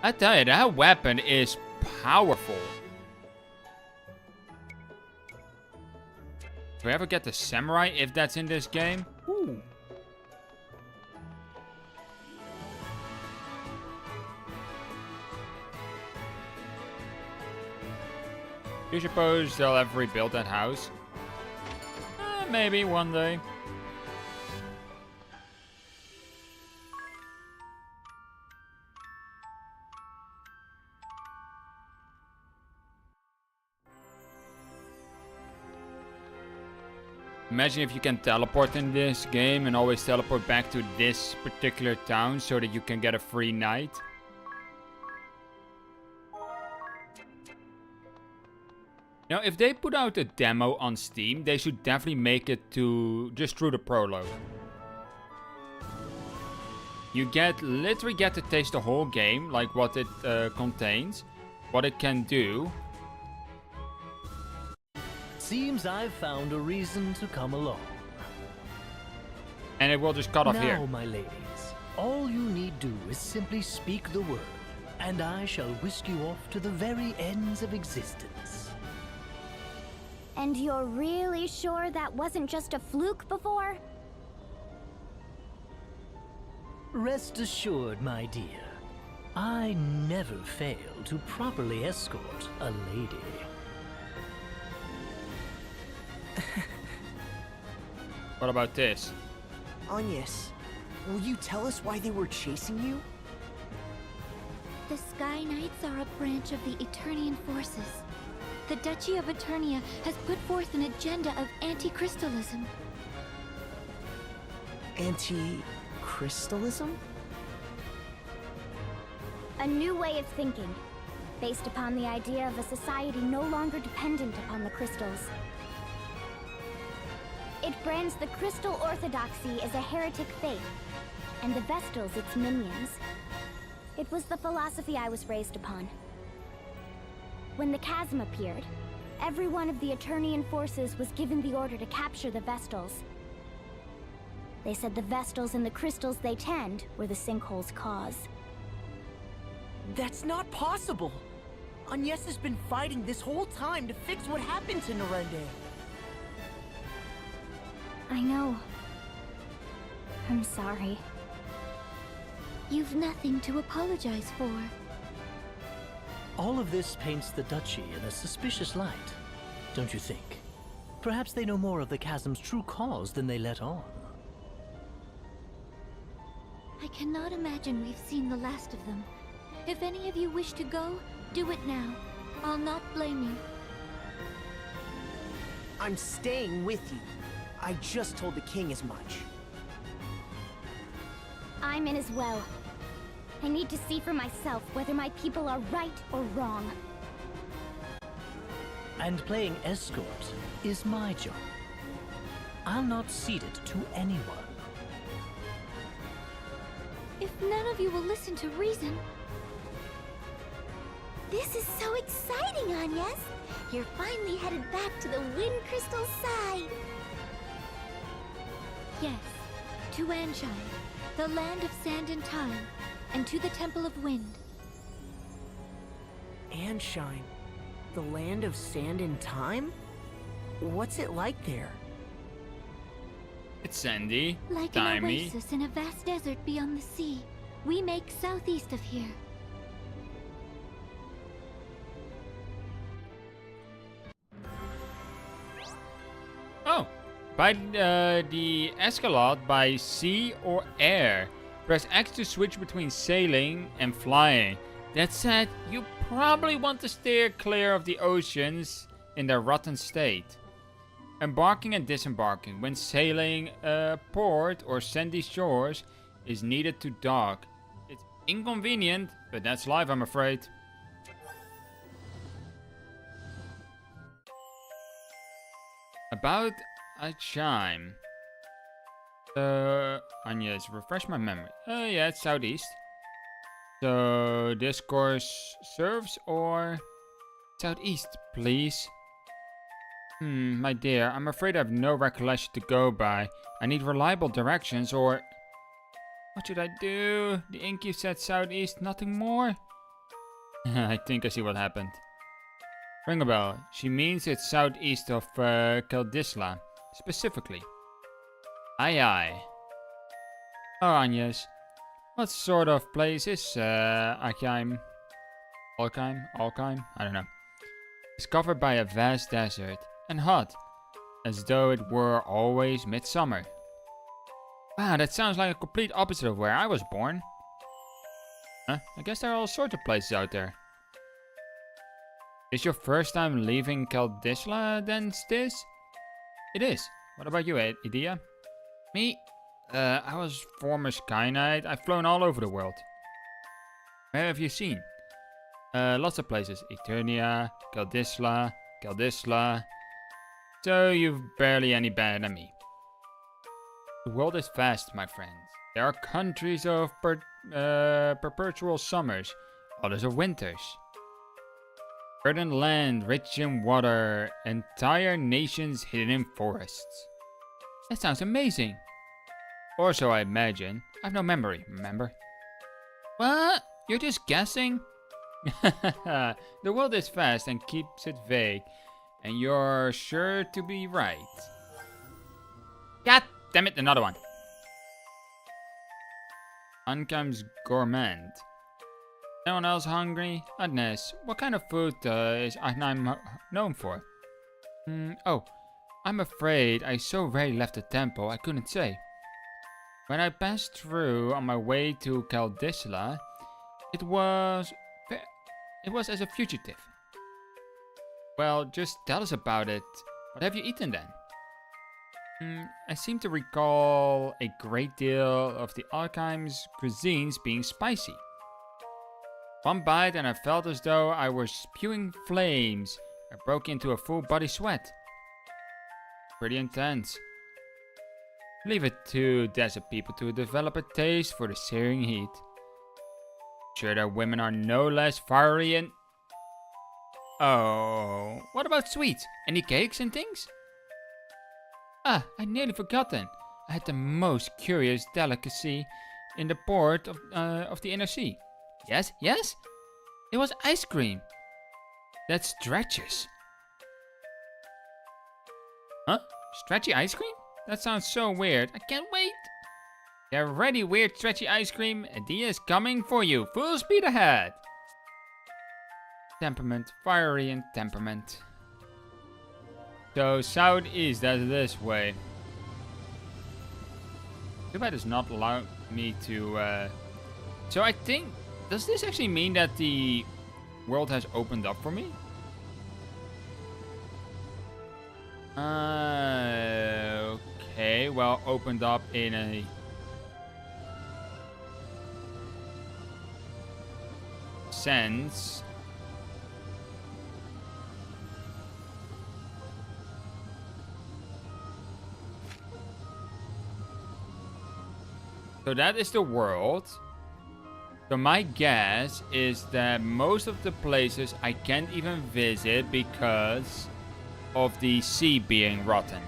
I tell you, that weapon is powerful. Do we ever get the samurai if that's in this game? Ooh. Do you suppose they'll ever rebuild that house? Maybe one day. Imagine if you can teleport in this game and always teleport back to this particular town so that you can get a free night. Now, if they put out a demo on Steam, they should definitely make it to just through the prologue. You literally get to taste the whole game, like what it contains, what it can do. Seems I've found a reason to come along. And it will just cut off here. Now, my ladies, all you need do is simply speak the word, and I shall whisk you off to the very ends of existence. And you're really sure that wasn't just a fluke before? Rest assured, my dear, I never fail to properly escort a lady. What about this? Agnes, will you tell us why they were chasing you? The Sky Knights are a branch of the Eternian forces. The Duchy of Eternia has put forth an agenda of anti-crystalism. Anti-crystalism? A new way of thinking, based upon the idea of a society no longer dependent upon the crystals. It brands the Crystal Orthodoxy as a heretic faith, and the Vestals its minions. It was the philosophy I was raised upon. When the chasm appeared, every one of the Eternian forces was given the order to capture the Vestals. They said the Vestals and the crystals they tend were the sinkhole's cause. That's not possible! Agnes has been fighting this whole time to fix what happened to Norende. I know. I'm sorry. You've nothing to apologize for. All of this paints the Duchy in a suspicious light, don't you think? Perhaps they know more of the chasm's true cause than they let on. I cannot imagine we've seen the last of them. If any of you wish to go, do it now. I'll not blame you. I'm staying with you. I just told the king as much. I'm in as well. I need to see for myself whether my people are right or wrong. And playing escort is my job. I'll not cede it to anyone. If none of you will listen to reason... This is so exciting, Agnes! You're finally headed back to the Wind Crystal side! Yes, to Anshine, the land of sand and time, and to the Temple of Wind. Anshine, the land of sand and time? What's it like there? It's sandy, like timey. An oasis in a vast desert beyond the sea. We make southeast of here. Oh, by the Escalade by sea or air. Press X to switch between sailing and flying. That said, you probably want to steer clear of the oceans in their rotten state. Embarking and disembarking. When sailing a port or sandy shores is needed to dock. It's inconvenient, but that's life, I'm afraid. About a chime. Agnes, refresh my memory. Yeah, it's southeast. So this course serves or southeast, please. My dear, I'm afraid I have no recollection to go by. I need reliable directions or... What should I do? The ink you said southeast, nothing more? I think I see what happened. Ring a bell. She means it's southeast of Keldisla, specifically. Aye aye. Oh, Agnes. What sort of place is Akheim? Alkheim? I don't know. It's covered by a vast desert and hot, as though it were always midsummer. Wow, that sounds like a complete opposite of where I was born. Huh? I guess there are all sorts of places out there. Is your first time leaving Keldisla then, Stiz? It is. What about you, Edea? Me? I was former Sky Knight. I've flown all over the world. Where have you seen? Lots of places. Eternia, Keldisla. So you've barely any better than me. The world is vast, my friends. There are countries of perpetual summers, others of winters. Verdant land, rich in water, entire nations hidden in forests. That sounds amazing. Or so I imagine. I've no memory, remember? What? You're just guessing? The world is vast and keeps it vague, and you're sure to be right. God damn it, another one. Ankam's gourmand. Anyone else hungry? Agnes, what kind of food is Arnheim known for? Oh, I'm afraid I so rarely left the temple, I couldn't say. When I passed through on my way to Keldisla, it was as a fugitive. Well, just tell us about it. What have you eaten then? I seem to recall a great deal of the Alkheim's cuisines being spicy. One bite and I felt as though I were spewing flames. I broke into a full body sweat. Pretty intense. Leave it to desert people to develop a taste for the searing heat. Sure that women are no less fiery and... Oh, what about sweets? Any cakes and things? Ah, I'd nearly forgotten. I had the most curious delicacy in the port of the inner sea. Yes? It was ice cream. That stretches. Huh? Stretchy ice cream? That sounds so weird. I can't wait. Get ready, weird stretchy ice cream. Edea is coming for you. Full speed ahead. Temperament. Fiery and temperament. So southeast, that's this way. Too bad does not allow me to... So I think... Does this actually mean that the world has opened up for me? Okay, well, opened up in a... sense. So that is the world. So my guess is that most of the places I can't even visit because of the sea being rotten.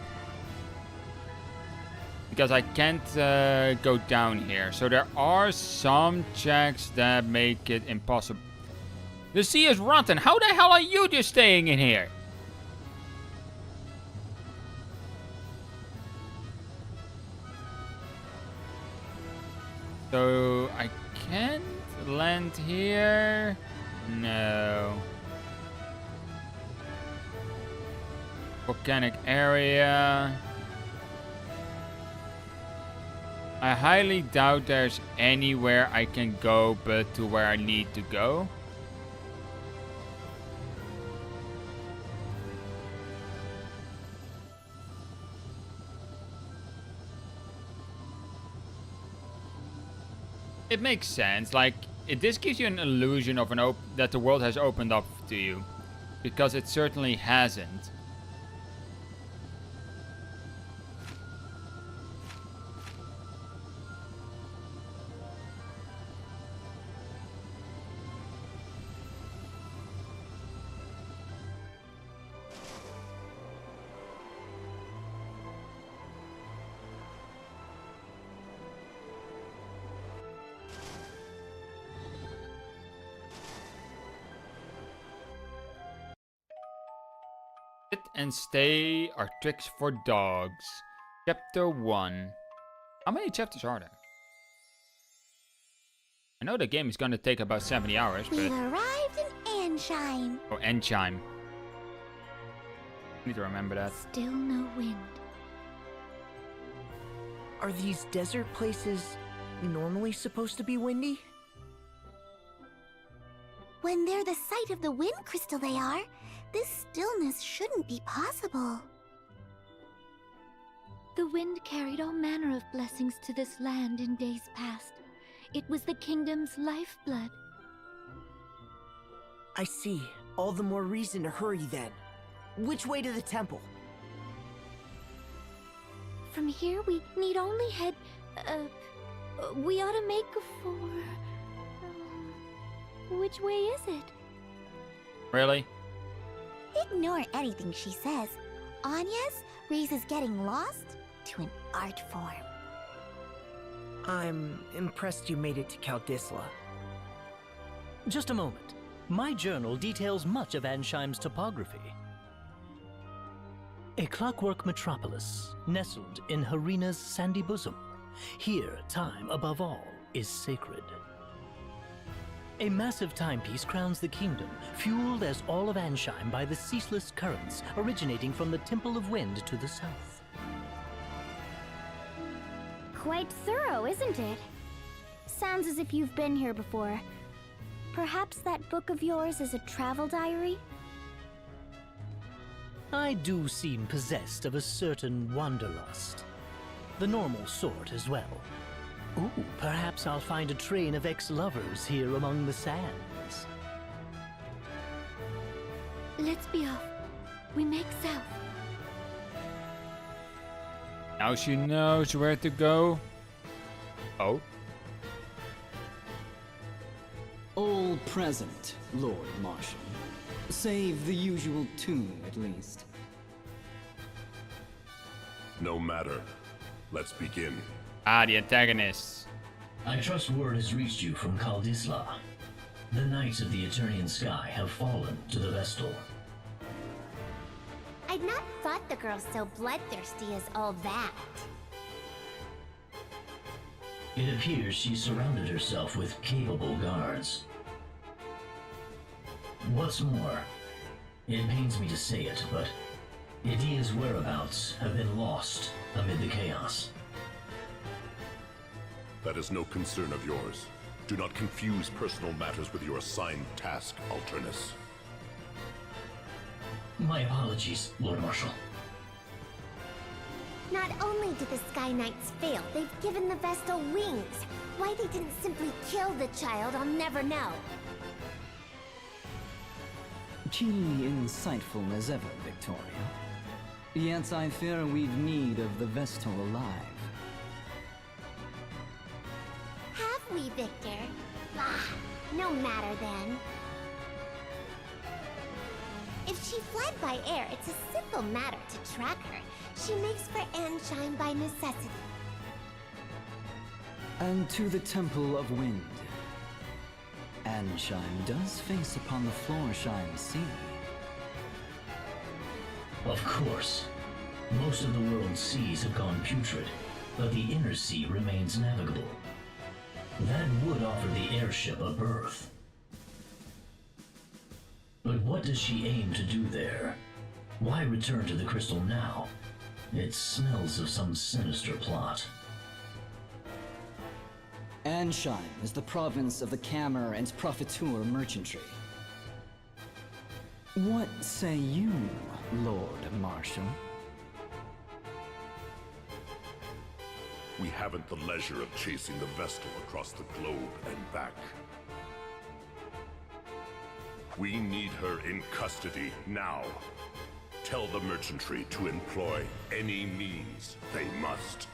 Because I can't go down here. So there are some checks that make it impossible. The sea is rotten. How the hell are you just staying in here? So I can't land here. No. Volcanic area. I highly doubt there's anywhere I can go but to where I need to go. It makes sense, like, this gives you an illusion of that the world has opened up to you. Because it certainly hasn't. Sit and stay are tricks for dogs. Chapter 1. How many chapters are there? I know the game is gonna take about 70 hours, but... We've arrived in Ansheim. Oh, Ansheim. Need to remember that. Still no wind. Are these desert places normally supposed to be windy? When they're the site of the wind crystal they are, this stillness shouldn't be possible. The wind carried all manner of blessings to this land in days past. It was the kingdom's lifeblood. I see. All the more reason to hurry then. Which way to the temple? From here, we need only head... we ought to make for... which way is it? Really? Ignore anything she says. Anya's raises getting lost to an art form. I'm impressed you made it to Kaldisla. Just a moment. My journal details much of Ansheim's topography. A clockwork metropolis, nestled in Harina's sandy bosom. Here, time, above all, is sacred. A massive timepiece crowns the kingdom, fueled as all of Ansheim by the ceaseless currents originating from the Temple of Wind to the south. Quite thorough, isn't it? Sounds as if you've been here before. Perhaps that book of yours is a travel diary? I do seem possessed of a certain wanderlust. The normal sort as well. Ooh, perhaps I'll find a train of ex-lovers here among the sands. Let's be off. We make south. Now she knows where to go. Oh? All present, Lord Marshal. Save the usual two, at least. No matter. Let's begin. The antagonists. I trust word has reached you from Kaldisla. The Knights of the Eternian Sky have fallen to the Vestal. I'd not thought the girl so bloodthirsty as all that. It appears she surrounded herself with capable guards. What's more, it pains me to say it, but Idia's whereabouts have been lost amid the chaos. That is no concern of yours. Do not confuse personal matters with your assigned task, Alternus. My apologies, Lord Marshal. Not only did the Sky Knights fail, they've given the Vestal wings. Why they didn't simply kill the child, I'll never know. Keenly insightful as ever, Victoria. Yet I fear we've need of the Vestal alive. Have we, Victor? Ah, no matter then. If she fled by air, it's a simple matter to track her. She makes for Ansheim by necessity. And to the Temple of Wind. Ansheim does face upon the Florsheim Sea. Of course. Most of the world's seas have gone putrid, but the inner sea remains navigable. That would offer the airship a berth. But what does she aim to do there? Why return to the crystal now? It smells of some sinister plot. Ansheim is the province of the Kammer and Profiteur merchantry. What say you, Lord Marshal? We haven't the leisure of chasing the Vestal across the globe and back. We need her in custody now. Tell the merchantry to employ any means they must.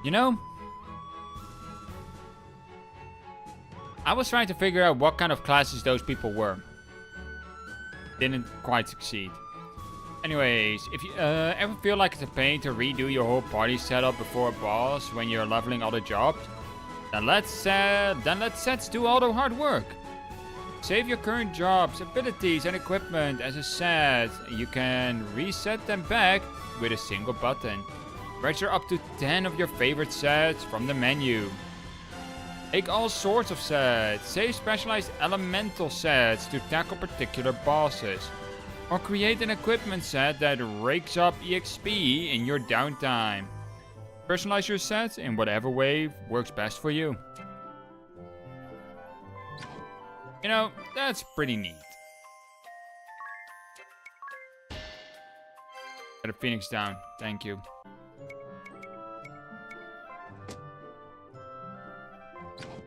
You know, I was trying to figure out what kind of classes those people were. Didn't quite succeed. Anyways, if you ever feel like it's a pain to redo your whole party setup before a boss when you're leveling other jobs, then let sets do all the hard work. Save your current jobs, abilities, and equipment as a set. You can reset them back with a single button. Register up to 10 of your favorite sets from the menu. Make all sorts of sets. Save specialized elemental sets to tackle particular bosses. Or create an equipment set that rakes up EXP in your downtime. Personalize your sets in whatever way works best for you. You know, that's pretty neat. Get a Phoenix down, thank you.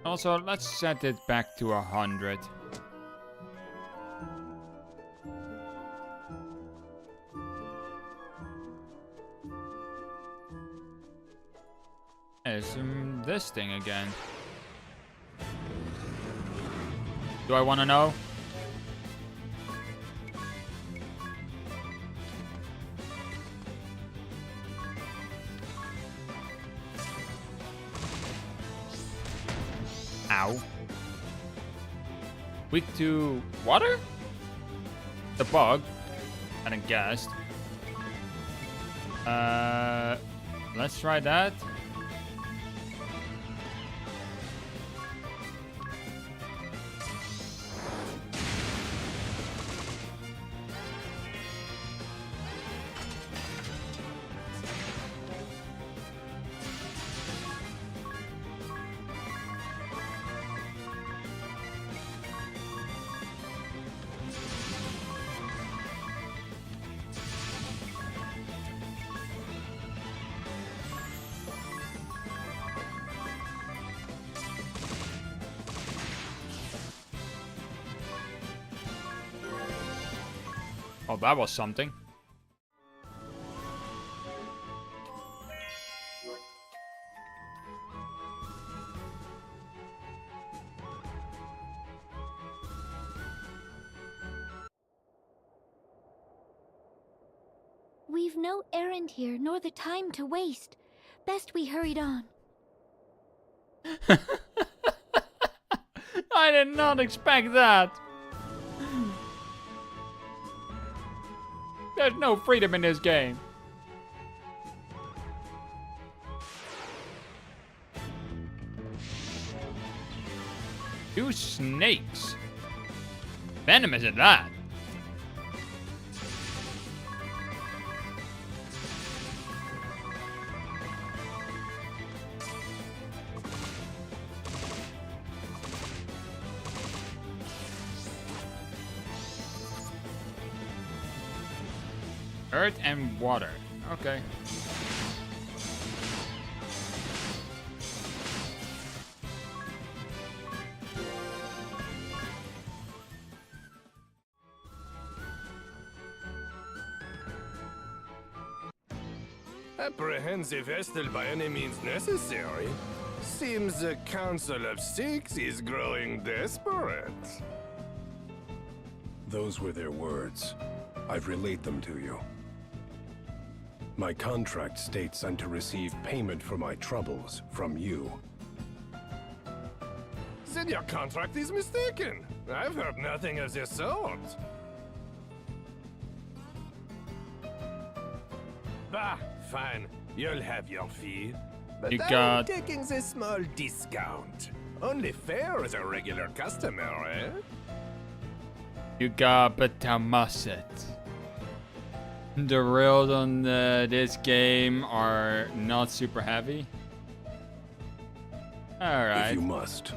Also, let's set it back to 100. There's this thing again. Do I want to know? Ow. Weak to water? The bug. I didn't guess. Let's try that. Oh, that was something. We've no errand here, nor the time to waste. Best we hurried on. I did not expect that. There's no freedom in this game. Two snakes. Venomous at that. Earth and water. Okay. Apprehend the Vestal by any means necessary. Seems the Council of Six is growing desperate. Those were their words. I've relayed them to you. My contract states I'm to receive payment for my troubles from you. Then your contract is mistaken. I've heard nothing of the sort. Bah, fine. You'll have your fee. But You I'm got- taking the small discount. Only fair as a regular customer, eh? You got but it. The rails on this game are not super heavy. Alright. If you must.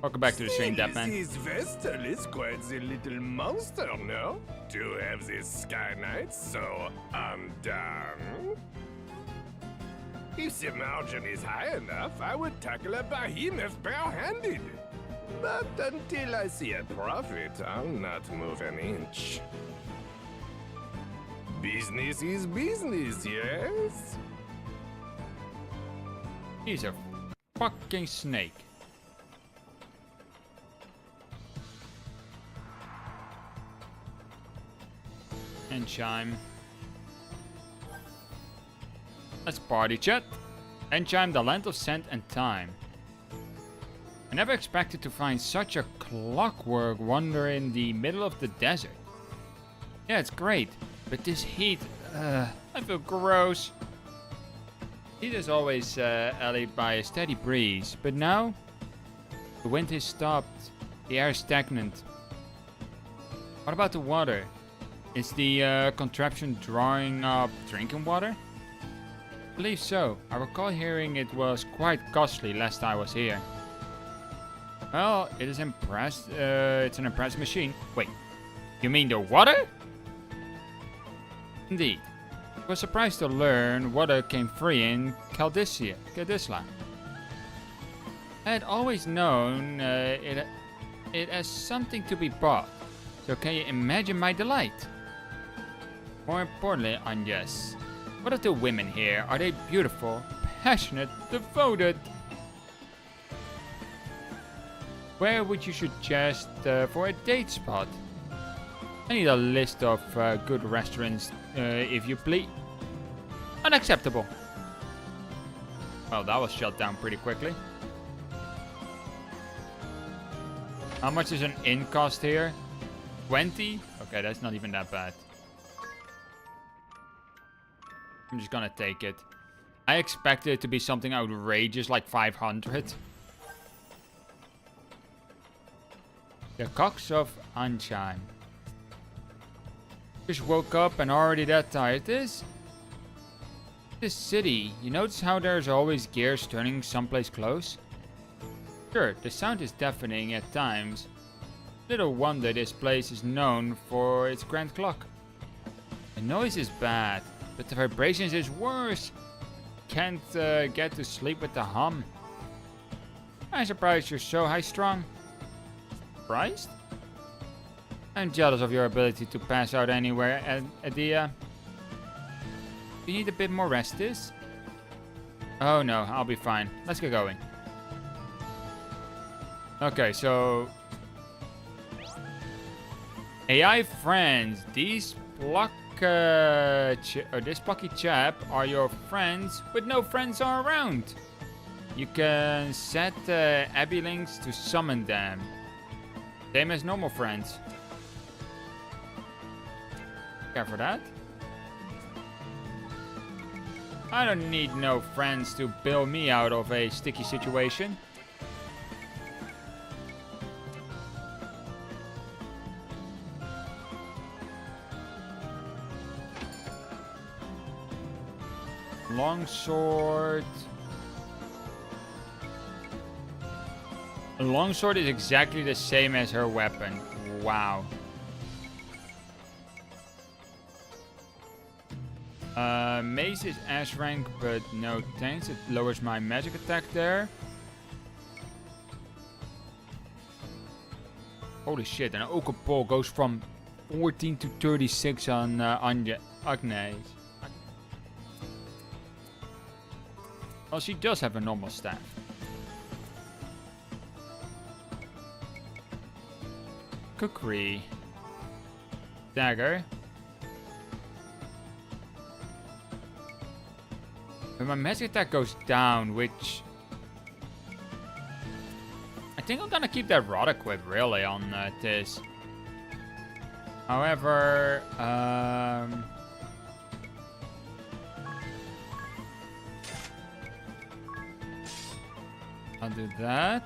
Welcome back to the Strange Deathman. This Vestal is quite the little monster, no? To have this Sky Knight so undone. If the margin is high enough, I would tackle a behemoth bare-handed. But until I see a profit, I'll not move an inch. Business is business, yes? He's a fucking snake. And chime. Let's party chat. And chime, the land of scent and time. I never expected to find such a clockwork wonder in the middle of the desert. Yeah, it's great, but this heat, I feel gross. Heat is always allayed by a steady breeze, but now the wind has stopped, the air is stagnant. What about the water? Is the contraption drawing up drinking water? I believe so. I recall hearing it was quite costly last I was here. Well, it is impressed. It's an impressive machine. Wait, you mean the water? Indeed. I was surprised to learn water came free in Kaldisla. I had always known it as something to be bought. So can you imagine my delight? More importantly, Agnes, what of the women here? Are they beautiful, passionate, devoted? Where would you suggest for a date spot? I need a list of good restaurants, if you please. Unacceptable. Well, that was shut down pretty quickly. How much is an inn cost here? 20? Okay, that's not even that bad. I'm just gonna take it. I expected it to be something outrageous like 500. The Cox of Anchime. Just woke up and already that tired. This city, you notice how there's always gears turning someplace close? Sure, the sound is deafening at times. Little wonder this place is known for its grand clock. The noise is bad, but the vibrations is worse. Can't get to sleep with the hum. I'm surprised you're so high-strung. Surprised? I'm jealous of your ability to pass out anywhere, Adia. You need a bit more rest, this? Oh no, I'll be fine. Let's get going. Okay, so... AI friends, these this plucky chap are your friends, but no friends are around. You can set Abby links to summon them. Same as normal friends. Care for that? I don't need no friends to bail me out of a sticky situation. Longsword. A longsword is exactly the same as her weapon. Wow. Mace is S rank, but no thanks. It lowers my magic attack there. Holy shit, and Oka Ball goes from 14 to 36 on Agnes. Well, she does have a normal staff. Kukri. Dagger. But my magic attack goes down, which... I think I'm gonna keep that rod equipped, really, on this. However, I'll do that.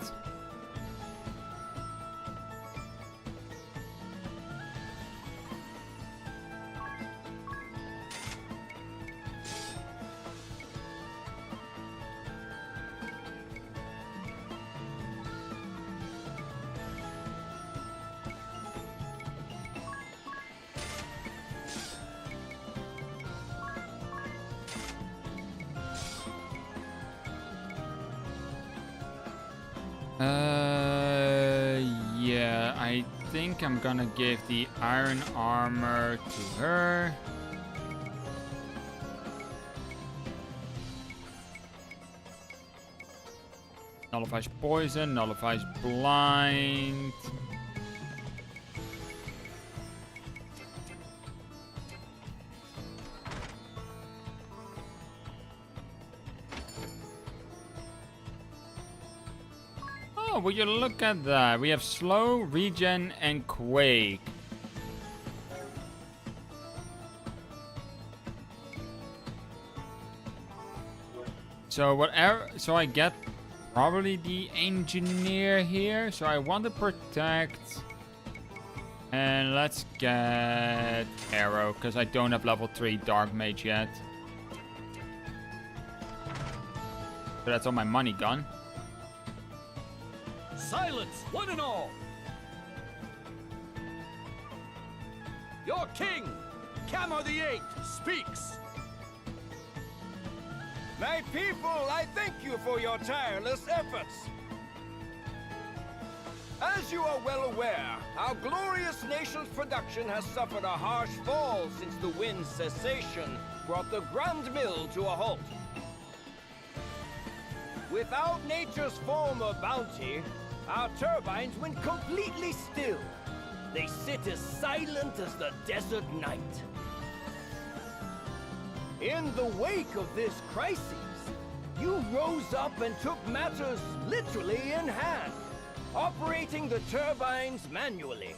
Yeah, I think I'm gonna give the iron armor to her. Nullifies poison, nullifies blind. Oh, will you look at that? We have slow, regen, and quake. So whatever, so I get probably the engineer here. So I want to protect, and let's get arrow because I don't have level 3 dark mage yet. So that's all my money gone. Silence, one and all! Your king, Camo the Eighth, speaks. My people, I thank you for your tireless efforts. As you are well aware, our glorious nation's production has suffered a harsh fall since the wind's cessation brought the Grand Mill to a halt. Without nature's former bounty, our turbines went completely still. They sit as silent as the desert night. In the wake of this crisis, you rose up and took matters literally in hand, operating the turbines manually.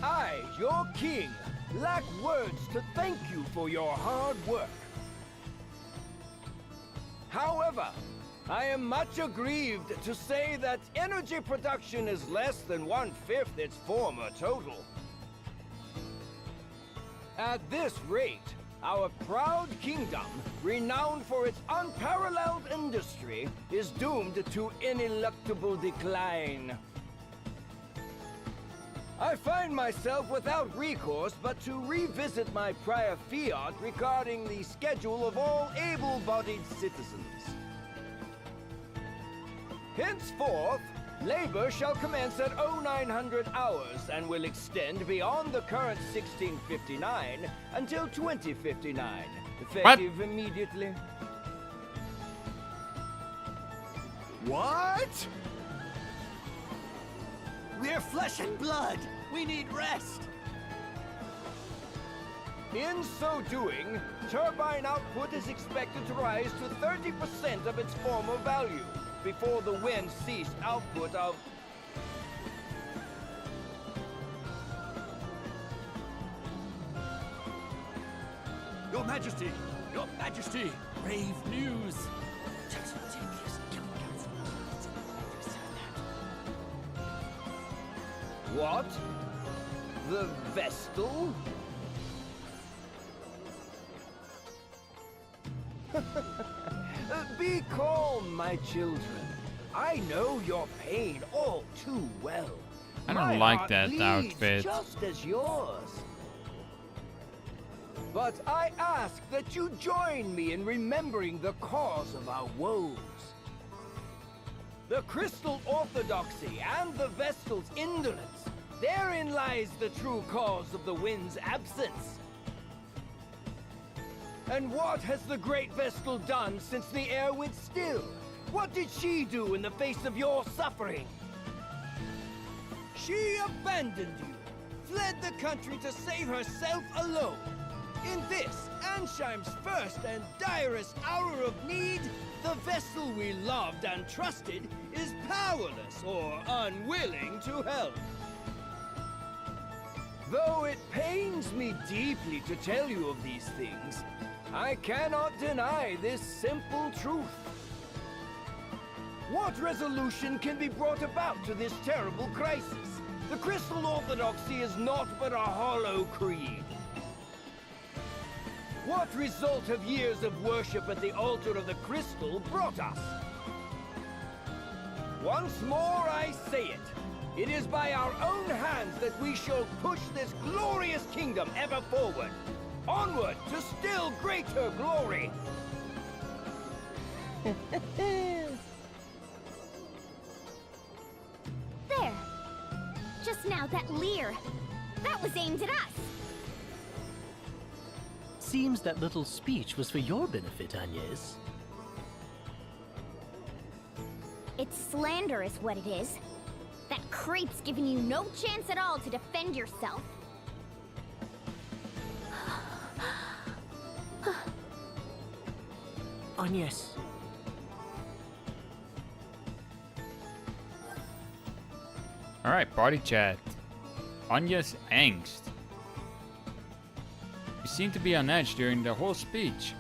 I, your king, lack words to thank you for your hard work. However, I am much aggrieved to say that energy production is less than 1/5 its former total. At this rate, our proud kingdom, renowned for its unparalleled industry, is doomed to ineluctable decline. I find myself without recourse but to revisit my prior fiat regarding the schedule of all able-bodied citizens. Henceforth, labor shall commence at 0900 hours and will extend beyond the current 1659 until 2059, effective immediately. What? We're flesh and blood. We need rest. In so doing, turbine output is expected to rise to 30% of its former value before the wind ceased output of... Your Majesty! Your Majesty! Brave news! What? The Vestal? Be calm, my children. I know your pain all too well. I don't My like heart that bleeds outfit. just as yours. But I ask that you join me in remembering the cause of our woes. The Crystal Orthodoxy and the Vestal's indolence. Therein lies the true cause of the wind's absence. And what has the Great Vestal done since the air went still? What did she do in the face of your suffering? She abandoned you, fled the country to save herself alone. In this, Ansheim's first and direst hour of need, the Vestal we loved and trusted is powerless or unwilling to help. Though it pains me deeply to tell you of these things, I cannot deny this simple truth. What resolution can be brought about to this terrible crisis? The Crystal Orthodoxy is naught but a hollow creed. What result have years of worship at the altar of the Crystal brought us? Once more I say it. It is by our own hands that we shall push this glorious kingdom ever forward. Onward to still greater glory! That leer, that was aimed at us. Seems that little speech was for your benefit, Agnes. It's slander is what it is. That creep's giving you no chance at all to defend yourself. Agnes. Alright, party chat. Anya's angst. You seem to be on edge during the whole speech.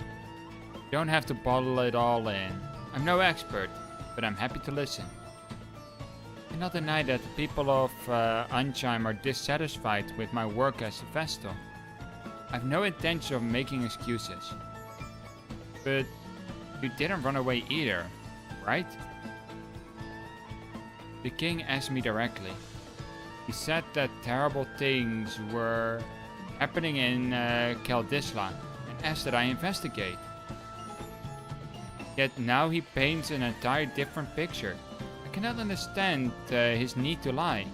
You don't have to bottle it all in. I'm no expert, but I'm happy to listen. Cannot deny that the people of Ansheim are dissatisfied with my work as a Vestal. I've no intention of making excuses. But you didn't run away either, right? The king asked me directly. He said that terrible things were happening in Keldisla and asked that I investigate. Yet now he paints an entire different picture. I cannot understand his need to lie.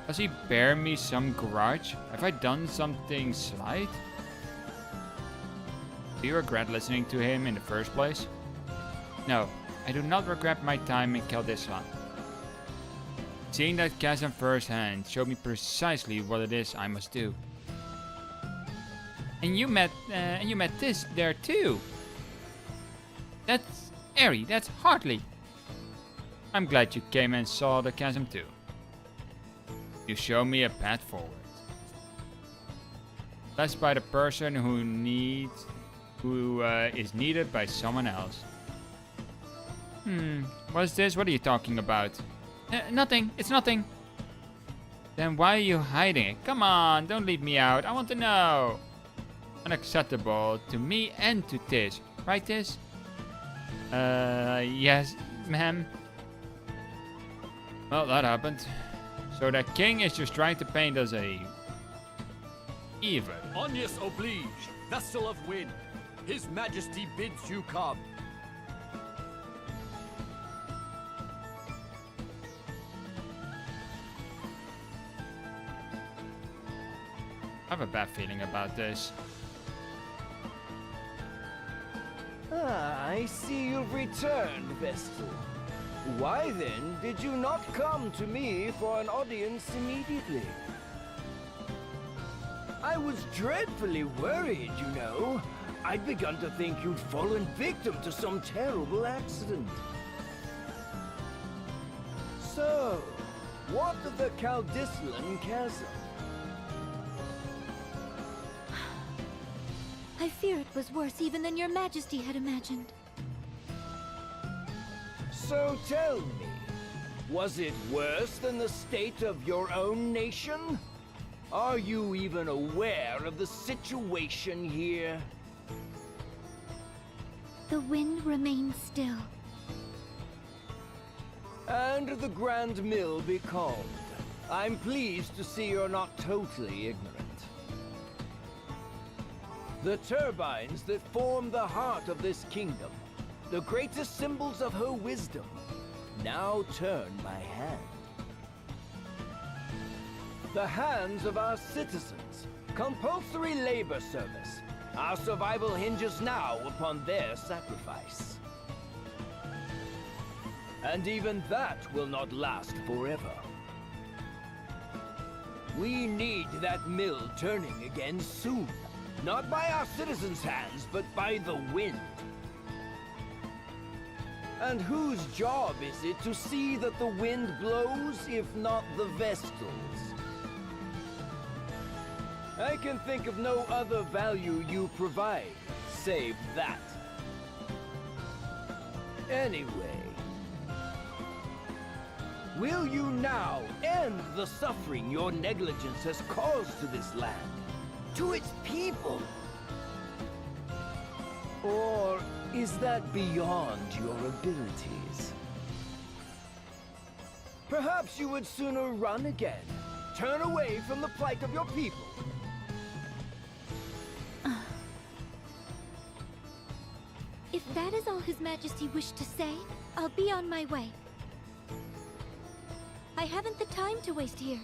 Does he bear me some grudge? Have I done something slight? Do you regret listening to him in the first place? No, I do not regret my time in Keldisla. Seeing that chasm firsthand showed me precisely what it is I must do. And you met this there too. That's Eri, that's Hartley. I'm glad you came and saw the chasm too. You show me a path forward. Blessed by the person who is needed by someone else. What's this? What are you talking about? Nothing, it's nothing. Then why are you hiding it? Come on, don't leave me out, I want to know. Unacceptable to me and to Tish, right Tish? Yes, ma'am. Well, that happened. So the king is just trying to paint us a evil. Agnes oblige, Vestal of Wind. His Majesty bids you come. I have a bad feeling about this. Ah, I see you've returned, Vestal. Why then did you not come to me for an audience immediately? I was dreadfully worried, you know. I'd begun to think you'd fallen victim to some terrible accident. So, what of the Keldislan chasm? I fear it was worse even than your Majesty had imagined. So tell me, was it worse than the state of your own nation? Are you even aware of the situation here? The wind remains still. And the Grand Mill be calmed. I'm pleased to see you're not totally ignorant. The turbines that form the heart of this kingdom, the greatest symbols of her wisdom, now turn my hand. The hands of our citizens, compulsory labor service. Our survival hinges now upon their sacrifice. And even that will not last forever. We need that mill turning again soon. Not by our citizens' hands, but by the wind. And whose job is it to see that the wind blows, if not the Vestals? I can think of no other value you provide, save that. Anyway, will you now end the suffering your negligence has caused to this land? To its people? Or is that beyond your abilities? Perhaps you would sooner run again, turn away from the plight of your people. If that is all His Majesty wished to say, I'll be on my way. I I haven't the time to waste here.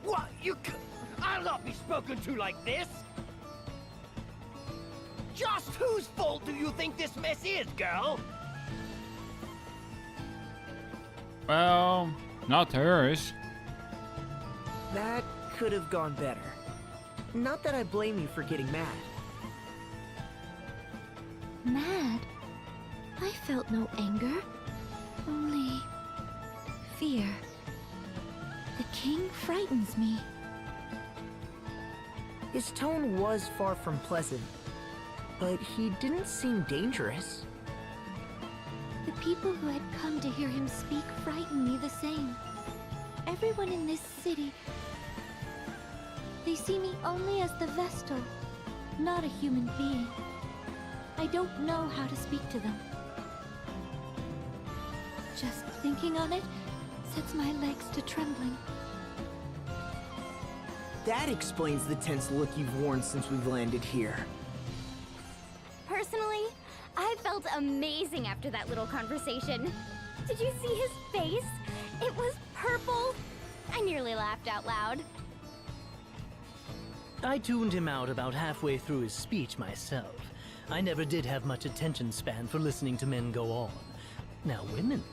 What? I'll not be spoken to like this! Just whose fault do you think this mess is, girl? Well, not hers. That could have gone better. Not that I blame you for getting mad. Mad? I felt no anger. Only fear. The king frightens me. His tone was far from pleasant, but he didn't seem dangerous. The people who had come to hear him speak frightened me the same. Everyone in this city, they see me only as the Vestal, not a human being. I don't know how to speak to them. Just thinking on it sets my legs to trembling. That explains the tense look you've worn since we've landed here. Personally, I felt amazing after that little conversation. Did you see his face? It was purple. I nearly laughed out loud. I tuned him out about halfway through his speech myself. I never did have much attention span for listening to men go on. Now women.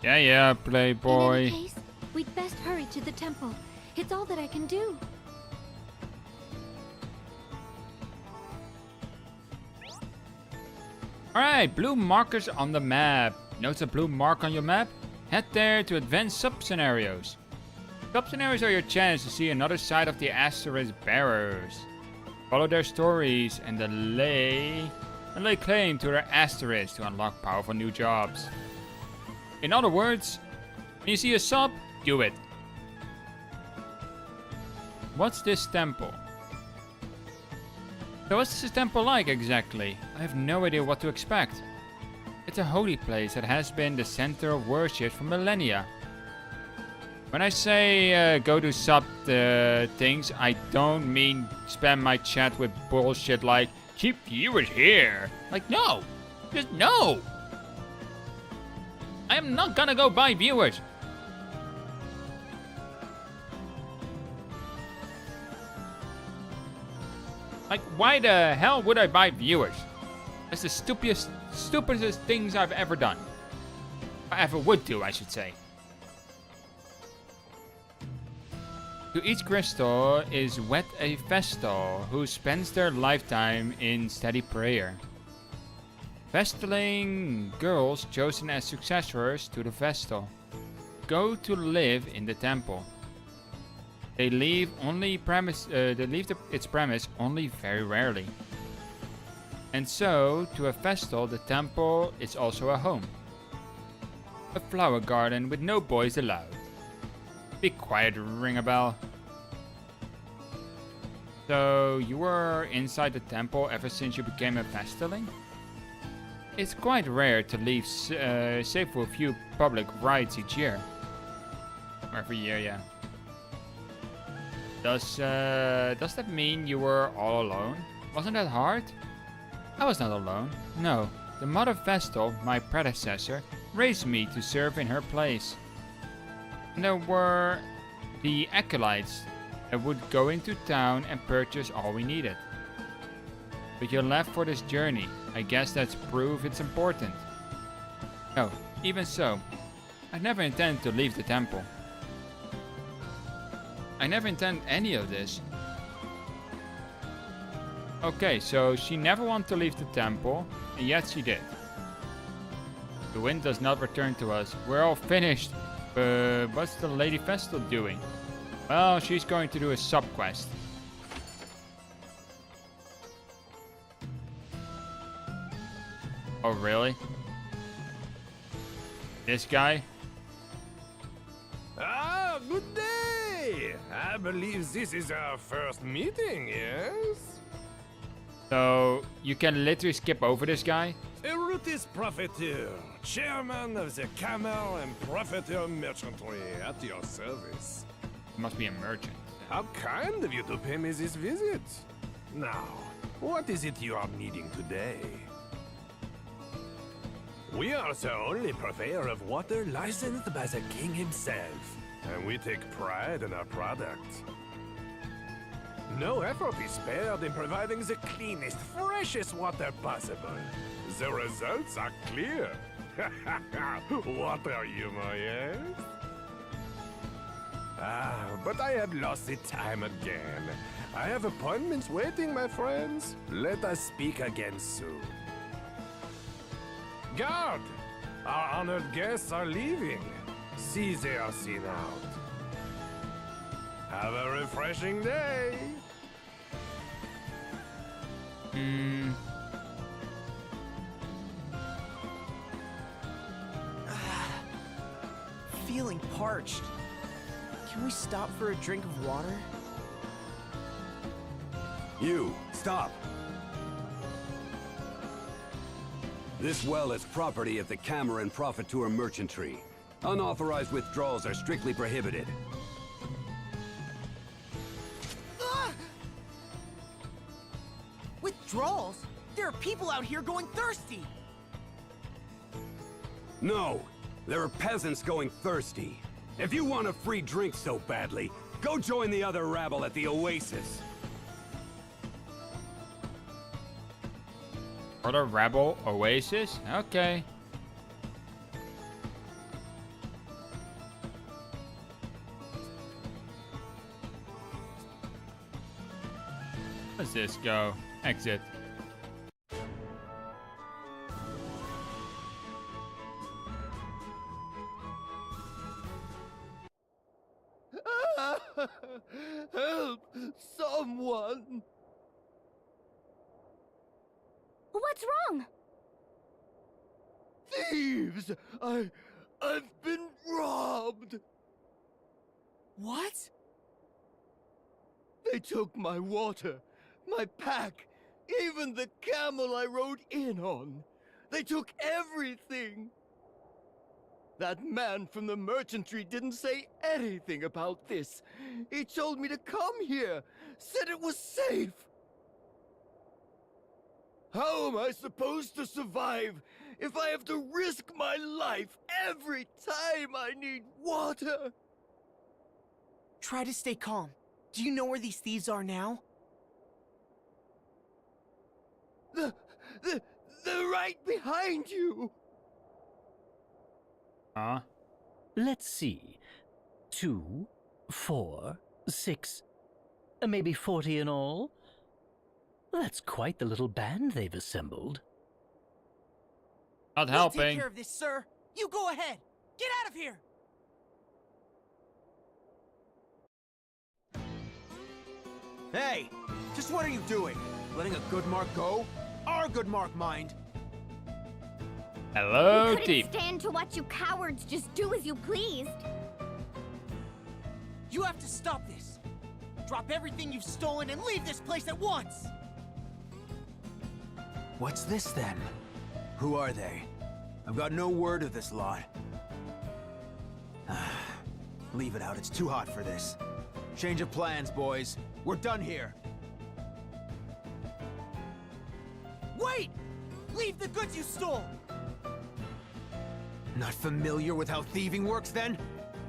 Yeah, In playboy. any case, we'd best hurry to the temple. It's all that I can do. Alright, blue markers on the map. Notice a blue mark on your map? Head there to advance sub-scenarios. Sub-scenarios are your chance to see another side of the Asterisk bearers. Follow their stories and lay claim to their Asterisk to unlock powerful new jobs. In other words, when you see a sub, do it. What's this temple? So what's this temple like exactly? I have no idea what to expect. It's a holy place that has been the center of worship for millennia. When I say go to sub things, I don't mean spam my chat with bullshit like keep viewers here. Like no, just no. I am not gonna go buy viewers. Like, why the hell would I buy viewers? That's the stupidest things I've ever done. I ever would do, I should say. To each crystal is wed a Vestal who spends their lifetime in steady prayer. Vestaling girls chosen as successors to the Vestal go to live in the temple. They leave its premise only very rarely. And so, to a Vestal, the temple is also a home. A flower garden with no boys allowed. Be quiet, ring a bell. So, you were inside the temple ever since you became a Vestaling? It's quite rare to leave, save for a few public rites each year. Or every year, yeah. Does that mean you were all alone? Wasn't that hard? I was not alone. No, the Mother Vestal, my predecessor, raised me to serve in her place. And there were the acolytes that would go into town and purchase all we needed. But you left for this journey. I guess that's proof it's important. No, even so, I never intended to leave the temple. I never intend any of this. Okay, so she never wanted to leave the temple, and yet she did. The wind does not return to us. We're all finished. What's the Lady Vestal doing? Well, she's going to do a sub-quest. Oh, really? This guy? Ah, good day! I believe this is our first meeting, yes? So, you can literally skip over this guy? Erutis Profiteer, chairman of the Camel and Profiteer Merchantry, at your service. He must be a merchant. How kind of you to pay me this visit. Now, what is it you are needing today? We are the only purveyor of water licensed by the king himself, and we take pride in our product. No effort is spared in providing the cleanest, freshest water possible. The results are clear. Water humor, yes? But I have lost the time again. I have appointments waiting, my friends. Let us speak again soon. Guard! Our honored guests are leaving. See they are seen out. Have a refreshing day. Feeling parched. Can we stop for a drink of water? You, stop! This well is property of the Cameron Profiteur Merchantry. Unauthorized withdrawals are strictly prohibited. Withdrawals? There are people out here going thirsty! No! There are peasants going thirsty. If you want a free drink so badly, go join the other rabble at the Oasis. For the rebel Oasis? Okay. Let's just go. Exit. Help! Someone! What's wrong? Thieves! I've been robbed! What? They took my water, my pack, even the camel I rode in on. They took everything! That man from the merchantry didn't say anything about this. He told me to come here, said it was safe. How am I supposed to survive if I have to risk my life every time I need water? Try to stay calm. Do you know where these thieves are now? They're right behind you! Let's see. 2, 4, 6, maybe 40 in all? That's quite the little band they've assembled. Not We'll helping. take care of this, sir. You go ahead. Get out of here. Hey, just what are you doing? Letting a good mark go? Our good mark, mind. Hello, We couldn't Deep. stand to watch you cowards just do as you pleased. You have to stop this. Drop everything you've stolen and leave this place at once. What's this then? Who are they? I've got no word of this lot. Leave it out, it's too hot for this. Change of plans, boys. We're done here. Wait! Leave the goods you stole! Not familiar with how thieving works, then?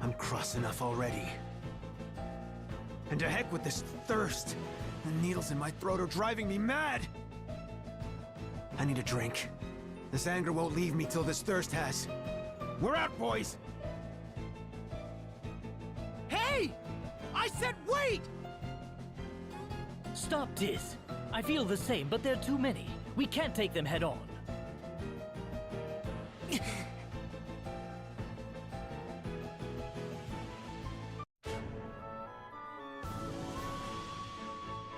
I'm cross enough already. And to heck with this thirst. The needles in my throat are driving me mad! I need a drink. This anger won't leave me till this thirst has. We're out, boys! Hey! I said wait! Stop this! I feel the same, but there are too many. We can't take them head on.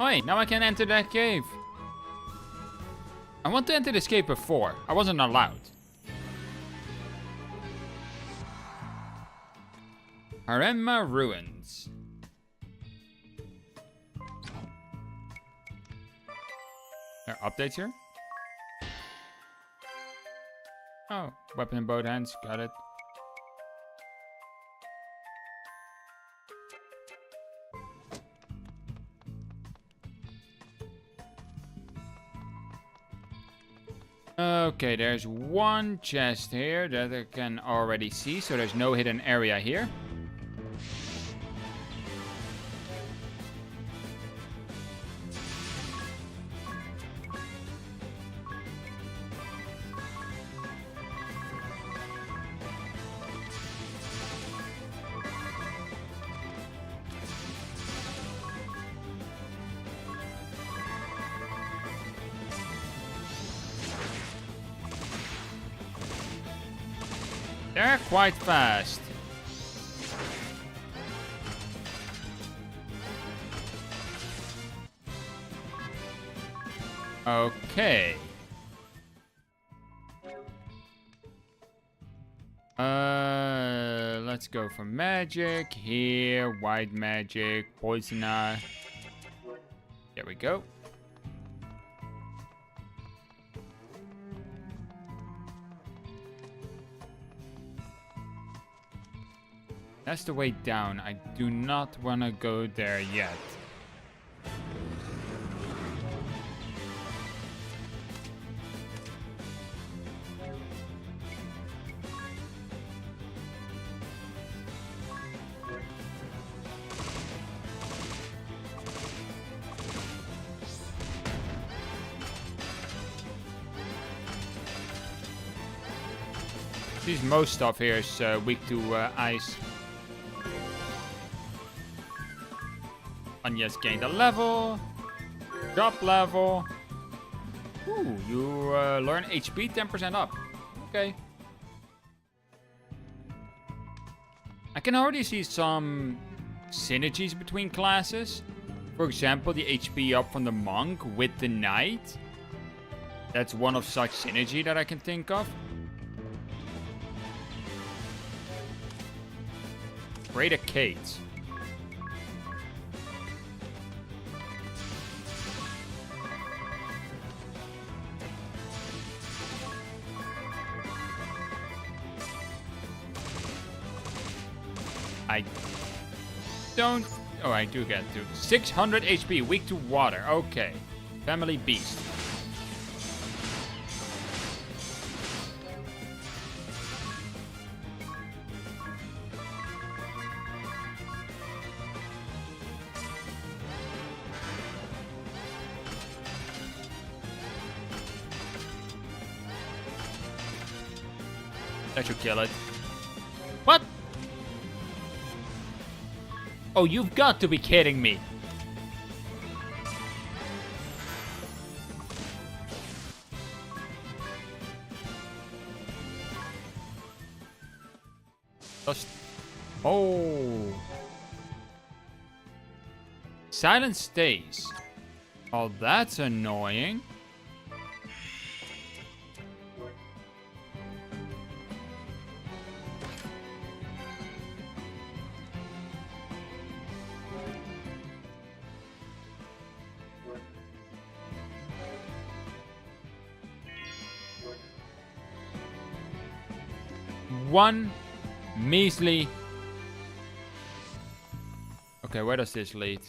Oh, wait, now I can enter that cave. I want to enter this cave before. I wasn't allowed. Haremma Ruins. There are updates here? Oh, weapon in both hands. Got it. Okay, there's one chest here that I can already see, so there's no hidden area here. They're quite fast. Okay. Let's go for magic here. White magic, poisoner. There we go. That's the way down. I do not want to go there yet. Seems most stuff here is weak to ice. Yes, gained a level. Drop level. Ooh, you learn HP 10% up. Okay. I can already see some synergies between classes. For example, the HP up from the monk with the knight. That's one of such synergy that I can think of. Greater Kate. I don't... Oh, I do get to. 600 HP, weak to water. Okay. Family Beast. That should kill it. What? Oh, you've got to be kidding me. Just... Oh. Silent stays. Oh, that's annoying. One measly... Okay, where does this lead?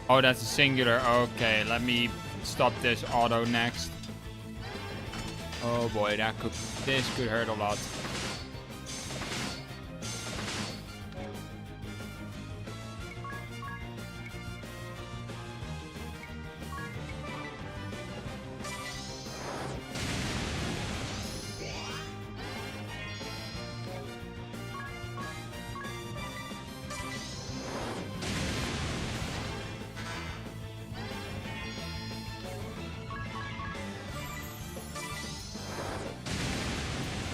Oh, that's a singular. Okay, let me stop this auto next. Oh boy, this could hurt a lot.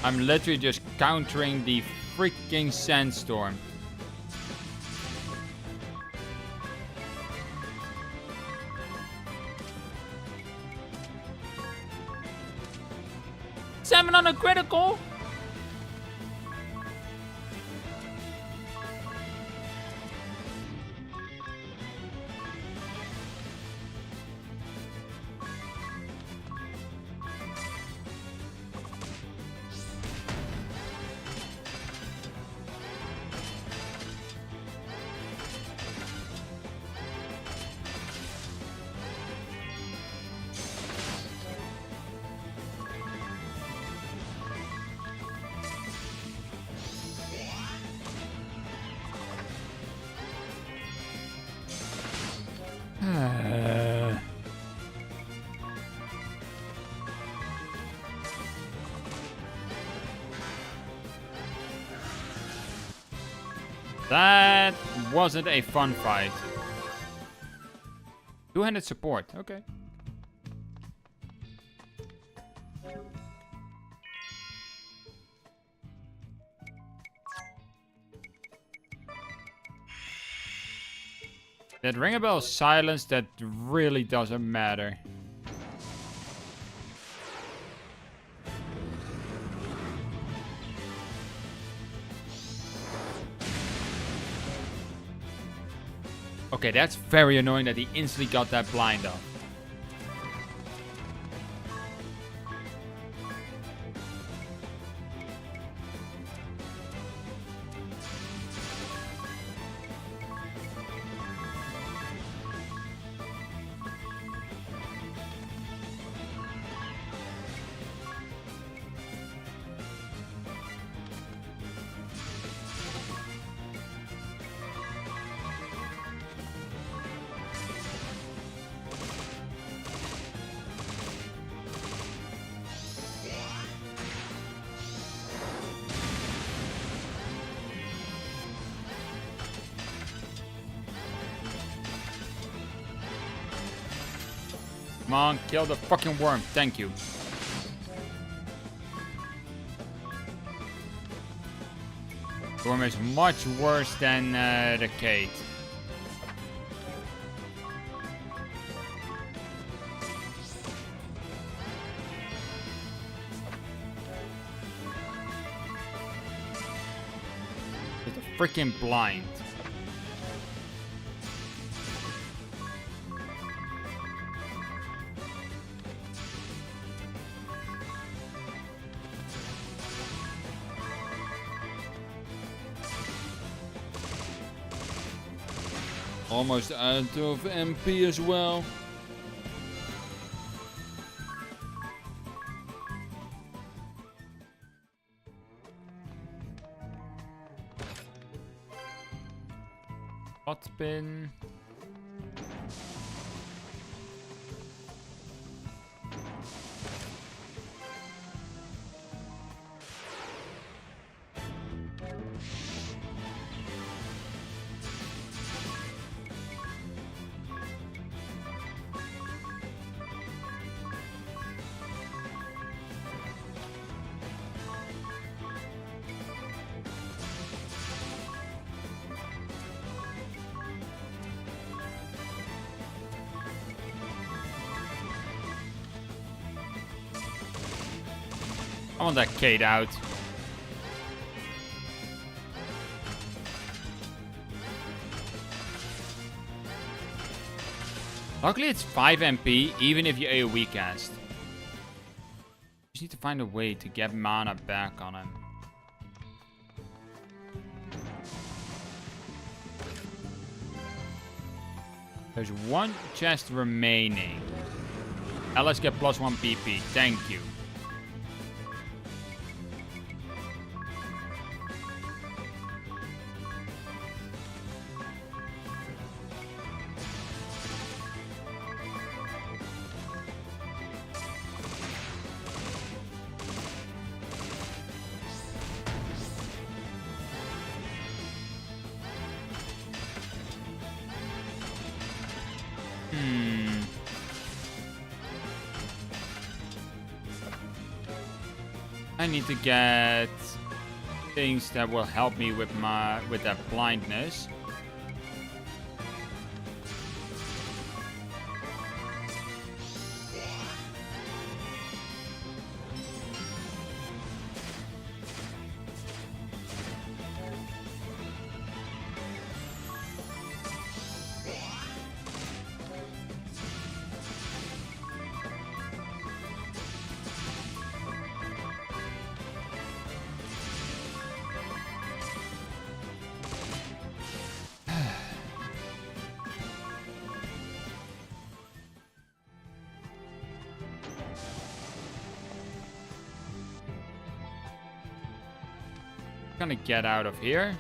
I'm literally just countering the freaking sandstorm. Salmon on a critical? That wasn't a fun fight. Two-handed support, okay. That ring a bell silence, that really doesn't matter. Okay, that's very annoying that he instantly got that blind off. Come on, kill the fucking worm. Thank you. The worm is much worse than the Kate. It's a freaking blind. Almost out of MP as well. Hot spin. I want that Kate out. Luckily it's 5 MP, even if you AoE cast. Just need to find a way to get mana back on him. There's one chest remaining. Now let's get +1 PP. Thank you. I need to get things that will help me with that blindness. Gonna get out of here.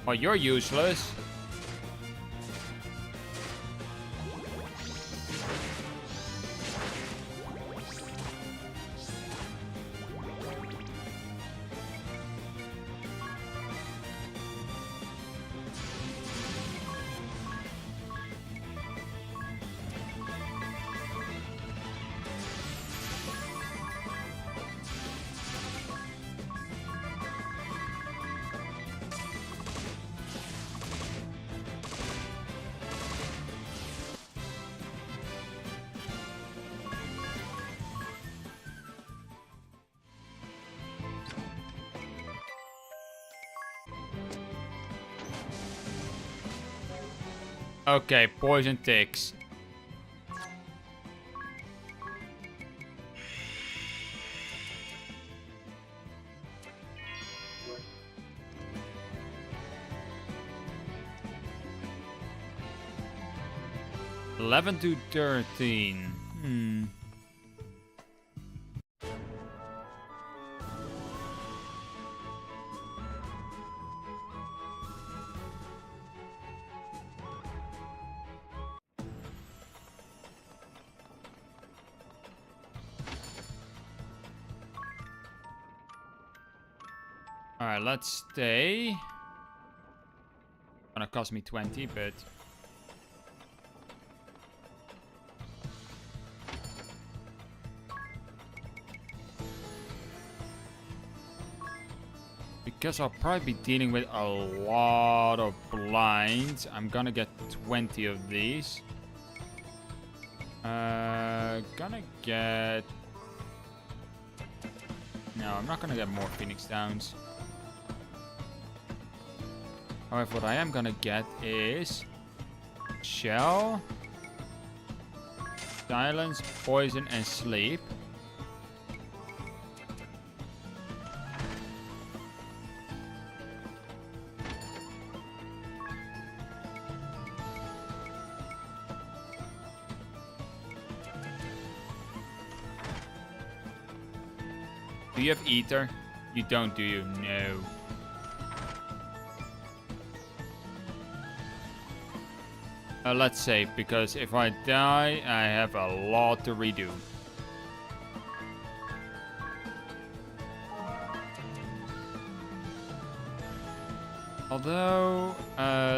Oh, you're useless. Okay, poison ticks. $11 to $13. Alright, let's stay. Gonna cost me 20, but... because I'll probably be dealing with a lot of blinds, I'm gonna get 20 of these. Gonna get... No, I'm not gonna get more Phoenix Downs. However, what I am gonna get is Shell, Silence, Poison, and Sleep. Do you have Ether? You don't, do you? No. Let's save, because if I die, I have a lot to redo. Although,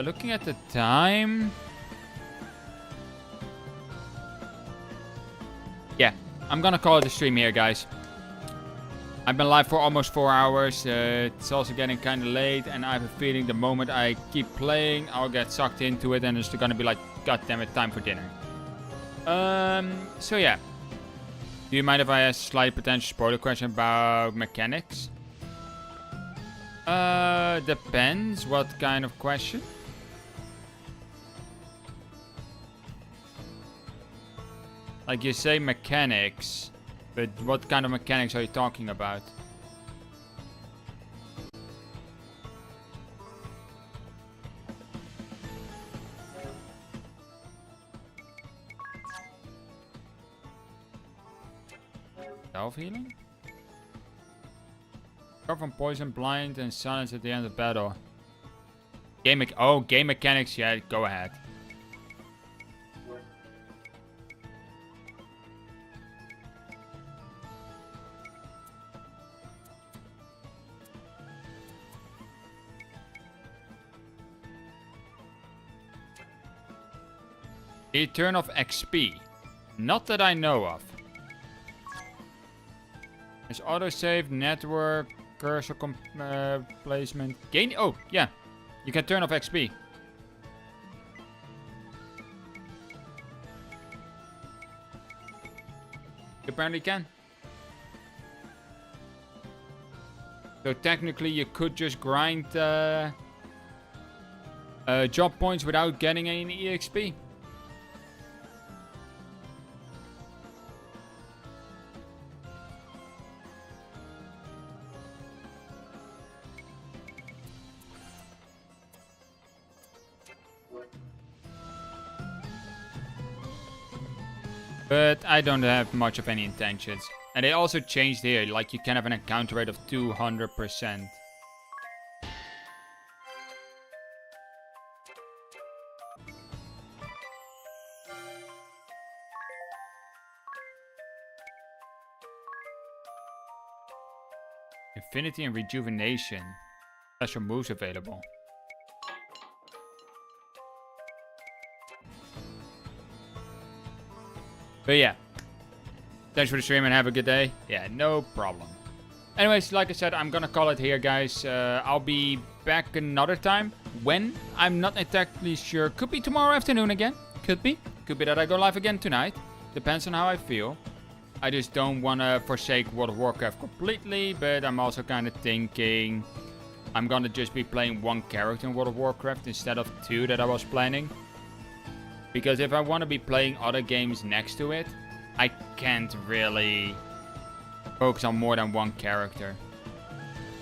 looking at the time... Yeah, I'm gonna call it a stream here, guys. I've been live for almost 4 hours. It's also getting kind of late, and I have a feeling the moment I keep playing, I'll get sucked into it, and it's gonna be like, God damn it, time for dinner. So yeah. Do you mind if I ask a slight potential spoiler question about mechanics? Depends what kind of question. Like you say mechanics. But what kind of mechanics are you talking about? Self-healing? Cover from poison, blind, and silence at the end of battle. Game mechanics, yeah, go ahead. Return of XP. Not that I know of. There's autosave, network, cursor placement. Gain. Oh, yeah. You can turn off XP. You apparently can. So technically you could just grind job points without getting any EXP. But I don't have much of any intentions. And they also changed here, like you can have an encounter rate of 200%. Infinity and Rejuvenation. Special moves available. But yeah. Thanks for the stream and have a good day. Yeah, no problem. Anyways, like I said, I'm gonna call it here, guys. I'll be back another time. When? I'm not exactly sure. Could be tomorrow afternoon again. Could be. Could be that I go live again tonight. Depends on how I feel. I just don't want to forsake World of Warcraft completely. But I'm also kind of thinking I'm gonna just be playing one character in World of Warcraft instead of 2 that I was planning. Because if I want to be playing other games next to it, I can't really focus on more than one character.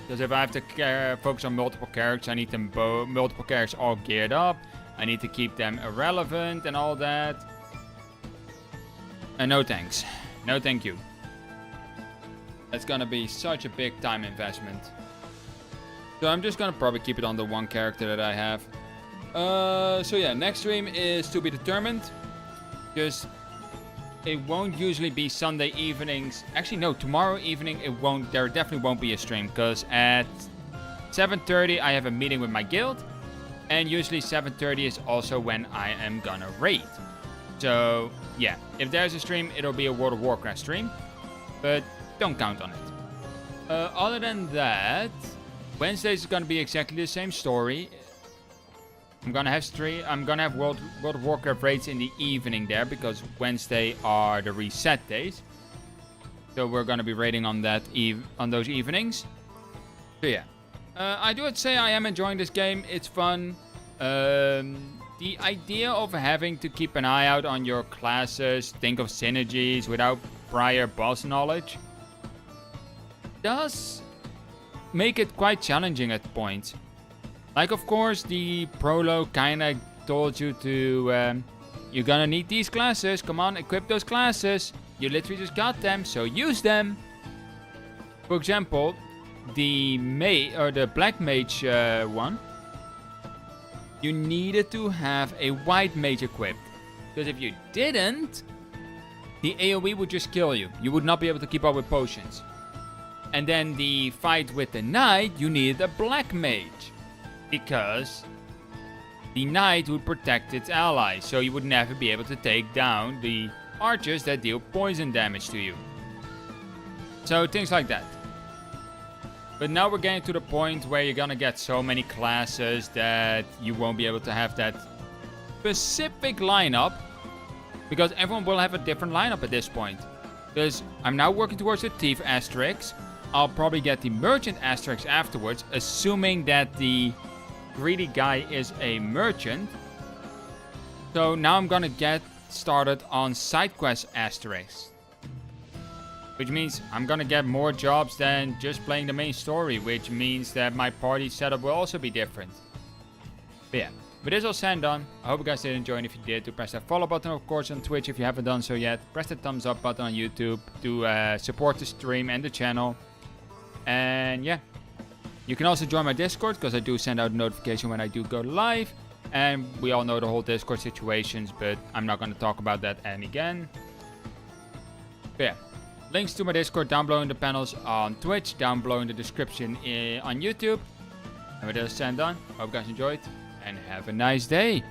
Because if I have to focus on multiple characters, I need them multiple characters all geared up. I need to keep them irrelevant and all that. And no thanks. No thank you. That's gonna be such a big time investment. So I'm just gonna probably keep it on the one character that I have. So yeah, next stream is to be determined. Because it won't usually be Sunday evenings. Actually, no, tomorrow evening it won't. There definitely won't be a stream because at 7:30 I have a meeting with my guild, and usually 7:30 is also when I am gonna raid. So yeah, if there's a stream, it'll be a World of Warcraft stream, but don't count on it. Other than that, Wednesdays is gonna be exactly the same story. I'm gonna have World of Warcraft raids in the evening there because Wednesday are the reset days. So we're gonna be raiding on that on those evenings. So yeah, I do have to say I am enjoying this game. It's fun. The idea of having to keep an eye out on your classes, think of synergies without prior boss knowledge, does make it quite challenging at points. Like, of course, the prologue kind of told you to, you're gonna need these classes. Come on, equip those classes. You literally just got them, so use them. For example, the Black Mage one, you needed to have a White Mage equipped. Because if you didn't, the AoE would just kill you. You would not be able to keep up with potions. And then the fight with the Knight, you needed a Black Mage. Because the Knight would protect its allies, so you would never be able to take down the archers that deal poison damage to you. So things like that. But now we're getting to the point where you're gonna get so many classes that you won't be able to have that specific lineup. Because everyone will have a different lineup at this point. Because I'm now working towards the Thief Asterix. I'll probably get the Merchant Asterix afterwards, assuming that the greedy guy is a merchant. So now I'm gonna get started on side quest Asterix, which means I'm gonna get more jobs than just playing the main story, which means that my party setup will also be different. But yeah, with this all said and done, I hope you guys did enjoy, and if you did, do press that follow button, of course, on Twitch if you haven't done so yet. Press the thumbs up button on YouTube to support the stream and the channel. And yeah, you can also join my Discord, because I do send out a notification when I do go live. And we all know the whole Discord situations, but I'm not going to talk about that again. But yeah, links to my Discord down below in the panels on Twitch, down below in the description on YouTube. And with that said and done, hope you guys enjoyed, and have a nice day.